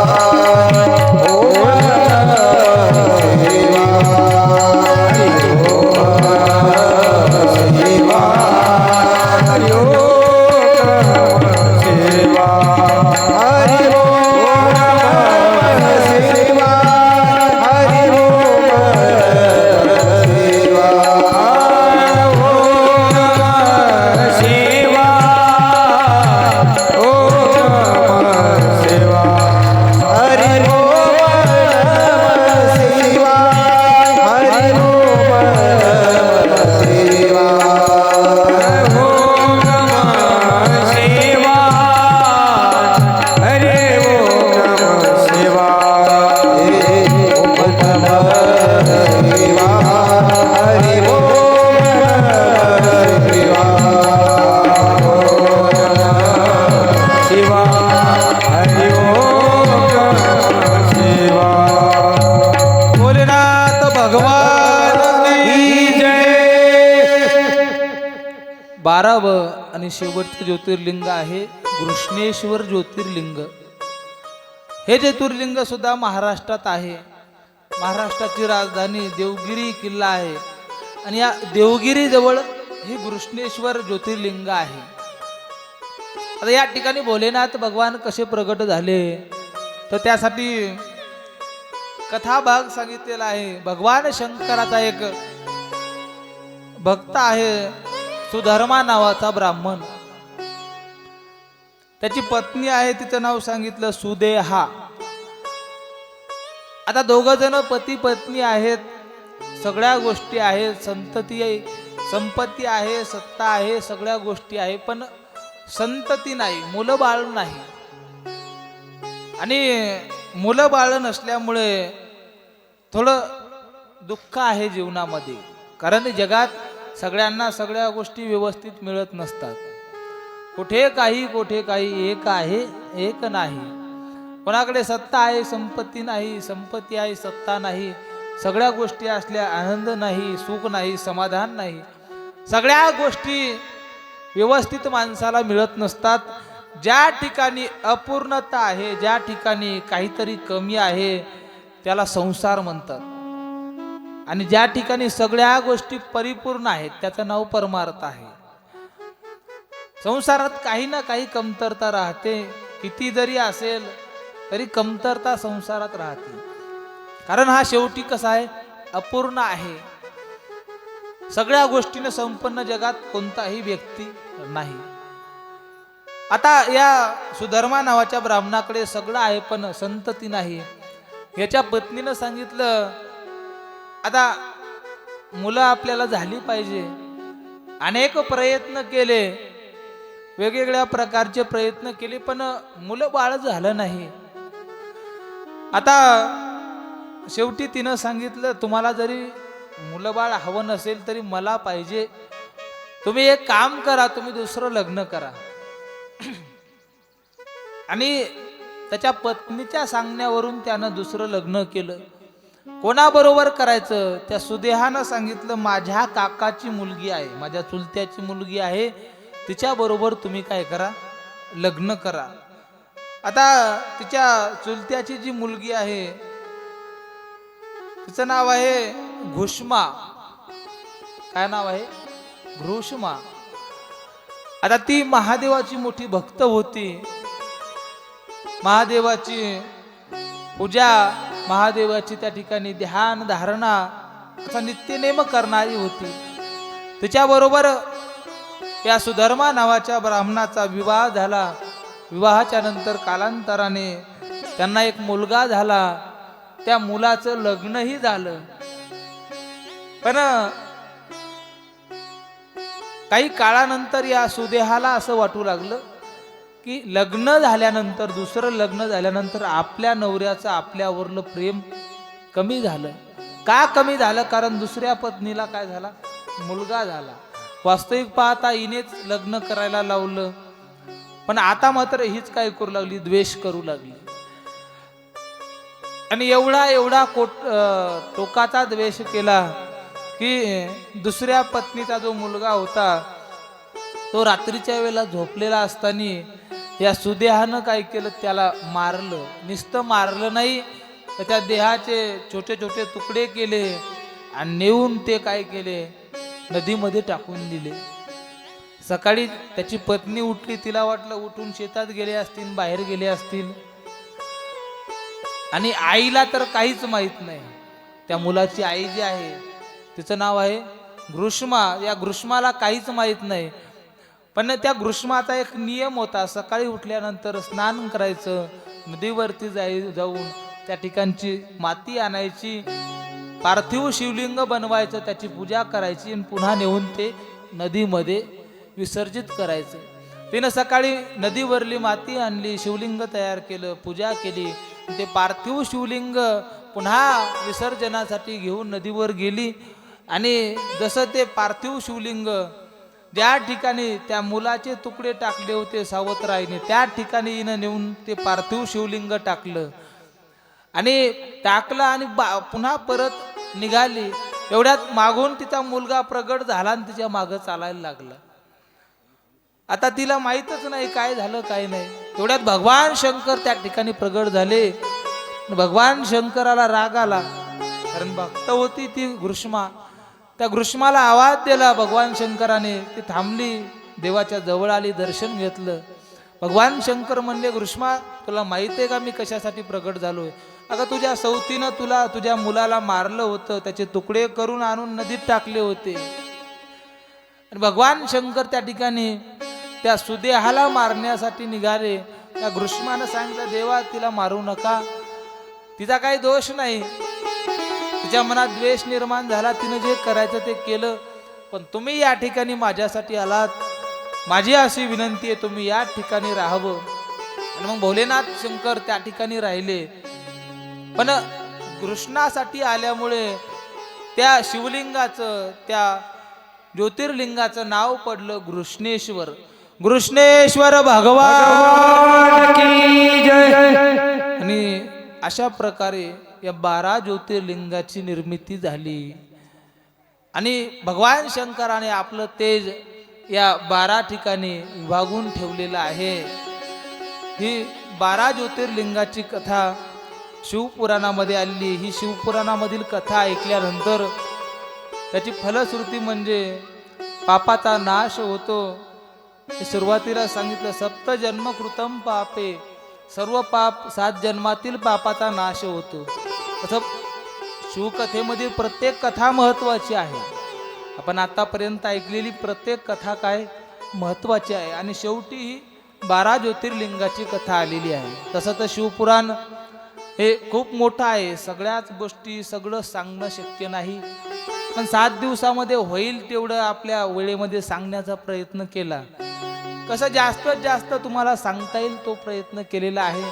नमः शिवाय ओम नमः शिवाय भोलेनाथ भगवान की जय. 12व आणि शेवटचं ज्योतिर्लिंग आहे घृष्णेश्वर ज्योतिर्लिंग. हे ज्योतिर्लिंग सुद्धा महाराष्ट्रात आहे. महाराष्ट्राची राजधानी देवगिरी किल्ला आहे आणि या देवगिरी जवळ हे घृष्णेश्वर ज्योतिर्लिंग आहे. आता या ठिकाणी भोलेनाथ भगवान कसे प्रगट झाले तर त्यासाठी कथा भाग सांगितलेला आहे. भगवान शंकराचा एक भक्त आहे सुधर्मा नावाचा ब्राह्मण. त्याची पत्नी आहे तिचं नाव सांगितलं सुदेहा. आता दोघ जण पती पत्नी आहेत. सगळ्या गोष्टी आहेत, संतती आहे, संपत्ती आहे, सत्ता आहे, सगळ्या गोष्टी आहे, पण संतती नाही, मुलं बाळ नाही. आणि मुलं बाळ नसल्यामुळे थोडं दुःख आहे जीवनामध्ये. कारण जगात सगळ्यांना सगळ्या गोष्टी व्यवस्थित मिळत नसतात. कुठे काही, एक आहे एक नाही. कोणाकडे सत्ता आहे संपत्ती नाही, संपत्ती आहे सत्ता नाही. सगळ्या गोष्टी असल्या आनंद नाही, सुख नाही, समाधान नाही. सगळ्या गोष्टी व्यवस्थित माणसाला मिळत नसतात. ज्या ठिकाणी अपूर्णता आहे, ज्या ठिकाणी काहीतरी कमी आहे त्याला संसार म्हणतात. आणि ज्या ठिकाणी सगळ्या गोष्टी परिपूर्ण आहेत त्याचं नाव परमार्थ आहे. संसारात काही ना काही कमतरता राहते. किती जरी असेल तरी कमतरता संसारात राहते. कारण हा शेवटी कसा आहे, अपूर्ण आहे. सगळ्या गोष्टीने संपन्न जगात कोणताही व्यक्ती नाही. आता या सुधर्मा नावाच्या ब्राह्मणाकडे सगळं आहे पण संतती नाही. याच्या पत्नीनं सांगितलं आता मुलं आपल्याला झाली पाहिजे. अनेक प्रयत्न केले, वेगवेगळ्या प्रकारचे प्रयत्न केले, पण मुलं बाळ झालं नाही. आता शेवटी तिनं सांगितलं तुम्हाला जरी मुलं बाळ हवं नसेल तरी मला पाहिजे. तुम्ही एक काम करा, तुम्ही दुसरं लग्न करा. आणि त्याच्या पत्नीच्या सांगण्यावरून त्यानं दुसरं लग्न केलं. कोणाबरोबर करायचं? त्या सुदेहानं सांगितलं माझ्या काकाची मुलगी आहे, माझ्या चुलत्याची मुलगी आहे, तिच्या बरोबर तुम्ही काय करा, लग्न करा. आता तिच्या चुलत्याची जी मुलगी आहे तिचं नाव आहे घुष्मा. काय नाव आहे? घृष्मा. आता ती महादेवाची मोठी भक्त होती. महादेवाची पूजा, महादेवाची त्या ठिकाणी ध्यान धारणा असा नित्यनेम करणारी होती. तिच्याबरोबर या सुधर्मा नावाच्या ब्राह्मणाचा विवाह झाला. विवाहाच्या नंतर कालांतराने त्यांना एक मुलगा झाला. त्या मुलाचं लग्नही झालं. पण काही काळानंतर या सुदेहाला असं वाटू लागलं की लग्न झाल्यानंतर, दुसरं लग्न झाल्यानंतर आपल्या नवऱ्याचं आपल्यावरलं प्रेम कमी झालं. का कमी झालं? कारण दुसऱ्या पत्नीला काय झाला? मुलगा झाला. वास्तविक पाहता हिनेच लग्न करायला लावलं, पण आता मात्र हीच काय करू लागली? द्वेष करू लागली. आणि एवढा टोकाचा द्वेष केला की दुसऱ्या पत्नीचा जो मुलगा होता तो रात्रीच्या वेळेला झोपलेला असताना या सुदेहानं काय केलं? त्याला मारलं. नुसतं मारलं नाही, तर त्या देहाचे छोटे छोटे तुकडे केले आणि नेऊन ते काय केले? नदीमध्ये टाकून दिले. सकाळी त्याची पत्नी उठली. तिला वाटलं उठून शेतात गेले असतील, बाहेर गेले असतील. आणि आईला तर काहीच माहित नाही. त्या मुलाची आई जी आहे तिचं नाव आहे घृष्मा. या घृष्माला काहीच माहित नाही. पण त्या घृष्माचा एक नियम होता, सकाळी उठल्यानंतर स्नान करायचं, नदीवरती जाऊन त्या ठिकाणची माती आणायची, पार्थिव शिवलिंग बनवायचं, त्याची पूजा करायची आणि पुन्हा नेऊन ते नदीमध्ये विसर्जित करायचं. तिनं सकाळी नदीवरली माती आणली, शिवलिंग तयार केलं, पूजा केली. ते पार्थिव शिवलिंग पुन्हा विसर्जनासाठी घेऊन नदीवर गेली. आणि जसं ते पार्थिव शिवलिंग ज्या ठिकाणी त्या मुलाचे तुकडे टाकले होते सावत्राईने, त्या ठिकाणी हिनं नेऊन ते पार्थिव शिवलिंग टाकलं. आणि टाकलं आणि पुन्हा परत निघाली. एवढ्यात मागून तिचा मुलगा प्रगट झाला आणि तिच्या मागं चालायला लागला. आता तिला माहीतच नाही काय झालं काय नाही. तेवढ्यात भगवान शंकर त्या ठिकाणी प्रगट झाले. भगवान शंकराला राग आला, कारण भक्त होती ती घृष्मा. त्या घृष्माला आवाज दिला भगवान शंकराने. ती थांबली, देवाच्या जवळ आली, दर्शन घेतलं. भगवान शंकर म्हणले, घृष्मा तुला माहित आहे का मी कशासाठी प्रगट झालोय? अगं तुझ्या सवतीनं तुला तुझ्या मुलाला मारलं होतं, त्याचे तुकडे करून आणून नदीत टाकले होते. आणि भगवान शंकर त्या ठिकाणी त्या सुदेहाला मारण्यासाठी निघाले. त्या घृष्मानं सांगितलं, देवा तिला मारू नका, तिचा काही दोष नाही. तिच्या मनात द्वेष निर्माण झाला, तिनं जे करायचं ते केलं. पण तुम्ही या ठिकाणी माझ्यासाठी आलात, माझी अशी विनंती आहे तुम्ही या ठिकाणी राहावं. आणि मग भोलेनाथ शंकर त्या ठिकाणी राहिले. पण कृष्णासाठी आल्यामुळे त्या शिवलिंगाचं, त्या ज्योतिर्लिंगाचं नाव पडलं घृष्णेश्वर. घृष्णेश्वर भगवान की जय. आणि अशा प्रकारे या 12 ज्योतिर्लिंगाची निर्मिती झाली. आणि भगवान शंकराने आपलं तेज या 12 ठिकाणी विभागून ठेवलेलं आहे. ही 12 ज्योतिर्लिंगाची कथा शिवपुराणामध्ये आली. ही शिवपुराणामधील कथा ऐकल्यानंतर त्याची फलश्रुती म्हणजे पापाचा नाश होतो. सुरुवातीला सांगितलं, सप्त जन्म कृतम पापे, सर्व पाप 7 जन्मातील पापाचा नाश होतो. तसं शिवकथेमधील प्रत्येक कथा महत्वाची आहे. आपण आतापर्यंत ऐकलेली प्रत्येक कथा काय महत्वाची आहे. आणि शेवटी ही 12 ज्योतिर्लिंगाची कथा आलेली आहे. तसं तर शिवपुराण हे खूप मोठं आहे. सगळ्याच गोष्टी सगळं सांगणं शक्य नाही, पण 7 दिवसामध्ये होईल तेवढं आपल्या वेळेमध्ये सांगण्याचा प्रयत्न केला. कसं जास्तीत जास्त तुम्हाला सांगता येईल तो प्रयत्न केलेला आहे.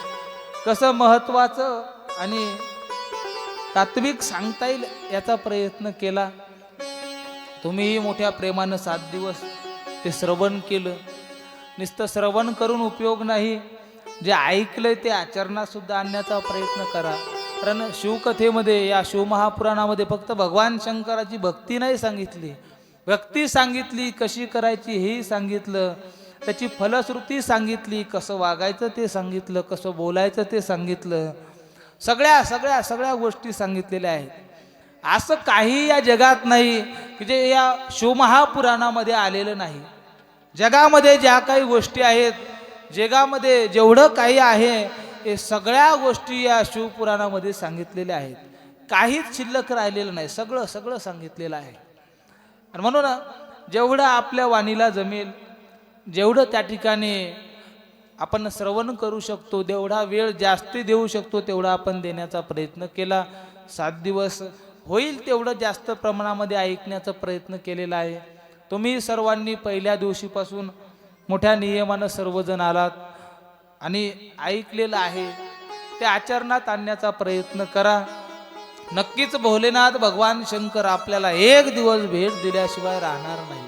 कसं महत्वाचं आणि तात्विक सांगता येईल याचा प्रयत्न केला. तुम्हीही मोठ्या प्रेमानं 7 दिवस ते श्रवण केलं. नुसतं श्रवण करून उपयोग नाही, जे ऐकलंय ते आचरणात सुद्धा आणण्याचा प्रयत्न करा. कारण शिवकथेमध्ये, या शिवमहापुराणामध्ये फक्त भगवान शंकराची भक्ती नाही सांगितली, भक्ती सांगितली, कशी करायची हेही सांगितलं, त्याची फलश्रुती सांगितली, कसं वागायचं ते सांगितलं, कसं बोलायचं ते सांगितलं. सगळ्या गोष्टी सांगितलेल्या आहेत. असं काही या जगात नाही की जे या शिवमहापुराणामध्ये आलेलं नाही. जगामध्ये ज्या काही गोष्टी आहेत, जगामध्ये जेवढं काही आहे, हे सगळ्या गोष्टी या शिवपुराणामध्ये सांगितलेल्या आहेत. काहीच शिल्लक राहिलेलं नाही, सगळं सगळं सांगितलेलं आहे. आणि म्हणून जेवढं आपल्या वाणीला जमेल, जेवढं त्या ठिकाणी आपण श्रवण करू शकतो, जेवढा वेळ जास्ती देऊ शकतो तेवढा आपण देण्याचा प्रयत्न केला. 7 दिवस होईल तेवढं जास्त प्रमाणामध्ये ऐकण्याचा प्रयत्न केलेला आहे. तुम्ही सर्वांनी पहिल्या दिवशीपासून मोठ्या नियमानं सर्वजण आलात आणि ऐकलेलं आहे ते आचरणात आणण्याचा प्रयत्न करा. नक्कीच भोलेनाथ भगवान शंकर आपल्याला एक दिवस भेट दिल्याशिवाय राहणार नाही.